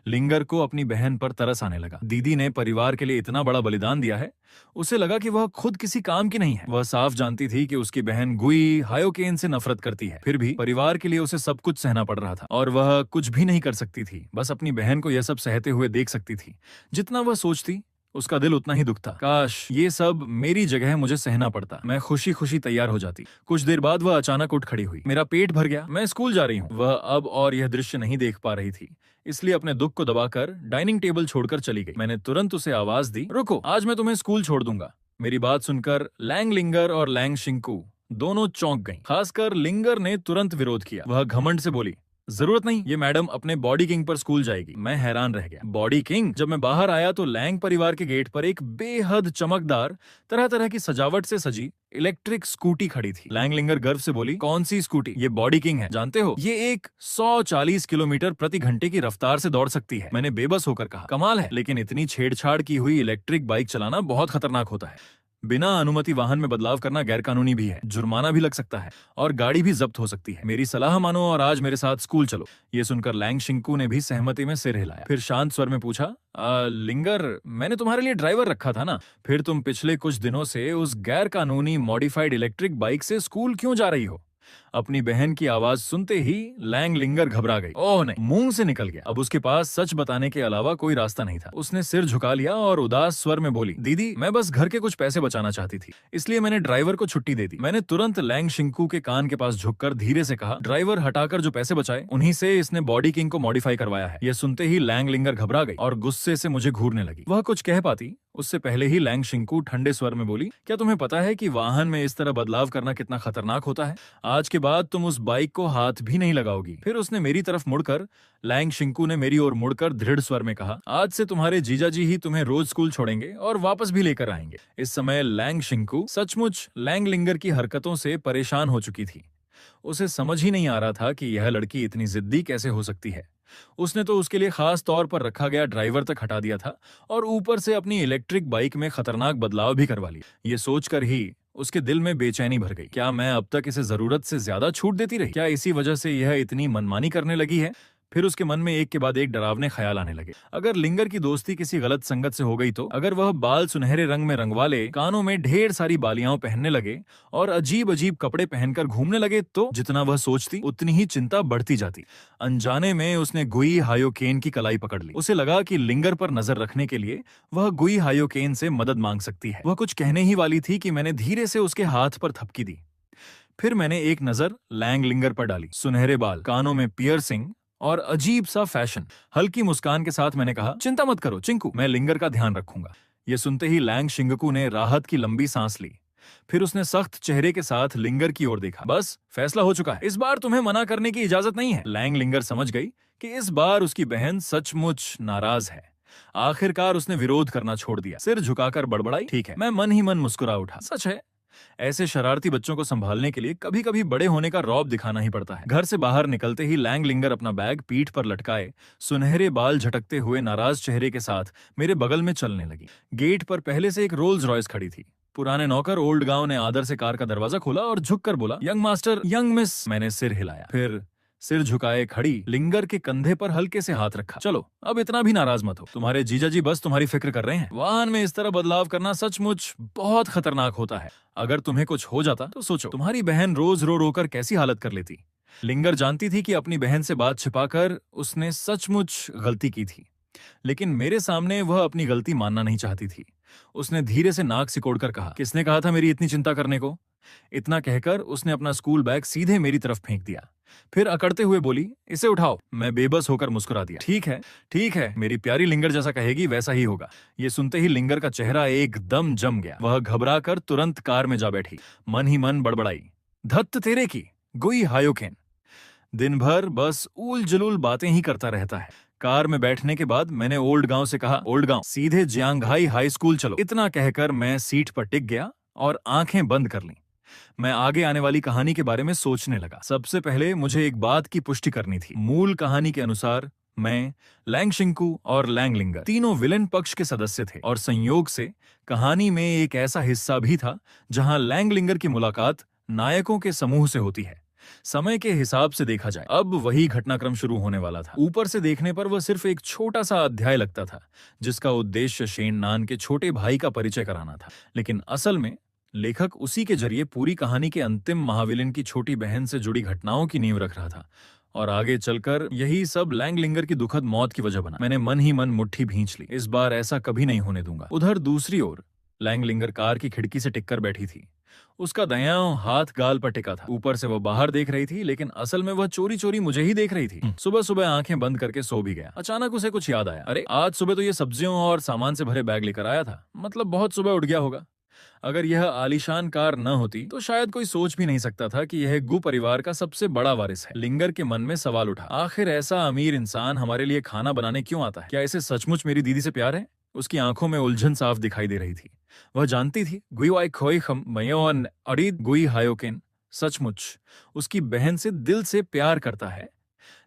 लिंगर को अपनी बहन पर तरस आने लगा। दीदी ने परिवार के लिए इतना बड़ा बलिदान दिया है, उसे लगा कि वह खुद किसी काम की नहीं है। वह साफ जानती थी कि उसकी बहन गुई हायोकेन से नफरत करती है, फिर भी परिवार के लिए उसे सब कुछ सहना पड़ रहा था और वह कुछ भी नहीं कर सकती थी। बस अपनी बहन को यह सब सहते हुए देख सकती थी। जितना वह सोचती उसका दिल उतना ही दुखता। काश ये सब मेरी जगह मुझे सहना पड़ता, मैं खुशी खुशी तैयार हो जाती। कुछ देर बाद वह अचानक उठ खड़ी हुई। मेरा पेट भर गया, मैं स्कूल जा रही हूँ। वह अब और यह दृश्य नहीं देख पा रही थी, इसलिए अपने दुख को दबाकर डाइनिंग टेबल छोड़कर चली गई। मैंने तुरंत उसे आवाज दी, रुको, आज मैं तुम्हें स्कूल छोड़ दूंगा। मेरी बात सुनकर लैंग लिंगर और लैंग शिंकू दोनों चौंक गईं। खासकर लिंगर ने तुरंत विरोध किया। वह घमंड से बोली, जरूरत नहीं, ये मैडम अपने बॉडी किंग पर स्कूल जाएगी। मैं हैरान रह गया। Body king? जब मैं बाहर आया तो लैंग परिवार के गेट पर एक बेहद चमकदार तरह तरह की सजावट से सजी इलेक्ट्रिक स्कूटी खड़ी थी। लैंग लिंगर गर्व से बोली, कौन सी स्कूटी? ये बॉडी किंग है, जानते हो, ये एक 140 किलोमीटर प्रति घंटे की रफ्तार से दौड़ सकती है। मैंने बेबस होकर कहा, कमाल है, लेकिन इतनी छेड़छाड़ की हुई इलेक्ट्रिक बाइक चलाना बहुत खतरनाक होता है। बिना अनुमति वाहन में बदलाव करना गैरकानूनी भी है, जुर्माना भी लग सकता है और गाड़ी भी जब्त हो सकती है। मेरी सलाह मानो और आज मेरे साथ स्कूल चलो। ये सुनकर लैंग शिंकू ने भी सहमति में सिर हिलाया। फिर शांत स्वर में पूछा, लिंगर, मैंने तुम्हारे लिए ड्राइवर रखा था ना, फिर तुम पिछले कुछ दिनों से उस गैरकानूनी मॉडिफाइड इलेक्ट्रिक बाइक से स्कूल क्यों जा रही हो? अपनी बहन की आवाज सुनते ही लैंग लिंगर घबरा गई। ओह नहीं, मुंह से निकल गया। अब उसके पास सच बताने के अलावा कोई रास्ता नहीं था। उसने सिर झुका लिया और उदास स्वर में बोली, दीदी, मैं बस घर के कुछ पैसे बचाना चाहती थी, इसलिए मैंने ड्राइवर को छुट्टी दे दी। मैंने तुरंत लैंग शिंकू के कान के पास झुककर धीरे से कहा, ड्राइवर हटाकर जो पैसे बचाए उन्हीं से इसने बॉडी किंग को मॉडिफाई करवाया है। यह सुनते ही लैंग लिंगर घबरा गई और गुस्से से मुझे घूरने लगी। वह कुछ कह पाती उससे पहले ही लैंग शिंकू ठंडे स्वर में बोली, क्या तुम्हें पता है कि वाहन में इस तरह बदलाव करना कितना खतरनाक होता है? आज के बाद तुम उस बाइक को हाथ भी नहीं लगाओगी। फिर उसने मेरी तरफ मुड़कर, लैंग शिंकू ने मेरी ओर मुड़कर दृढ़ स्वर में कहा, आज से तुम्हारे जीजाजी ही तुम्हें रोज स्कूल छोड़ेंगे और वापस भी लेकर आएंगे। इस समय लैंग शिंकू सचमुच लैंग लिंगर की हरकतों से परेशान हो चुकी थी। उसे समझ ही नहीं आ रहा था कि यह लड़की इतनी जिद्दी कैसे हो सकती है। उसने तो उसके लिए खास तौर पर रखा गया ड्राइवर तक हटा दिया था और ऊपर से अपनी इलेक्ट्रिक बाइक में खतरनाक बदलाव भी करवा लिया। ये सोचकर ही उसके दिल में बेचैनी भर गई। क्या मैं अब तक इसे जरूरत से ज्यादा छूट देती रही? क्या इसी वजह से यह इतनी मनमानी करने लगी है? फिर उसके मन में एक के बाद एक डरावने ख्याल आने लगे। अगर लिंगर की दोस्ती किसी गलत संगत से हो गई तो, अगर वह बाल सुनहरे रंग में रंगवा ले, कानों में ढेर सारी बालियां पहनने लगे और अजीब अजीब कपड़े पहनकर घूमने लगे तो जितना वह सोचती उतनी ही चिंता बढ़ती जाती। अनजाने में उसने गुई हायोकेन की कलाई पकड़ ली। उसे लगा कि लिंगर पर नजर रखने के लिए वह गुई हायोकेन से मदद मांग सकती है। वह कुछ कहने ही वाली थी कि मैंने धीरे से उसके हाथ पर थपकी दी। फिर मैंने एक नजर लैंग लिंगर पर डाली। सुनहरे बाल, कानों में पियर्सिंग और अजीब सा फैशन। हल्की मुस्कान के साथ मैंने कहा, चिंता मत करो चिंकू, मैं लिंगर का ध्यान रखूंगा। यह सुनते ही लैंग शिंगकू ने राहत की लंबी सांस ली। फिर उसने सख्त चेहरे के साथ लिंगर की ओर देखा। बस, फैसला हो चुका है, इस बार तुम्हें मना करने की इजाजत नहीं है। लैंग लिंगर समझ गई कि इस बार उसकी बहन सचमुच नाराज है। आखिरकार उसने विरोध करना छोड़ दिया। सिर झुकाकर बड़बड़ाई, ठीक है। मैं मन ही मन मुस्कुरा उठा। सच है, ऐसे शरारती बच्चों को संभालने के लिए कभी कभी बड़े होने का रौब दिखाना ही पड़ता है। घर से बाहर निकलते ही लैंग लिंगर अपना बैग पीठ पर लटकाए, सुनहरे बाल झटकते हुए नाराज चेहरे के साथ मेरे बगल में चलने लगी। गेट पर पहले से एक रोल्स रॉयस खड़ी थी। पुराने नौकर ओल्ड गांव ने आदर से कार का दरवाजा खोला और झुककर बोला, यंग मास्टर, यंग मिस। मैंने सिर हिलाया। फिर सिर झुकाए खड़ी लिंगर के कंधे पर हल्के से हाथ रखा। चलो, अब इतना भी नाराज मत हो, तुम्हारे जीजाजी बस तुम्हारी फिक्र कर रहे हैं। वाहन में इस तरह बदलाव करना सचमुच बहुत खतरनाक होता है। अगर तुम्हें कुछ हो जाता तो सोचो, तुम्हारी बहन रोज रो रो कर कैसी हालत कर लेती। लिंगर जानती थी कि अपनी बहन से बात छिपाकर उसने सचमुच गलती की थी, लेकिन मेरे सामने वह अपनी गलती मानना नहीं चाहती थी। उसने धीरे से नाक सिकोड़कर कहा, किसने कहा था मेरी इतनी चिंता करने को? इतना कहकर उसने अपना स्कूल बैग सीधे मेरी तरफ फेंक दिया। फिर अकड़ते हुए बोली, इसे उठाओ। मैं बेबस होकर मुस्कुरा दिया। ठीक है, मेरी प्यारी लिंगर जैसा कहेगी वैसा ही होगा। ये सुनते ही लिंगर का चेहरा एकदम जम गया। वह घबराकर तुरंत कार में जा बैठी। मन ही मन बड़बड़ाई, धत्त तेरे की गुई हायोकेन, दिन भर बस ऊल जलूल बातें ही करता रहता है। कार में बैठने के बाद मैंने ओल्ड गांव से कहा, ओल्ड गांव, सीधे जियांगहाई हाई स्कूल चलो। इतना कहकर मैं सीट पर टिक गया और आंखें बंद कर लीं। मैं आगे आने वाली कहानी के बारे में सोचने लगा। सबसे पहले मुझे एक बात की पुष्टि करनी थी। मूल कहानी के अनुसार मैं, लैंग शिंकू और लैंग लिंगर तीनों विलेन पक्ष के सदस्य थे और संयोग से कहानी में एक ऐसा हिस्सा भी था जहां लैंग लिंगर की मुलाकात नायकों के समूह से होती है। समय के हिसाब से देखा जाए अब वही घटनाक्रम शुरू होने वाला था। ऊपर से देखने पर वह सिर्फ एक छोटा सा अध्याय लगता था जिसका उद्देश्य शेन नान के छोटे भाई का परिचय कराना था, लेकिन असल में लेखक उसी के जरिए पूरी कहानी के अंतिम महाविलेन की छोटी बहन से जुड़ी घटनाओं की नींव रख रहा था। और आगे चलकर यही सब लैंगलिंगर की दुखद मौत की वजह बना। मैंने मन ही मन मुट्ठी भींच ली, इस बार ऐसा कभी नहीं होने दूंगा। उधर दूसरी ओर लैंगलिंगर कार की खिड़की से टिककर बैठी थी। उसका दायां हाथ गाल पर टिका था। ऊपर से वह बाहर देख रही थी, लेकिन असल में वह चोरी चोरी मुझे ही देख रही थी। सुबह सुबह आंखें बंद करके सो भी गया। अचानक उसे कुछ याद आया, अरे आज सुबह तो ये सब्जियों और सामान से भरे बैग लेकर आया था, मतलब बहुत सुबह उठ गया होगा। अगर यह आलीशान कार न होती तो शायद कोई सोच भी नहीं सकता था कि यह गु परिवार का सबसे बड़ा वारिस है। लिंगर के मन में सवाल उठा, आखिर ऐसा अमीर इंसान हमारे लिए खाना बनाने क्यों आता है? क्या इसे सचमुच मेरी दीदी से प्यार है? उसकी आंखों में उलझन साफ दिखाई दे रही थी। वह जानती थी गुई वाई खोई खम मयोन अरीद गुई हायोकेन सचमुच उसकी बहन से दिल से प्यार करता है,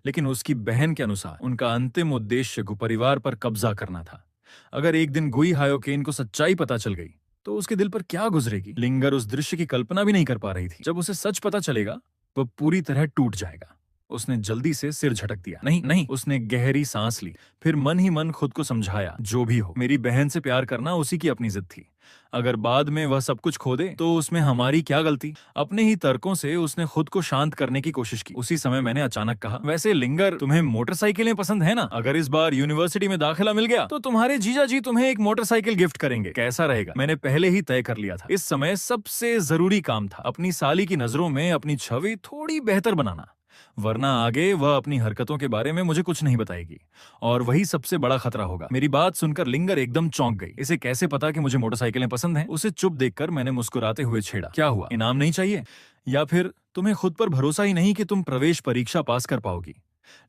लेकिन उसकी बहन के अनुसार उनका अंतिम उद्देश्य गु परिवार पर कब्जा करना था। अगर एक दिन गुई हायोकेन को सच्चाई पता चल गई तो उसके दिल पर क्या गुजरेगी? लिंगर उस दृश्य की कल्पना भी नहीं कर पा रही थी। जब उसे सच पता चलेगा वह पूरी तरह टूट जाएगा। उसने जल्दी से सिर झटक दिया। नहीं नहीं, उसने गहरी सांस ली, फिर मन ही मन खुद को समझाया, जो भी हो मेरी बहन से प्यार करना उसी की अपनी जिद थी। अगर बाद में वह सब कुछ खो दे तो उसमें हमारी क्या गलती? अपने ही तर्कों से उसने खुद को शांत करने की कोशिश की। उसी समय मैंने अचानक कहा, वैसे लिंगर तुम्हें मोटरसाइकिलें पसंद है ना? अगर इस बार यूनिवर्सिटी में दाखिला मिल गया तो तुम्हारे जीजा जी तुम्हें एक मोटरसाइकिल गिफ्ट करेंगे, कैसा रहेगा? मैंने पहले ही तय कर लिया था। इस समय सबसे जरूरी काम था अपनी साली की नजरों में अपनी छवि थोड़ी बेहतर बनाना, वरना आगे वह अपनी हरकतों के बारे में मुझे कुछ नहीं बताएगी और वही सबसे बड़ा खतरा होगा। मेरी बात सुनकर लिंगर एकदम चौंक गई। इसे कैसे पता कि मुझे मोटरसाइकिलें पसंद हैं? उसे चुप देखकर मैंने मुस्कुराते हुए छेड़ा, क्या हुआ, इनाम नहीं चाहिए? या फिर तुम्हें खुद पर भरोसा ही नहीं कि तुम प्रवेश परीक्षा पास कर पाओगी?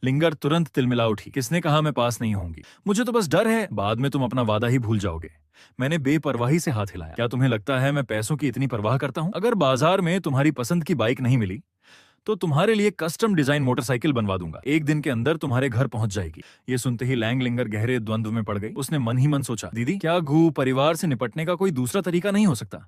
लिंगर तुरंत तिलमिला उठी, किसने कहा मैं पास नहीं होंगी? मुझे तो बस डर है बाद में तुम अपना वादा ही भूल जाओगे। मैंने बेपरवाही से हाथ हिलाया, क्या तुम्हें लगता है मैं पैसों की इतनी परवाह करता हूं? अगर बाजार में तुम्हारी पसंद की बाइक नहीं मिली तो तुम्हारे लिए कस्टम डिजाइन मोटरसाइकिल बनवा दूंगा, एक दिन के अंदर तुम्हारे घर पहुंच जाएगी। ये सुनते ही लैंगलिंगर गहरे द्वंद्व में पड़ गई। उसने मन ही मन सोचा, दीदी क्या गु परिवार से निपटने का कोई दूसरा तरीका नहीं हो सकता?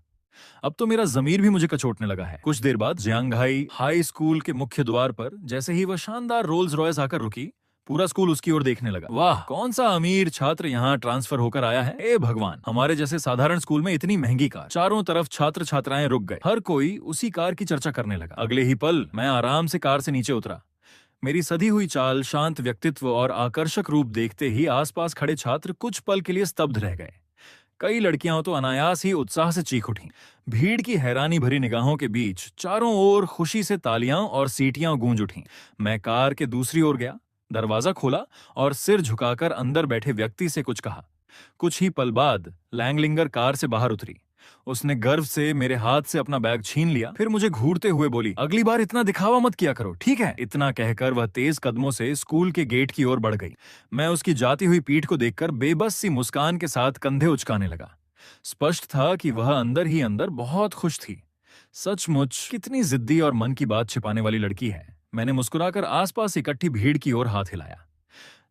अब तो मेरा जमीर भी मुझे कचोटने लगा है। कुछ देर बाद जियांगहाई हाई स्कूल के मुख्य द्वार पर जैसे ही वह शानदार रोल्स रॉयस आकर रुकी, पूरा स्कूल उसकी ओर देखने लगा। वाह, कौन सा अमीर छात्र यहाँ ट्रांसफर होकर आया है? ए भगवान, हमारे जैसे साधारण स्कूल में इतनी महंगी कार। चारों तरफ छात्र छात्राएं रुक गए, हर कोई उसी कार की चर्चा करने लगा। अगले ही पल मैं आराम से कार से नीचे उतरा। मेरी सधी हुई चाल, शांत व्यक्तित्व और आकर्षक रूप देखते ही आसपास खड़े छात्र कुछ पल के लिए स्तब्ध रह गए। कई लड़कियां तो अनायास ही उत्साह से चीख उठीं। भीड़ की हैरानी भरी निगाहों के बीच चारों ओर खुशी से तालियां और सीटियां गूंज उठीं। मैं कार के दूसरी ओर गया, दरवाजा खोला और सिर झुकाकर अंदर बैठे व्यक्ति से कुछ कहा। कुछ ही पल बाद लैंगलिंगर कार से बाहर उतरी। उसने गर्व से मेरे हाथ से अपना बैग छीन लिया, फिर मुझे घूरते हुए बोली, अगली बार इतना दिखावा मत किया करो, ठीक है? इतना कहकर वह तेज कदमों से स्कूल के गेट की ओर बढ़ गई। मैं उसकी जाती हुई पीठ को देखकर बेबस सी मुस्कान के साथ कंधे उचकाने लगा। स्पष्ट था कि वह अंदर ही अंदर बहुत खुश थी। सचमुच कितनी जिद्दी और मन की बात छिपाने वाली लड़की है। मैंने मुस्कुराकर आसपास इकट्ठी भीड़ की ओर हाथ हिलाया।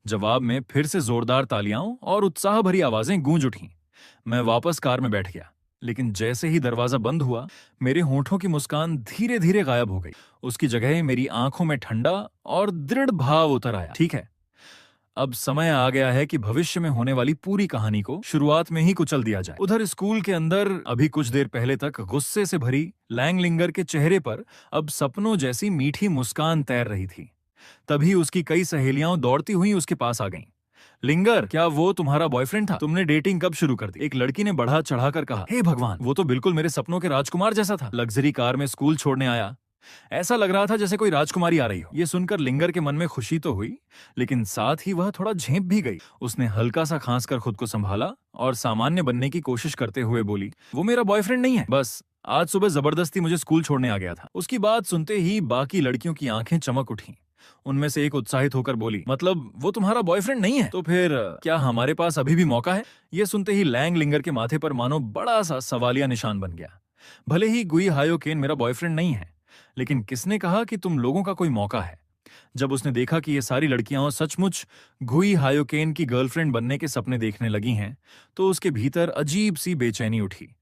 जवाब में फिर से जोरदार तालियां और उत्साह भरी आवाजें गूंज उठीं। मैं वापस कार में बैठ गया, लेकिन जैसे ही दरवाजा बंद हुआ मेरे होंठों की मुस्कान धीरे धीरे गायब हो गई। उसकी जगह मेरी आंखों में ठंडा और दृढ़ भाव उतर आया। ठीक है, अब समय आ गया है कि भविष्य में होने वाली पूरी कहानी को शुरुआत में ही कुचल दिया जाए। उधर स्कूल के अंदर अभी कुछ देर पहले तक गुस्से से भरी लैंगलिंगर के चेहरे पर अब सपनों जैसी मीठी मुस्कान तैर रही थी। तभी उसकी कई सहेलियां दौड़ती हुई उसके पास आ गईं। लिंगर, क्या वो तुम्हारा बॉयफ्रेंड था? तुमने डेटिंग कब शुरू कर दी? एक लड़की ने बढ़ा चढ़ाकर कहा। हे भगवान, वो तो बिल्कुल मेरे सपनों के राजकुमार जैसा था। लग्जरी कार में स्कूल छोड़ने आया, ऐसा लग रहा था जैसे कोई राजकुमारी आ रही हो। ये सुनकर लिंगर के मन में खुशी तो हुई, लेकिन साथ ही वह थोड़ा झेप भी गई। उसने हल्का सा खांसकर खुद को संभाला और सामान्य बनने की कोशिश करते हुए बोली, वो मेरा बॉयफ्रेंड नहीं है, बस आज सुबह जबरदस्ती मुझे स्कूल छोड़ने आ गया था। उसकी बात सुनते ही बाकी लड़कियों की आंखें चमक उठीं। उनमें से एक उत्साहित होकर बोली, मतलब वो तुम्हारा बॉयफ्रेंड नहीं है? तो फिर क्या हमारे पास अभी भी मौका है? ये सुनते ही लैंगलिंगर के माथे पर मानो बड़ा सा सवालिया निशान बन गया। भले ही गुई हायोकेन मेरा बॉयफ्रेंड नहीं है, लेकिन किसने कहा कि तुम लोगों का कोई मौका है? जब उसने देखा कि ये सारी लड़कियां सचमुच गुई हायोकेन की गर्लफ्रेंड बनने के सपने देखने लगी हैं, तो उसके भीतर अजीब सी बेचैनी उठी।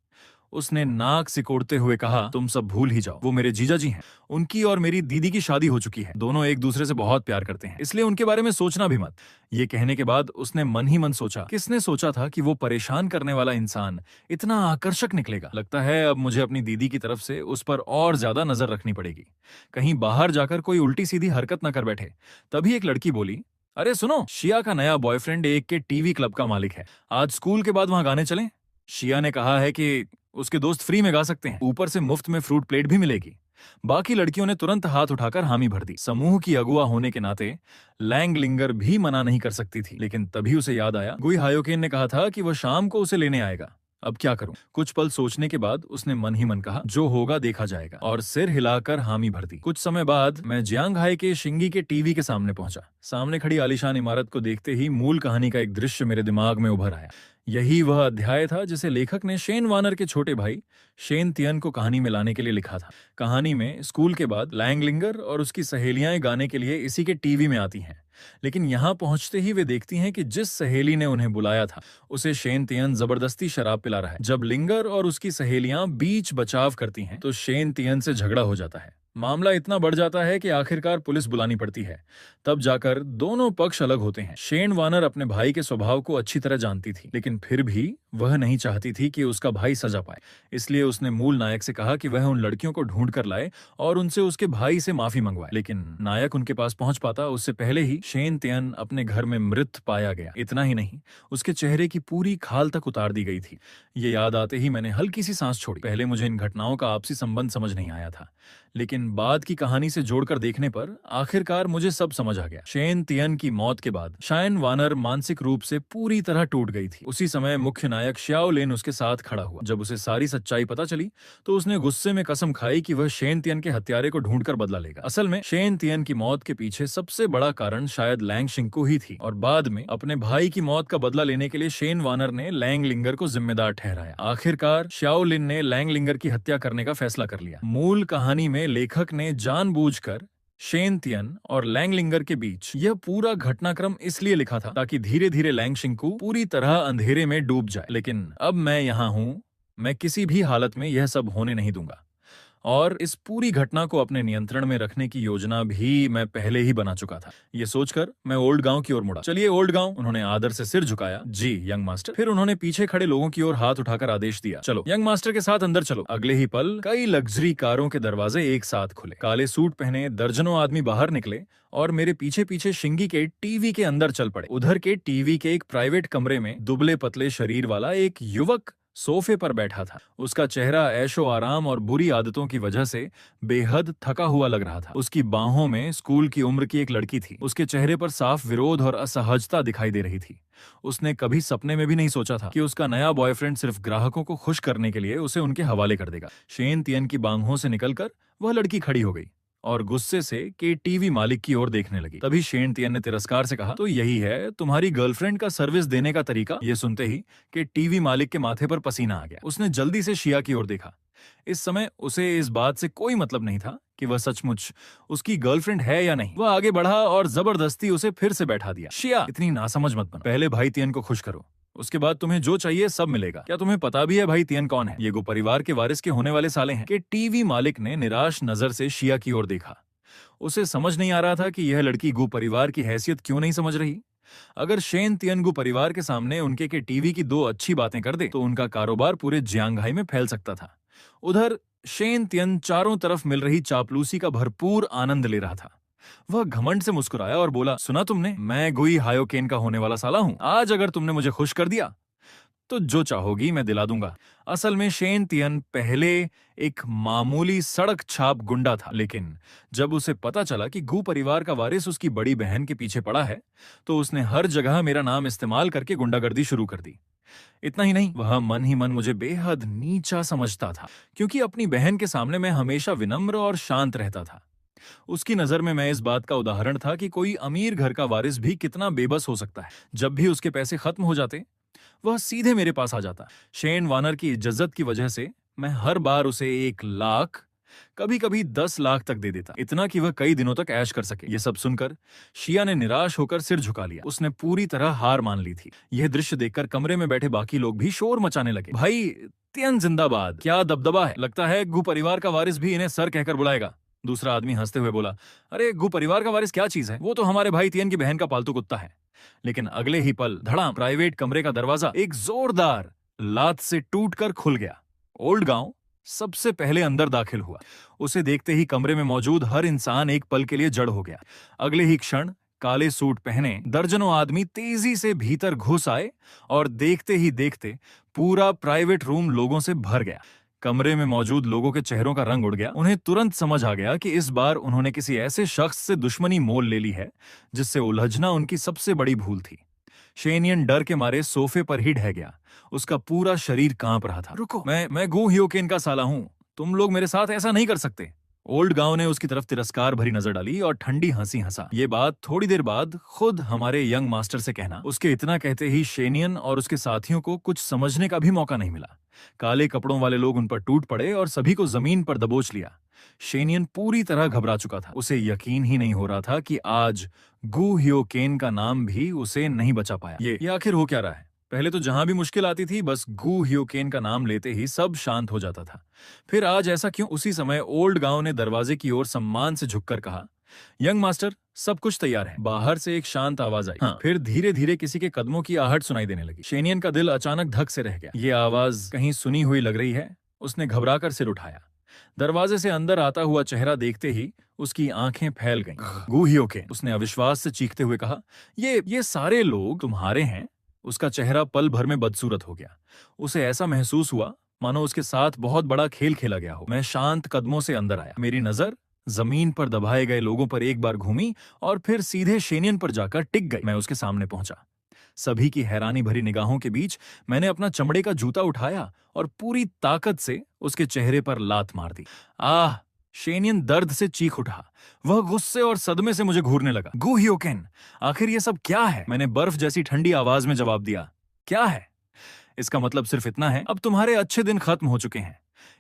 उसने नाक सिकोड़ते हुए कहा, तुम सब भूल ही जाओ, वो मेरे जीजा जी हैं। उनकी और मेरी दीदी की शादी हो चुकी है। दोनों एक दूसरे से बहुत प्यार करते हैं, इसलिए उनके बारे में सोचना भी मत। ये कहने के बाद उसने मन ही मन सोचा, किसने सोचा था कि वो परेशान करने वाला इंसान इतना आकर्षक निकलेगा। लगता है अब मुझे अपनी दीदी की तरफ से उस पर और ज्यादा नजर रखनी पड़ेगी, कहीं बाहर जाकर कोई उल्टी सीधी हरकत न कर बैठे। तभी एक लड़की बोली, अरे सुनो, शिया का नया बॉयफ्रेंड एक के टीवी क्लब का मालिक है, आज स्कूल के बाद वहां गाने चलें? शिया ने कहा है कि उसके दोस्त फ्री में गा सकते हैं, ऊपर से मुफ्त में फ्रूट प्लेट भी मिलेगी। बाकी लड़कियों ने तुरंत हाथ उठाकर हामी भर दी। समूह की अगुआ होने के नाते लैंग लिंगर भी मना नहीं कर सकती थी, लेकिन तभी उसे याद आया गुई हायोकेन ने कहा था कि वह शाम को उसे लेने आएगा। अब क्या करूं? कुछ पल सोचने के बाद उसने मन ही मन कहा, जो होगा देखा जाएगा, और सिर हिलाकर हामी भर दी। कुछ समय बाद मैं जियांगहाई के शिंगी के टीवी के सामने पहुंचा। सामने खड़ी आलीशान इमारत को देखते ही मूल कहानी का एक दृश्य मेरे दिमाग में उभर आया। यही वह अध्याय था जिसे लेखक ने शेन वानर के छोटे भाई शेन तियन को कहानी में लाने के लिए लिखा था। कहानी में स्कूल के बाद लैंगलिंगर और उसकी सहेलियां गाने के लिए इसी के टीवी में आती हैं, लेकिन यहां पहुंचते ही वे देखती हैं कि जिस सहेली ने उन्हें बुलाया था उसे शेन तियन जबरदस्ती शराब पिला रहा है। जब लिंगर और उसकी सहेलियां बीच बचाव करती हैं तो शेन तियन से झगड़ा हो जाता है। मामला इतना बढ़ जाता है कि आखिरकार पुलिस बुलानी पड़ती है। तब जाकर दोनों पक्ष अलग होते हैं। शेन वानर अपने भाई के स्वभाव को अच्छी तरह जानती थी, लेकिन फिर भी वह नहीं चाहती थी कि उसका भाई सजा पाए। इसलिए उसने मूल नायक से कहा कि वह उन लड़कियों को ढूंढ कर लाए और उनसे उसके भाई से माफी मंगवाए। लेकिन नायक उनके पास पहुंच पाता उससे पहले ही शेन तियन अपने घर में मृत पाया गया। इतना ही नहीं, उसके चेहरे की पूरी खाल तक उतार दी गई थी। ये याद आते ही मैंने हल्की सी सांस छोड़ी। पहले मुझे इन घटनाओं का आपसी संबंध समझ नहीं आया था, लेकिन बाद की कहानी से जोड़कर देखने पर आखिरकार मुझे सब समझ आ गया। शेन तियन की मौत के बाद शायन वानर मानसिक रूप से पूरी तरह टूट गई थी। उसी समय मुख्य नायक श्याओ लिन उसके साथ खड़ा हुआ। जब उसे सारी सच्चाई पता चली तो उसने गुस्से में कसम खाई कि वह शेन तियन के हत्यारे को ढूंढकर बदला लेगा। असल में शेन तियन की मौत के पीछे सबसे बड़ा कारण शायद लैंग शिंकू ही थी, और बाद में अपने भाई की मौत का बदला लेने के लिए शेन वानर ने लैंग लिंगर को जिम्मेदार ठहराया। आखिरकार श्याओ लिन ने लैंग लिंगर की हत्या करने का फैसला कर लिया। मूल कहानी में लेखक ने जानबूझकर शेन तियन और लैंग लिंगर के बीच यह पूरा घटनाक्रम इसलिए लिखा था ताकि धीरे धीरे लैंग शिंकू पूरी तरह अंधेरे में डूब जाए। लेकिन अब मैं यहाँ हूँ, मैं किसी भी हालत में यह सब होने नहीं दूंगा, और इस पूरी घटना को अपने नियंत्रण में रखने की योजना भी मैं पहले ही बना चुका था। ये सोचकर मैं ओल्ड गांव की ओर मुड़ा। चलिए ओल्ड गांव, उन्होंने आदर से सिर झुकाया। जी यंग मास्टर। फिर उन्होंने पीछे खड़े लोगों की ओर हाथ उठाकर आदेश दिया, चलो यंग मास्टर के साथ अंदर चलो। अगले ही पल कई लग्जरी कारों के दरवाजे एक साथ खुले। काले सूट पहने दर्जनों आदमी बाहर निकले और मेरे पीछे पीछे शिंगी के टीवी के अंदर चल पड़े। उधर के टीवी के एक प्राइवेट कमरे में दुबले पतले शरीर वाला एक युवक सोफे पर बैठा था। उसका चेहरा ऐशो आराम और बुरी आदतों की वजह से बेहद थका हुआ लग रहा था। उसकी बाहों में स्कूल की उम्र की एक लड़की थी। उसके चेहरे पर साफ विरोध और असहजता दिखाई दे रही थी। उसने कभी सपने में भी नहीं सोचा था कि उसका नया बॉयफ्रेंड सिर्फ ग्राहकों को खुश करने के लिए उसे उनके हवाले कर देगा। शेन तियन की बाहों से निकलकर वह लड़की खड़ी हो गई और गुस्से से के टीवी मालिक की ओर देखने लगी। तभी शेन तियन ने तिरस्कार से कहा, तो यही है तुम्हारी गर्लफ्रेंड का सर्विस देने का तरीका? ये सुनते ही के टीवी मालिक के माथे पर पसीना आ गया। उसने जल्दी से शिया की ओर देखा। इस समय उसे इस बात से कोई मतलब नहीं था कि वह सचमुच उसकी गर्लफ्रेंड है या नहीं। वह आगे बढ़ा और जबरदस्ती उसे फिर से बैठा दिया। शिया, इतनी नासमझ मत बनो, पहले भाई तियन को खुश करो, उसके बाद तुम्हें जो चाहिए सब मिलेगा। क्या तुम्हें पता भी है भाई तियन कौन है? ये गो परिवार के वारिस के होने वाले साले हैं। के टीवी मालिक ने निराश नजर से शिया की ओर देखा। उसे समझ नहीं आ रहा था कि यह लड़की गु परिवार की हैसियत क्यों नहीं समझ रही। अगर शेन तियन गु परिवार के सामने उनके के टीवी की दो अच्छी बातें कर दे तो उनका कारोबार पूरे जियांगहाई में फैल सकता था। उधर शेन तियन चारों तरफ मिल रही चापलूसी का भरपूर आनंद ले रहा था। वह घमंड से मुस्कुराया और बोला, सुना तुमने, मैं गुई हायोकेन का होने वाला साला हूं। आज अगर तुमने मुझे खुश कर दिया तो जो चाहोगी मैं दिला दूंगा। असल में शेन तियन पहले एक मामूली सड़क छाप गुंडा था, लेकिन जब उसे पता चला कि गु परिवार का वारिस उसकी बड़ी बहन के पीछे पड़ा है तो उसने हर जगह मेरा नाम इस्तेमाल करके गुंडागर्दी शुरू कर दी। इतना ही नहीं, वह मन ही मन मुझे बेहद नीचा समझता था, क्योंकि अपनी बहन के सामने मैं हमेशा विनम्र और शांत रहता था। उसकी नजर में मैं इस बात का उदाहरण था कि कोई अमीर घर का वारिस भी कितना बेबस हो सकता है। जब भी उसके पैसे खत्म हो जाते वह सीधे मेरे पास आ जाता। शेन वानर की इज्जत की वजह से मैं हर बार उसे 1 लाख कभी कभी 10 लाख तक दे देता, इतना कि वह कई दिनों तक ऐश कर सके। ये सब सुनकर शिया ने निराश होकर सिर झुका लिया। उसने पूरी तरह हार मान ली थी। यह दृश्य देखकर कमरे में बैठे बाकी लोग भी शोर मचाने लगे। भाई तियन जिंदाबाद, क्या दबदबा है, लगता है गु परिवार का वारिस भी इन्हें सर कहकर बुलाएगा। दूसरा आदमी हंसते हुए बोला, अरे गु परिवार का वारिस क्या चीज है, वो तो हमारे भाई तियन की बहन का पालतू कुत्ता है। लेकिन अगले ही पल धड़ाम, प्राइवेट कमरे का दरवाजा एक जोरदार लात से टूटकर खुल गया। ओल्ड गांव सबसे पहले अंदर दाखिल हुआ। उसे देखते ही कमरे में मौजूद हर इंसान एक पल के लिए जड़ हो गया। अगले ही क्षण काले सूट पहने दर्जनों आदमी तेजी से भीतर घुस आए और देखते ही देखते पूरा प्राइवेट रूम लोगों से भर गया। कमरे में मौजूद लोगों के चेहरों का रंग उड़ गया। उन्हें तुरंत समझ आ गया कि इस बार उन्होंने किसी ऐसे शख्स से दुश्मनी मोल ले ली है जिससे उलझना उनकी सबसे बड़ी भूल थी। शेनियन डर के मारे सोफे पर ही ढह गया। उसका पूरा शरीर कांप रहा था। रुको, मैं गु ह्योकेन का साला हूं, तुम लोग मेरे साथ ऐसा नहीं कर सकते। ओल्ड गांव ने उसकी तरफ तिरस्कार भरी नजर डाली और ठंडी हंसी हंसा। ये बात थोड़ी देर बाद खुद हमारे यंग मास्टर से कहना। उसके इतना कहते ही शेनियन और उसके साथियों को कुछ समझने का भी मौका नहीं मिला। काले कपड़ों वाले लोग उन पर टूट पड़े और सभी को जमीन पर दबोच लिया। शेनियन पूरी तरह घबरा चुका था। उसे यकीन ही नहीं हो रहा था कि आज गु ह्योकेन का नाम भी उसे नहीं बचा पाया। ये आखिर हो क्या रहा है? पहले तो जहां भी मुश्किल आती थी बस गु ह्योकेन का नाम लेते ही सब शांत हो जाता था। फिर आज ऐसा क्यों? उसी समय ओल्ड गांव ने दरवाजे की ओर सम्मान से झुककर कहा, यंग मास्टर, सब कुछ तैयार है। बाहर से एक शांत आवाज आई। हाँ। फिर धीरे धीरे किसी के कदमों की आहट सुनाई देने लगी। शेनियन का दिल अचानक धक से रह गया। ये आवाज कहीं सुनी हुई लग रही है। उसने घबराकर सिर उठाया। दरवाजे से अंदर आता हुआ चेहरा देखते ही उसकी आंखें फैल गईं। गु ह्योकेन, उसने अविश्वास से चीखते हुए कहा, ये सारे लोग तुम्हारे हैं? उसका चेहरा पल भर में बदसूरत हो गया। उसे ऐसा महसूस हुआ मानो उसके साथ बहुत बड़ा खेल खेला गया हो। मैं शांत कदमों से अंदर आया। मेरी नजर जमीन पर दबाए गए लोगों पर एक बार घूमी और फिर सीधे शेनियन पर जाकर टिक गई। मैं उसके सामने पहुंचा। सभी की हैरानी भरी निगाहों के बीच मैंने अपना चमड़े का जूता उठाया और पूरी ताकत से उसके चेहरे पर लात मार दी। आह! शेनियन दर्द से चीख उठा। वह गुस्से और सदमे से मुझे घूरने लगा। गु ह्योकेन, आखिर ये सब क्या है? मैंने बर्फ जैसी ठंडी आवाज में जवाब दिया। क्या है? इसका मतलब सिर्फ इतना है, अब तुम्हारे अच्छे दिन खत्म हो चुके हैं।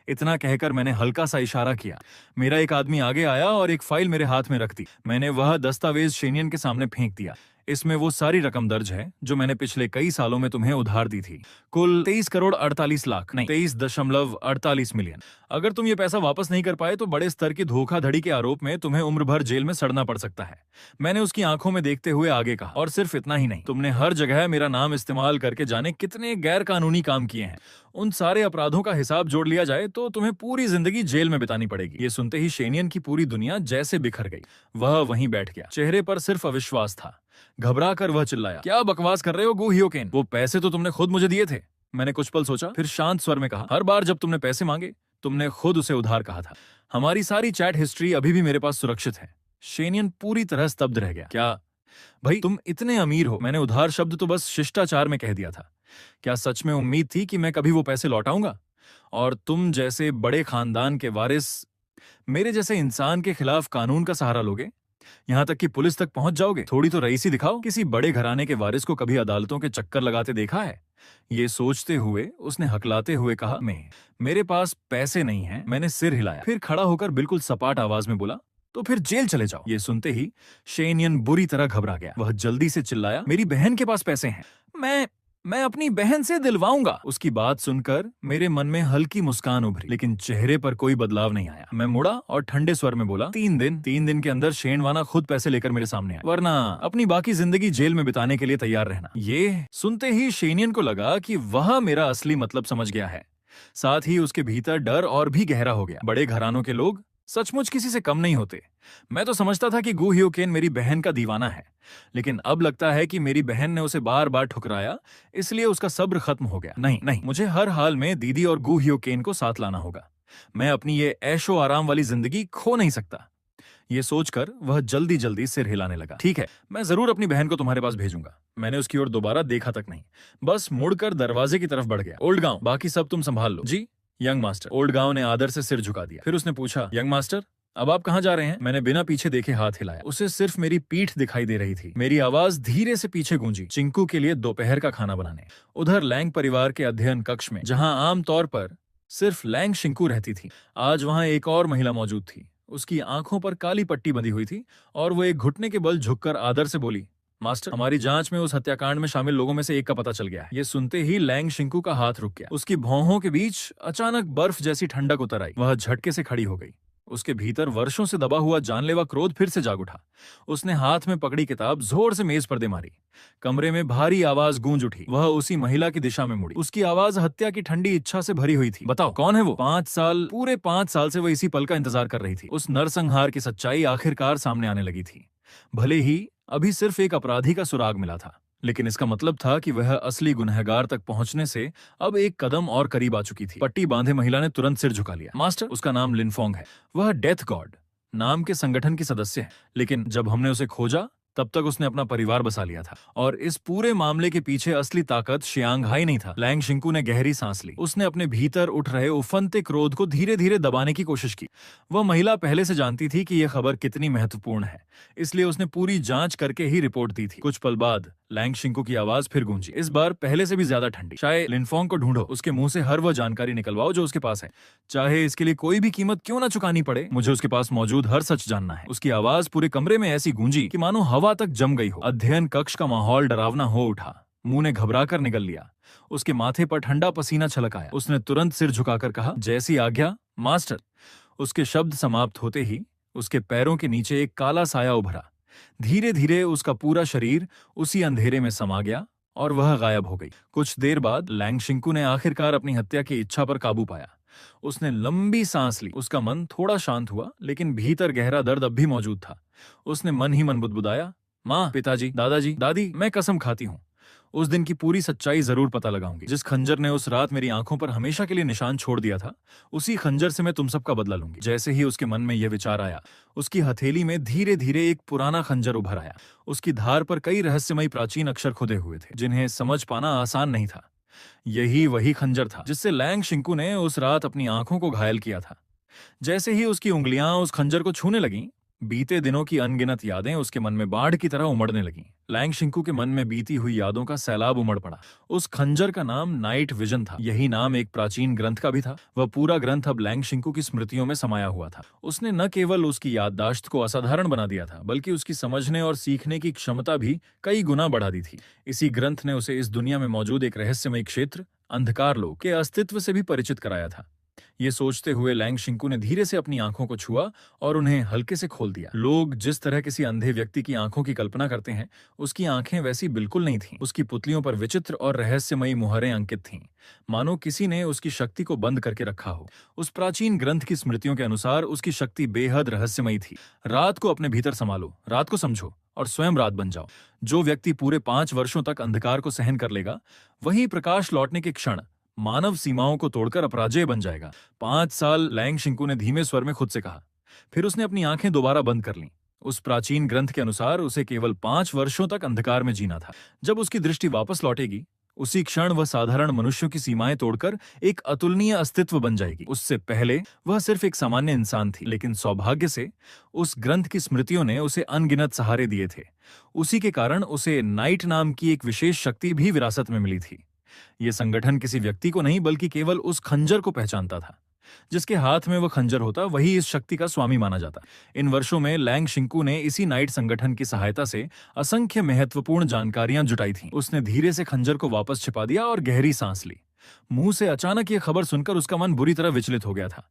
इतना कहकर मैंने हल्का सा इशारा किया। मेरा एक आदमी आगे आया और एक फाइल मेरे हाथ में रख दी। मैंने वह दस्तावेज शेनियन के सामने फेंक दिया। इसमें वो सारी रकम दर्ज है जो मैंने पिछले कई सालों में तुम्हें उधार दी थी। कुल 23 करोड़ 48 लाख नहीं, 23.48 मिलियन। अगर तुम ये पैसा वापस नहीं कर पाए तो बड़े स्तर की धोखाधड़ी के आरोप में तुम्हें उम्र भर जेल में सड़ना पड़ सकता है। मैंने उसकी आंखों में देखते हुए आगे कहा, और सिर्फ इतना ही नहीं, तुमने हर जगह मेरा नाम इस्तेमाल करके जाने कितने गैर कानूनी काम किए हैं। उन सारे अपराधों का हिसाब जोड़ लिया जाए तो तुम्हें पूरी जिंदगी जेल में बितानी पड़ेगी। ये सुनते ही शेनियन की पूरी दुनिया जैसे बिखर गई। वह वहीं बैठ गया। चेहरे पर सिर्फ अविश्वास था। घबरा कर वह चिल्लाया, क्या बकवास कर रहे हो गु ह्योकेन? वो पैसे तो तुमने खुद मुझे दिए थे। मैंने कुछ पल सोचा, फिर शांत स्वर में कहा, हर बार जब तुमने पैसे मांगे तुमने खुद उसे उधार कहा था। हमारी सारी चैट हिस्ट्री अभी भी मेरे पास सुरक्षित है। शेनियन पूरी तरह स्तब्ध रह गया। क्या भाई, तुम इतने अमीर हो? मैंने उधार शब्द तो बस शिष्टाचार में कह दिया था। क्या सच में उम्मीद थी कि मैं कभी वो पैसे लौटाऊंगा? और तुम जैसे बड़े खानदान के वारिस मेरे जैसे इंसान के खिलाफ कानून का सहारा लोगे? यहां तक कि पुलिस तक पहुंच जाओगे? थोड़ी तो रईसी दिखाओ। किसी बड़े घराने के वारिस को कभी अदालतों के चक्कर लगाते देखा है? ये सोचते हुए उसने हकलाते हुए कहा, मेरे पास पैसे नहीं हैं। मैंने सिर हिलाया। फिर खड़ा होकर बिल्कुल सपाट आवाज में बोला, तो फिर जेल चले जाओ। ये सुनते ही शेनियन बुरी तरह घबरा गया। वह जल्दी से चिल्लाया, मेरी बहन के पास पैसे हैं, मैं अपनी बहन से दिलवाऊंगा। उसकी बात सुनकर मेरे मन में हल्की मुस्कान उभरी, लेकिन चेहरे पर कोई बदलाव नहीं आया। मैं मुड़ा और ठंडे स्वर में बोला, 3 दिन के अंदर शेनवाना खुद पैसे लेकर मेरे सामने आए, वरना अपनी बाकी जिंदगी जेल में बिताने के लिए तैयार रहना। ये सुनते ही शेनियन को लगा कि वह मेरा असली मतलब समझ गया है। साथ ही उसके भीतर डर और भी गहरा हो गया। बड़े घरानों के लोग सचमुच किसी से कम नहीं होते। मैं तो समझता था कि गु ह्योकेन मेरी बहन का दीवाना है, लेकिन अब लगता है कि मेरी बहन ने उसे बार बार ठुकराया, इसलिए उसका सब्र खत्म हो गया। नहीं, मुझे हर हाल में दीदी और गु ह्योकेन को साथ लाना होगा। मैं अपनी ये ऐशो आराम वाली जिंदगी खो नहीं सकता। ये सोचकर वह जल्दी जल्दी सिर हिलाने लगा। ठीक है, मैं जरूर अपनी बहन को तुम्हारे पास भेजूंगा। मैंने उसकी ओर दोबारा देखा तक नहीं, बस मुड़कर दरवाजे की तरफ बढ़ गया। ओल्ड गांव, बाकी सब तुम संभाल लो। जी यंग मास्टर। ओल्ड गांव ने आदर से सिर झुका दिया। फिर उसने पूछा, यंग मास्टर, अब आप कहाँ जा रहे हैं? मैंने बिना पीछे देखे हाथ हिलाया। उसे सिर्फ मेरी पीठ दिखाई दे रही थी। मेरी आवाज धीरे से पीछे गूंजी, चिंकू के लिए दोपहर का खाना बनाने। उधर लैंग परिवार के अध्ययन कक्ष में, जहां आमतौर पर सिर्फ लैंग शिंकू रहती थी। आज वहां एक और महिला मौजूद थी। उसकी आंखों पर काली पट्टी बंधी हुई थी और वो एक घुटने के बल झुककर आदर से बोली, मास्टर, हमारी जांच में उस हत्याकांड में शामिल लोगों में से एक का पता चल गया है। ये सुनते ही लैंग शिंकू का हाथ रुक गया। उसकी भौहों के बीच अचानक बर्फ जैसी ठंडक उतर आई। वह झटके से खड़ी हो गई। उसके भीतर वर्षों से दबा हुआ जानलेवा क्रोध फिर से जाग उठा। उसने हाथ में पकड़ी किताब जोर से मेज पर दे मारी। कमरे में भारी आवाज गूंज उठी। वह उसी महिला की दिशा में मुड़ी। उसकी आवाज हत्या की ठंडी इच्छा से भरी हुई थी। बताओ, कौन है वो? 5 साल, पूरे 5 साल से वह इसी पल का इंतजार कर रही थी। उस नरसंहार की सच्चाई आखिरकार सामने आने लगी थी। भले ही अभी सिर्फ एक अपराधी का सुराग मिला था, लेकिन इसका मतलब था कि वह असली गुनहगार तक पहुंचने से अब एक कदम और करीब आ चुकी थी। पट्टी बांधे महिला ने तुरंत सिर झुका लिया। मास्टर, उसका नाम लिनफोंग है। वह डेथ गॉड नाम के संगठन की सदस्य है, लेकिन जब हमने उसे खोजा तब तक उसने अपना परिवार बसा लिया था। और इस पूरे मामले के पीछे असली ताकत शियांगहाई नहीं था। लैंग शिंकू ने गहरी सांस ली। उसने अपने भीतर उठ रहे उफनते क्रोध को धीरे धीरे दबाने की कोशिश की। वह महिला पहले से जानती थी कि यह खबर कितनी महत्वपूर्ण है, इसलिए उसने पूरी जांच करके ही रिपोर्ट दी थी। कुछ पल बाद लैंग शिंकू की आवाज फिर गूंजी, इस बार पहले से भी ज्यादा ठंडी। शायद लिनफोंग को ढूंढो, उसके मुंह से हर वह जानकारी निकलवाओ जो उसके पास है, चाहे इसके लिए कोई भी कीमत क्यों ना चुकानी पड़े। मुझे उसके पास मौजूद हर सच जानना है। उसकी आवाज पूरे कमरे में ऐसी गूंजी कि मानो हवा तक जम गई हो। अध्ययन कक्ष का माहौल डरावना हो उठा। मुंह ने घबराकर निगल लिया। उसके माथे पर ठंडा पसीना छलक आया। उसने तुरंत सिर झुकाकर कहा, जैसी आज्ञा मास्टर। उसके शब्द समाप्त होते ही उसके पैरों के नीचे एक काला साया उभरा। धीरे धीरे उसका पूरा शरीर उसी अंधेरे में समा गया और वह गायब हो गई। कुछ देर बाद लैंग शिंकू ने आखिरकार अपनी हत्या की इच्छा पर काबू पाया। उसने लंबी सांस ली। उसका मन थोड़ा शांत हुआ, लेकिन भीतर गहरा दर्द अब भी मौजूद था। उसने मन ही मन बुदबुदाया, माँ, पिताजी, दादाजी, दादी, मैं कसम खाती हूँ उस दिन की पूरी सच्चाई जरूर पता लगाऊंगी। जिस खंजर ने उस रात मेरी आंखों पर हमेशा के लिए निशान छोड़ दिया था, उसी खंजर से मैं तुम सबका बदला लूंगी। जैसे ही उसके मन में यह विचार आया, उसकी हथेली में धीरे धीरे एक पुराना खंजर उभर आया। उसकी धार पर कई रहस्यमयी प्राचीन अक्षर खुदे हुए थे, जिन्हें समझ पाना आसान नहीं था। यही वही खंजर था जिससे लैंग शिंकू ने उस रात अपनी आंखों को घायल किया था। जैसे ही उसकी उंगलियां उस खंजर को छूने लगीं, बीते दिनों की अनगिनत यादें उसके मन में बाढ़ की तरह उमड़ने लगीं। लैंग शिंकू के मन में बीती हुई यादों का सैलाब उमड़ पड़ा। उस खंजर का नाम नाइट विजन था। यही नाम एक प्राचीन ग्रंथ का भी था। वह पूरा ग्रंथ अब लैंग शिंकू की स्मृतियों में समाया हुआ था। उसने न केवल उसकी याददाश्त को असाधारण बना दिया था, बल्कि उसकी समझने और सीखने की क्षमता भी कई गुना बढ़ा दी थी। इसी ग्रंथ ने उसे इस दुनिया में मौजूद एक रहस्यमयी क्षेत्र, अंधकार लोक के अस्तित्व से भी परिचित कराया था। ये सोचते हुए लैंग शिंकू ने धीरे से अपनी आंखों को छुआ और उन्हें हल्के से खोल दिया। लोग जिस तरह किसी अंधे व्यक्ति की आंखों की कल्पना करते हैं, उसकी आंखें वैसी बिल्कुल नहीं थीं। उसकी पुतलियों पर विचित्र और रहस्यमयी मुहरें अंकित थीं, मानो किसी ने उसकी शक्ति को बंद करके रखा हो। उस प्राचीन ग्रंथ की स्मृतियों के अनुसार उसकी शक्ति बेहद रहस्यमयी थी। रात को अपने भीतर संभालो, रात को समझो और स्वयं रात बन जाओ। जो व्यक्ति पूरे 5 वर्षों तक अंधकार को सहन कर लेगा, वही प्रकाश लौटने के क्षण मानव सीमाओं को तोड़कर अपराजेय बन जाएगा। 5 साल, लैंग शिंकू ने धीमे स्वर में खुद से कहा। फिर उसने अपनी आंखें दोबारा बंद कर लीं। उस प्राचीन ग्रंथ के अनुसार उसे केवल 5 वर्षों तक अंधकार में जीना था। जब उसकी दृष्टि वापस लौटेगी, उसी क्षण वह साधारण मनुष्यों की सीमाएं तोड़कर एक अतुलनीय अस्तित्व बन जाएगी। उससे पहले वह सिर्फ एक सामान्य इंसान थी, लेकिन सौभाग्य से उस ग्रंथ की स्मृतियों ने उसे अनगिनत सहारे दिए थे। उसी के कारण उसे नाइट नाम की एक विशेष शक्ति भी विरासत में मिली थी। यह संगठन किसी व्यक्ति को नहीं, बल्कि केवल उस खंजर को पहचानता था। जिसके हाथ में वह खंजर होता, वही इस शक्ति का स्वामी माना जाता। इन वर्षों में लैंग शिंकू ने इसी नाइट संगठन की सहायता से असंख्य महत्वपूर्ण जानकारियां जुटाई थीं। उसने धीरे से खंजर को वापस छिपा दिया और गहरी सांस ली। मुंह से अचानक यह खबर सुनकर उसका मन बुरी तरह विचलित हो गया था।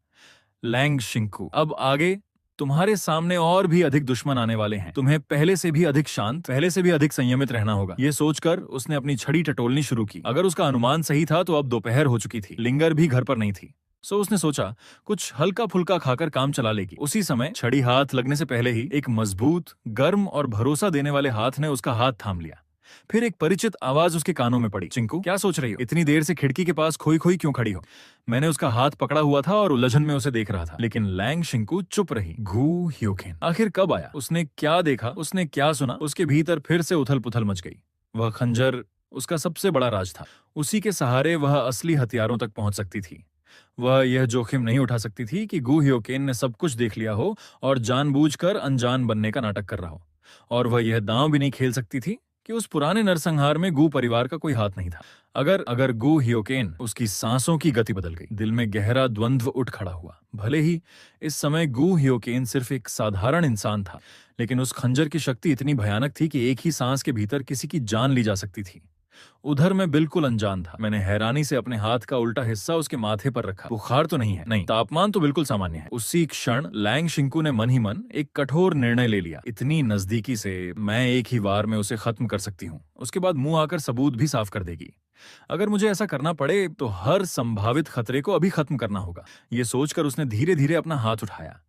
लैंग शिंकू, अब आगे तुम्हारे सामने और भी अधिक दुश्मन आने वाले हैं। तुम्हें पहले से भी अधिक शांत, पहले से भी अधिक संयमित रहना होगा। ये सोचकर उसने अपनी छड़ी टटोलनी शुरू की। अगर उसका अनुमान सही था तो अब दोपहर हो चुकी थी। लिंगर भी घर पर नहीं थी, सो उसने सोचा कुछ हल्का फुल्का खाकर काम चला लेगी। उसी समय छड़ी हाथ लगने से पहले ही एक मजबूत, गर्म और भरोसा देने वाले हाथ ने उसका हाथ थाम लिया। फिर एक परिचित आवाज उसके कानों में पड़ी। चिंकू, क्या सोच रही हो? इतनी देर से खिड़की के पास खोई खोई क्यों खड़ी हो? मैंने उसका हाथ पकड़ा हुआ था और उलझन में उसे देख रहा था, लेकिन लैंग शिंकू चुप रही। गू ह्योकेन आखिर कब आया? उसने क्या देखा, उसने क्या सुना? उसके भीतर फिर से उथल पुथल मच गई। वह खंजर उसका सबसे बड़ा राज था। उसी के सहारे वह असली हथियारों तक पहुंच सकती थी। वह यह जोखिम नहीं उठा सकती थी कि गू ह्योकेन ने सब कुछ देख लिया हो और जानबूझकर अनजान बनने का नाटक कर रहा हो। और वह यह दांव भी नहीं खेल सकती थी कि उस पुराने नरसंहार में गू परिवार का कोई हाथ नहीं था। अगर अगर गू हियोकेन, उसकी सांसों की गति बदल गई। दिल में गहरा द्वंद्व उठ खड़ा हुआ। भले ही इस समय गू हियोकेन सिर्फ एक साधारण इंसान था, लेकिन उस खंजर की शक्ति इतनी भयानक थी कि एक ही सांस के भीतर किसी की जान ली जा सकती थी। उधर मैं बिल्कुल अनजान था। मैंने हैरानी से अपने हाथ का उल्टा हिस्सा उसके माथे पर रखा। बुखार तो नहीं है, नहीं, तापमान तो बिल्कुल सामान्य है। उसी क्षण लैंग शिंकू ने मन ही मन एक कठोर निर्णय ले लिया। इतनी नजदीकी से मैं एक ही वार में उसे खत्म कर सकती हूँ, उसके बाद मुंह आकर सबूत भी साफ कर देगी। अगर मुझे ऐसा करना पड़े तो हर संभावित खतरे को अभी खत्म करना होगा। ये सोचकर उसने धीरे धीरे अपना हाथ उठाया,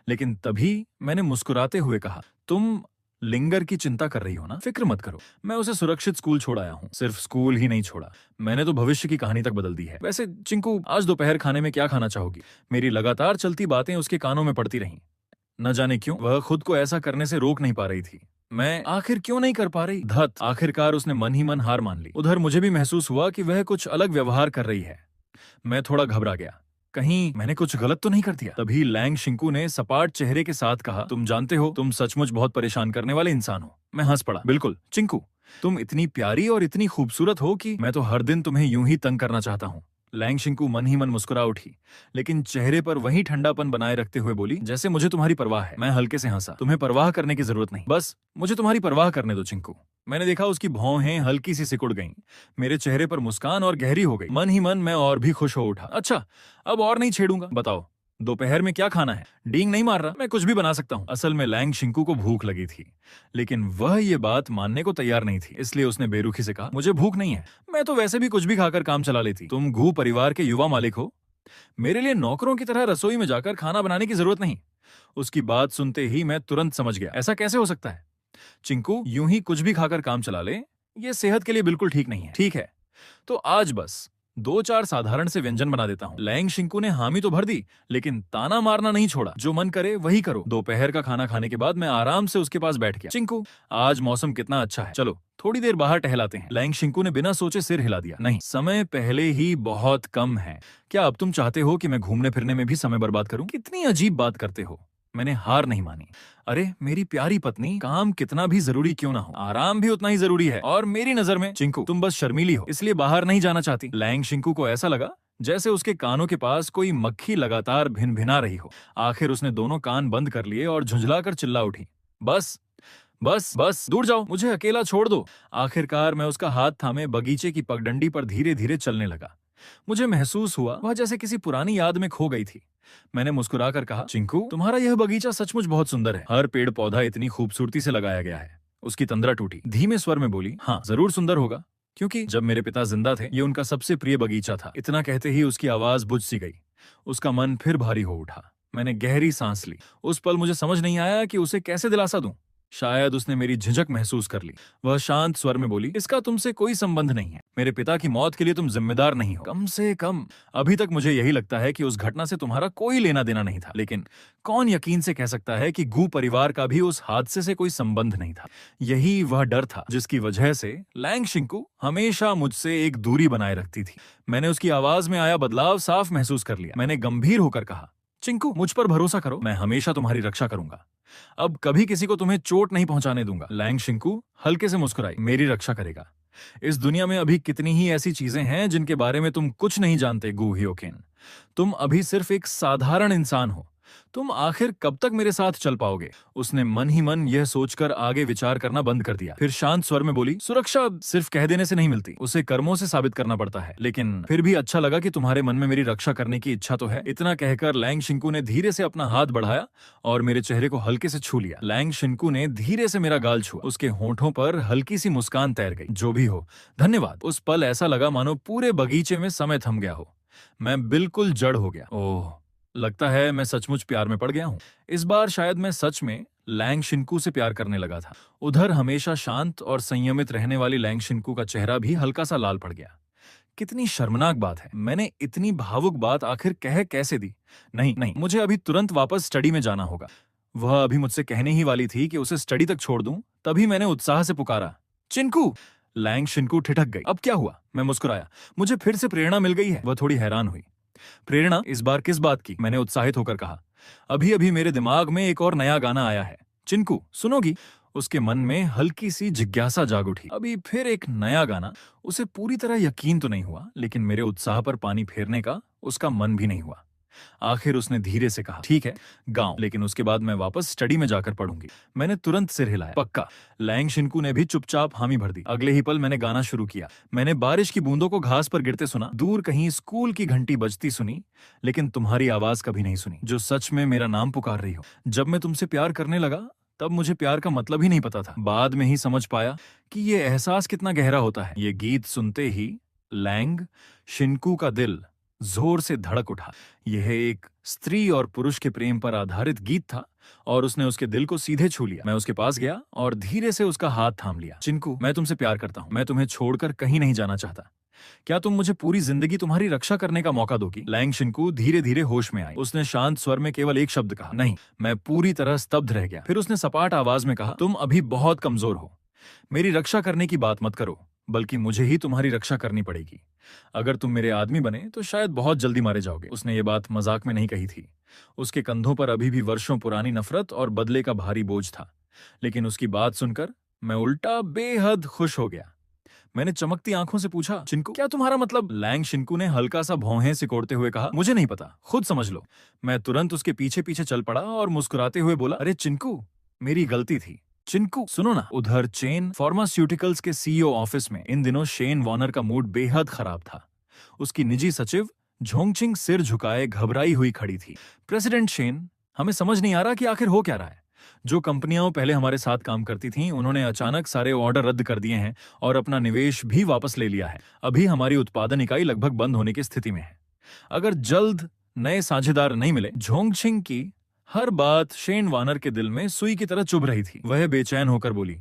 लेकिन तभी मैंने मुस्कुराते हुए कहा, तुम लिंगर की चिंता कर रही हो ना? फिक्र मत करो, मैं उसे सुरक्षित स्कूल छोड़ आया हूँ। सिर्फ स्कूल ही नहीं छोड़ा, मैंने तो भविष्य की कहानी तक बदल दी है। वैसे चिंकू, आज दोपहर खाने में क्या खाना चाहोगी? मेरी लगातार चलती बातें उसके कानों में पड़ती रहीं। न जाने क्यों वह खुद को ऐसा करने से रोक नहीं पा रही थी। मैं आखिर क्यों नहीं कर पा रही? धत, आखिरकार उसने मन ही मन हार मान ली। उधर मुझे भी महसूस हुआ कि वह कुछ अलग व्यवहार कर रही है। मैं थोड़ा घबरा गया, कहीं मैंने कुछ गलत तो नहीं कर दिया। तभी लैंग शिंकू ने सपाट चेहरे के साथ कहा, तुम जानते हो, तुम सचमुच बहुत परेशान करने वाले इंसान हो। मैं हंस पड़ा। बिल्कुल चिंकू, तुम इतनी प्यारी और इतनी खूबसूरत हो कि मैं तो हर दिन तुम्हें यूं ही तंग करना चाहता हूँ। लैंग शिंकू मन ही मन मुस्कुरा उठी, लेकिन चेहरे पर वही ठंडापन बनाए रखते हुए बोली, जैसे मुझे तुम्हारी परवाह है। मैं हल्के से हंसा। तुम्हें परवाह करने की जरूरत नहीं, बस मुझे तुम्हारी परवाह करने दो चिंकू। मैंने देखा उसकी भौहें हल्की सी सिकुड़ गईं। मेरे चेहरे पर मुस्कान और गहरी हो गई। मन ही मन मैं और भी खुश हो उठा। अच्छा, अब और नहीं छेड़ूंगा। बताओ दोपहर में क्या खाना है? डींग नहीं मार रहा, मैं कुछ भी बना सकता हूँ। असल में लैंग शिंकू को भूख लगी थी, लेकिन वह ये बात मानने को तैयार नहीं थी। इसलिए उसने बेरुखी से कहा, मुझे भूख नहीं है, मैं तो वैसे भी कुछ भी खाकर काम चला लेती। तुम घू परिवार के युवा मालिक हो, मेरे लिए नौकरों की तरह रसोई में जाकर खाना बनाने की जरूरत नहीं। उसकी बात सुनते ही मैं तुरंत समझ गया, ऐसा कैसे हो सकता है? चिंकू यूं ही कुछ भी खाकर काम चला ले, ये सेहत के लिए बिल्कुल ठीक नहीं है। ठीक है, तो आज बस 2-4 साधारण से व्यंजन बना देता हूँ। लैंग शिंकू ने हामी तो भर दी, लेकिन ताना मारना नहीं छोड़ा। जो मन करे वही करो। दोपहर का खाना खाने के बाद मैं आराम से उसके पास बैठ गया। चिंकू, आज मौसम कितना अच्छा है, चलो थोड़ी देर बाहर टहलाते हैं। लैंग शिंकू ने बिना सोचे सिर हिला दिया। नहीं, समय पहले ही बहुत कम है। क्या अब तुम चाहते हो कि मैं घूमने फिरने में भी समय बर्बाद करूं? कितनी अजीब बात करते हो। मैंने हार नहीं मानी। अरे मेरी प्यारी पत्नी, काम कितना भी जरूरी क्यों ना हो, आराम भी उतना ही जरूरी है। और मेरी नजर में चिंकू, तुम बस शर्मीली हो, इसलिए बाहर नहीं जाना चाहती। लैंग शिंकू को ऐसा लगा जैसे उसके कानों के पास कोई मक्खी लगातार भिन-भिना रही हो। आखिर उसने दोनों कान बंद कर लिए और झुंझलाकर चिल्ला उठी, बस बस बस, दूर जाओ, मुझे अकेला छोड़ दो। आखिरकार मैं उसका हाथ थामे बगीचे की पगडंडी पर धीरे धीरे चलने लगा। मुझे महसूस हुआ वह जैसे किसी पुरानी याद में खो गई थी। मैंने मुस्कुराकर कहा, चिंकू, तुम्हारा यह बगीचा सचमुच बहुत सुंदर है। हर पेड़ पौधा इतनी खूबसूरती से लगाया गया है। उसकी तंद्रा टूटी, धीमे स्वर में बोली, हाँ जरूर सुंदर होगा, क्योंकि जब मेरे पिता जिंदा थे ये उनका सबसे प्रिय बगीचा था। इतना कहते ही उसकी आवाज बुझ सी गई। उसका मन फिर भारी हो उठा। मैंने गहरी सांस ली। उस पल मुझे समझ नहीं आया कि उसे कैसे दिलासा दूं। शायद उसने मेरी झिझक महसूस कर ली। वह शांत स्वर में बोली, इसका तुमसे कोई संबंध नहीं है। मेरे पिता की मौत के लिए तुम जिम्मेदार नहीं हो। कम से कम अभी तक मुझे यही लगता है कि उस घटना से तुम्हारा कोई लेना देना नहीं था। लेकिन कौन यकीन से कह सकता है कि गू परिवार का भी उस हादसे से कोई संबंध नहीं था। यही वह डर था जिसकी वजह से लैंग शिंकू हमेशा मुझसे एक दूरी बनाए रखती थी। मैंने उसकी आवाज में आया बदलाव साफ महसूस कर लिया। मैंने गंभीर होकर कहा, चिंकू, मुझ पर भरोसा करो, मैं हमेशा तुम्हारी रक्षा करूंगा। अब कभी किसी को तुम्हें चोट नहीं पहुंचाने दूंगा। लैंग शिंकू हल्के से मुस्कुराई, मेरी रक्षा करेगा। इस दुनिया में अभी कितनी ही ऐसी चीजें हैं जिनके बारे में तुम कुछ नहीं जानते गू हियोकेन। तुम अभी सिर्फ एक साधारण इंसान हो। तुम आखिर कब तक मेरे साथ चल पाओगे? उसने मन ही मन यह सोचकर आगे विचार करना बंद कर दिया। फिर शांत स्वर में बोली, सुरक्षा सिर्फ कह देने से नहीं मिलती, उसे कर्मों से साबित करना पड़ता है। लेकिन फिर भी अच्छा लगा कि तुम्हारे मन में मेरी रक्षा करने की इच्छा तो है। इतना कहकर लैंग शिंकू ने धीरे से अपना हाथ बढ़ाया और मेरे चेहरे को हल्के से छू लिया। लैंग शिंकू ने धीरे से मेरा गाल छुआ। उसके होठों पर हल्की सी मुस्कान तैर गई। जो भी हो, धन्यवाद। उस पल ऐसा लगा मानो पूरे बगीचे में समय थम गया हो। मैं बिल्कुल जड़ हो गया। ओह, लगता है मैं सचमुच प्यार में पड़ गया हूँ। इस बार शायद मैं सच में लैंग शिंकू से प्यार करने लगा था। उधर हमेशा शांत और संयमित रहने वाली लैंग शिंकू का चेहरा भी हल्का सा लाल पड़ गया। कितनी शर्मनाक बात है, मैंने इतनी भावुक बात आखिर कह कैसे दी? नहीं नहीं, मुझे अभी तुरंत वापस स्टडी में जाना होगा। वह अभी मुझसे कहने ही वाली थी कि उसे स्टडी तक छोड़ दूं, तभी मैंने उत्साह से पुकारा, चिंकू। लैंग शिंकू ठिठक गई। अब क्या हुआ? मैं मुस्कुराया। मुझे फिर से प्रेरणा मिल गई है। वह थोड़ी हैरान हुई। प्रेरणा? इस बार किस बात की? मैंने उत्साहित होकर कहा। अभी अभी मेरे दिमाग में एक और नया गाना आया है। चिंकू, सुनोगी? उसके मन में हल्की सी जिज्ञासा जाग उठी। अभी फिर एक नया गाना। उसे पूरी तरह यकीन तो नहीं हुआ, लेकिन मेरे उत्साह पर पानी फेरने का उसका मन भी नहीं हुआ। आखिर उसने धीरे से कहा, ठीक है गाओ, लेकिन उसके बाद मैं वापस स्टडी में जाकर पढ़ूंगी। मैंने तुरंत सिर हिलाया, पक्का। लैंग शिनकू ने भी चुपचाप हामी भर दी। अगले ही पल मैंने गाना शुरू किया। मैंने बारिश की बूंदों को घास पर गिरते सुना, दूर कहीं स्कूल की घंटी बजती सुनी, लेकिन तुम्हारी आवाज कभी नहीं सुनी, जो सच में मेरा नाम पुकार रही हो। जब मैं तुमसे प्यार करने लगा तब मुझे प्यार का मतलब ही नहीं पता था। बाद में ही समझ पाया कि ये एहसास कितना गहरा होता है। ये गीत सुनते ही लैंग शिनकू का दिल जोर से धड़क उठा। यह एक स्त्री और पुरुष के प्रेम पर आधारित गीत था और उसने उसके दिल को सीधे छू लिया। मैं उसके पास गया और धीरे से उसका हाथ थाम लिया। चिंकू, मैं तुमसे प्यार करता हूं। मैं तुम्हें छोड़कर कहीं नहीं जाना चाहता। क्या तुम मुझे पूरी जिंदगी तुम्हारी रक्षा करने का मौका दोगी? लैंग शिनकू धीरे धीरे होश में आई। उसने शांत स्वर में केवल एक शब्द कहा, नहीं। मैं पूरी तरह स्तब्ध रह गया। फिर उसने सपाट आवाज में कहा, तुम अभी बहुत कमजोर हो। मेरी रक्षा करने की बात मत करो, बल्कि मुझे ही तुम्हारी रक्षा करनी पड़ेगी। अगर तुम मेरे आदमी बने तो शायद बहुत जल्दी मारे जाओगे। उसने ये बात मजाक में नहीं कही थी। उसके कंधों पर अभी भी वर्षों पुरानी नफरत और बदले का भारी बोझ था। लेकिन उसकी बात सुनकर मैं उल्टा बेहद खुश हो गया। मैंने चमकती आंखों से पूछा, चिंकू, क्या तुम्हारा मतलब? लैंग शिनकू ने हल्का सा भौहें सिकोड़ते हुए कहा, मुझे नहीं पता, खुद समझ लो। मैं तुरंत उसके पीछे पीछे चल पड़ा और मुस्कुराते हुए बोला, अरे चिंकू, मेरी गलती थी। चिंकू, सुनो ना। उधर चेन फार्मास्यूटिकल्स के सीईओ ऑफिस में इन दिनों शेन वॉर्नर का मूड बेहद खराब था। उसकी निजी सचिव झोंगचिंग सिर झुकाए घबराई हुई खड़ी थी। प्रेसिडेंट शेन, हमें समझ नहीं आ रहा कि आखिर हो क्या रहा है। जो कंपनियां पहले हमारे साथ काम करती थीं, उन्होंने अचानक सारे ऑर्डर रद्द कर दिए हैं और अपना निवेश भी वापस ले लिया है। अभी हमारी उत्पादन इकाई लगभग बंद होने की स्थिति में है। अगर जल्द नए साझेदार नहीं मिले। झोंगचिंग की हर बात शेन वानर के दिल में सुई की तरह चुभ रही थी। वह बेचैन होकर बोली,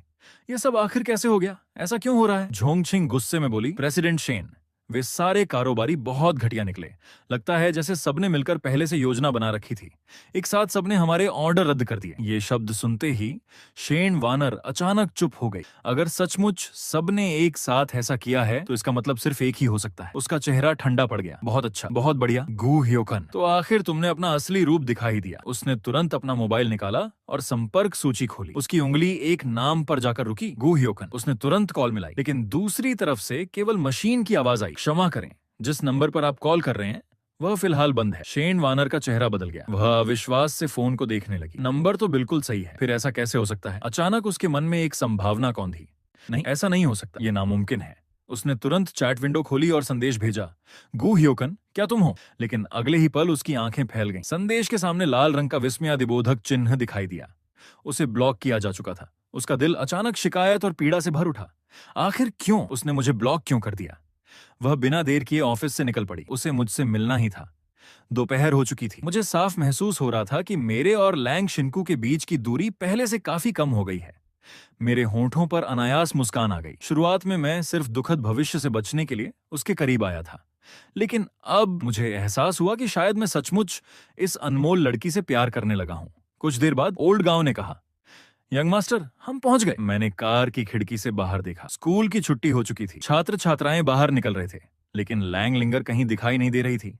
ये सब आखिर कैसे हो गया? ऐसा क्यों हो रहा है? झोंगचिंग गुस्से में बोली, प्रेसिडेंट शेन, वे सारे कारोबारी बहुत घटिया निकले। लगता है जैसे सबने मिलकर पहले से योजना बना रखी थी। एक साथ सबने हमारे ऑर्डर रद्द कर दिए। ये शब्द सुनते ही शेन वानर अचानक चुप हो गई। अगर सचमुच सबने एक साथ ऐसा किया है तो इसका मतलब सिर्फ एक ही हो सकता है। उसका चेहरा ठंडा पड़ गया। बहुत अच्छा, बहुत बढ़िया गू ह्योकन, तो आखिर तुमने अपना असली रूप दिखा ही दिया। उसने तुरंत अपना मोबाइल निकाला और संपर्क सूची खोली। उसकी उंगली एक नाम पर जाकर रुकी, गू ह्योकन। उसने तुरंत कॉल मिलाई, लेकिन दूसरी तरफ से केवल मशीन की आवाज आई, क्षमा करें, जिस नंबर पर आप कॉल कर रहे हैं वह फिलहाल बंद है। शेन वानर का चेहरा बदल गया। वह अविश्वास से फोन को देखने लगी। नंबर तो बिल्कुल सही है, फिर ऐसा कैसे हो सकता है? अचानक उसके मन में एक संभावना कौन थी। नहीं, ऐसा नहीं हो सकता, ये नामुमकिन है। उसने तुरंत चैट विंडो खोली और संदेश भेजा, गू ह्योकन, क्या तुम हो? लेकिन अगले ही पल उसकी आंखें फैल गईं। संदेश के सामने लाल रंग का विस्मयादिबोधक चिन्ह दिखाई दिया। उसे ब्लॉक किया जा चुका था। उसका दिल अचानक शिकायत और पीड़ा से भर उठा। आखिर क्यों? उसने मुझे ब्लॉक क्यों कर दिया? वह बिना देर किए ऑफिस से निकल पड़ी। उसे मुझसे मिलना ही था। दोपहर हो चुकी थी। मुझे साफ महसूस हो रहा था कि मेरे और लैंग शिनकू के बीच की दूरी पहले से काफी कम हो गई है। मेरे होंठों पर अनायास मुस्कान आ गई। शुरुआत में मैं सिर्फ दुखद भविष्य से बचने के लिए उसके करीब आया था, लेकिन अब मुझे एहसास हुआ कि शायद मैं सचमुच इस अनमोल लड़की से प्यार करने लगा हूं। कुछ देर बाद ओल्ड गांव ने कहा, यंग मास्टर, हम पहुंच गए। मैंने कार की खिड़की से बाहर देखा। स्कूल की छुट्टी हो चुकी थी। छात्र छात्राएं बाहर निकल रहे थे, लेकिन लैंग लिंगर कहीं दिखाई नहीं दे रही थी।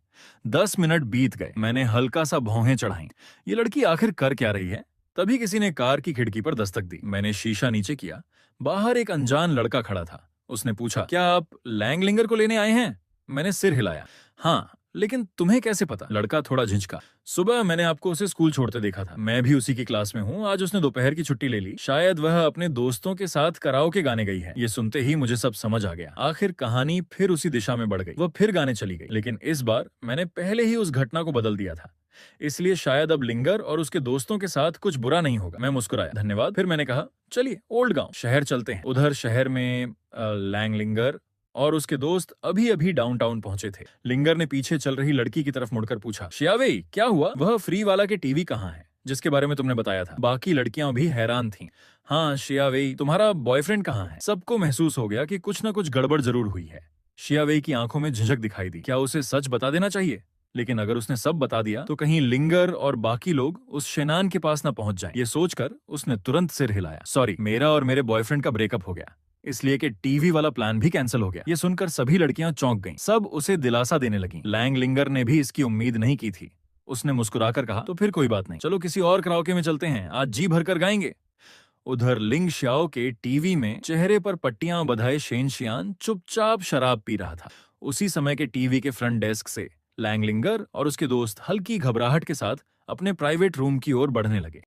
10 मिनट बीत गए। मैंने हल्का सा भौहें चढ़ाई। ये लड़की आखिर कर क्या रही है? तभी किसी ने कार की खिड़की पर दस्तक दी। मैंने शीशा नीचे किया। बाहर एक अनजान लड़का खड़ा था। उसने पूछा, क्या आप लैंग लिंगर को लेने आए हैं? मैंने सिर हिलाया। हाँ, लेकिन तुम्हें कैसे पता? लड़का थोड़ा झिझका। सुबह मैंने आपको उसे स्कूल छोड़ते देखा था। मैं भी उसी की क्लास में हूँ। आज उसने दोपहर की छुट्टी ले ली। शायद वह अपने दोस्तों के साथ कराओके गाने गई है। ये सुनते ही मुझे सब समझ आ गया। आखिर कहानी फिर उसी दिशा में बढ़ गई। वह फिर गाने चली गई, लेकिन इस बार मैंने पहले ही उस घटना को बदल दिया था। इसलिए शायद अब लिंगर और उसके दोस्तों के साथ कुछ बुरा नहीं होगा। मैं मुस्कुराया, धन्यवाद। फिर मैंने कहा, चलिए ओल्ड गांव शहर चलते हैं। उधर शहर में लैंग लिंगर और उसके दोस्त अभी अभी डाउनटाउन पहुंचे थे। लिंगर ने पीछे चल रही लड़की की तरफ मुड़कर पूछा, शियावेई, क्या हुआ? वह फ्री वाला के टीवी कहाँ है जिसके बारे में तुमने बताया था? बाकी लड़कियां भी हैरान थीं। हाँ शियावेई, तुम्हारा बॉयफ्रेंड कहाँ है? सबको महसूस हो गया कि कुछ न कुछ गड़बड़ जरूर हुई है। शियावेई की आंखों में झिझक दिखाई दी। क्या उसे सच बता देना चाहिए? लेकिन अगर उसने सब बता दिया तो कहीं लिंगर और बाकी लोग उस शेनान के पास न पहुंच जाएं। ये सोचकर उसने तुरंत सिर हिलाया। सॉरी, मेरा और मेरे बॉयफ्रेंड का ब्रेकअप हो गया, इसलिए कि टीवी वाला प्लान भी कैंसिल हो गया। ये सुनकर सभी लड़कियां चौंक गईं। सब उसे दिलासा देने लगीं। लैंग लिंगर ने भी इसकी उम्मीद नहीं की थी। उसने मुस्कुराकर कहा, तो फिर कोई बात नहीं, चलो किसी और कराओके में चलते हैं, आज जी भरकर गाएंगे। उधर लिंग श्याओ के टीवी में चेहरे पर पट्टियां बंधाए शेन शियान चुपचाप शराब पी रहा था। उसी समय के टीवी के फ्रंट डेस्क से लैंगलिंगर और उसके दोस्त हल्की घबराहट के साथ अपने प्राइवेट रूम की ओर बढ़ने लगे।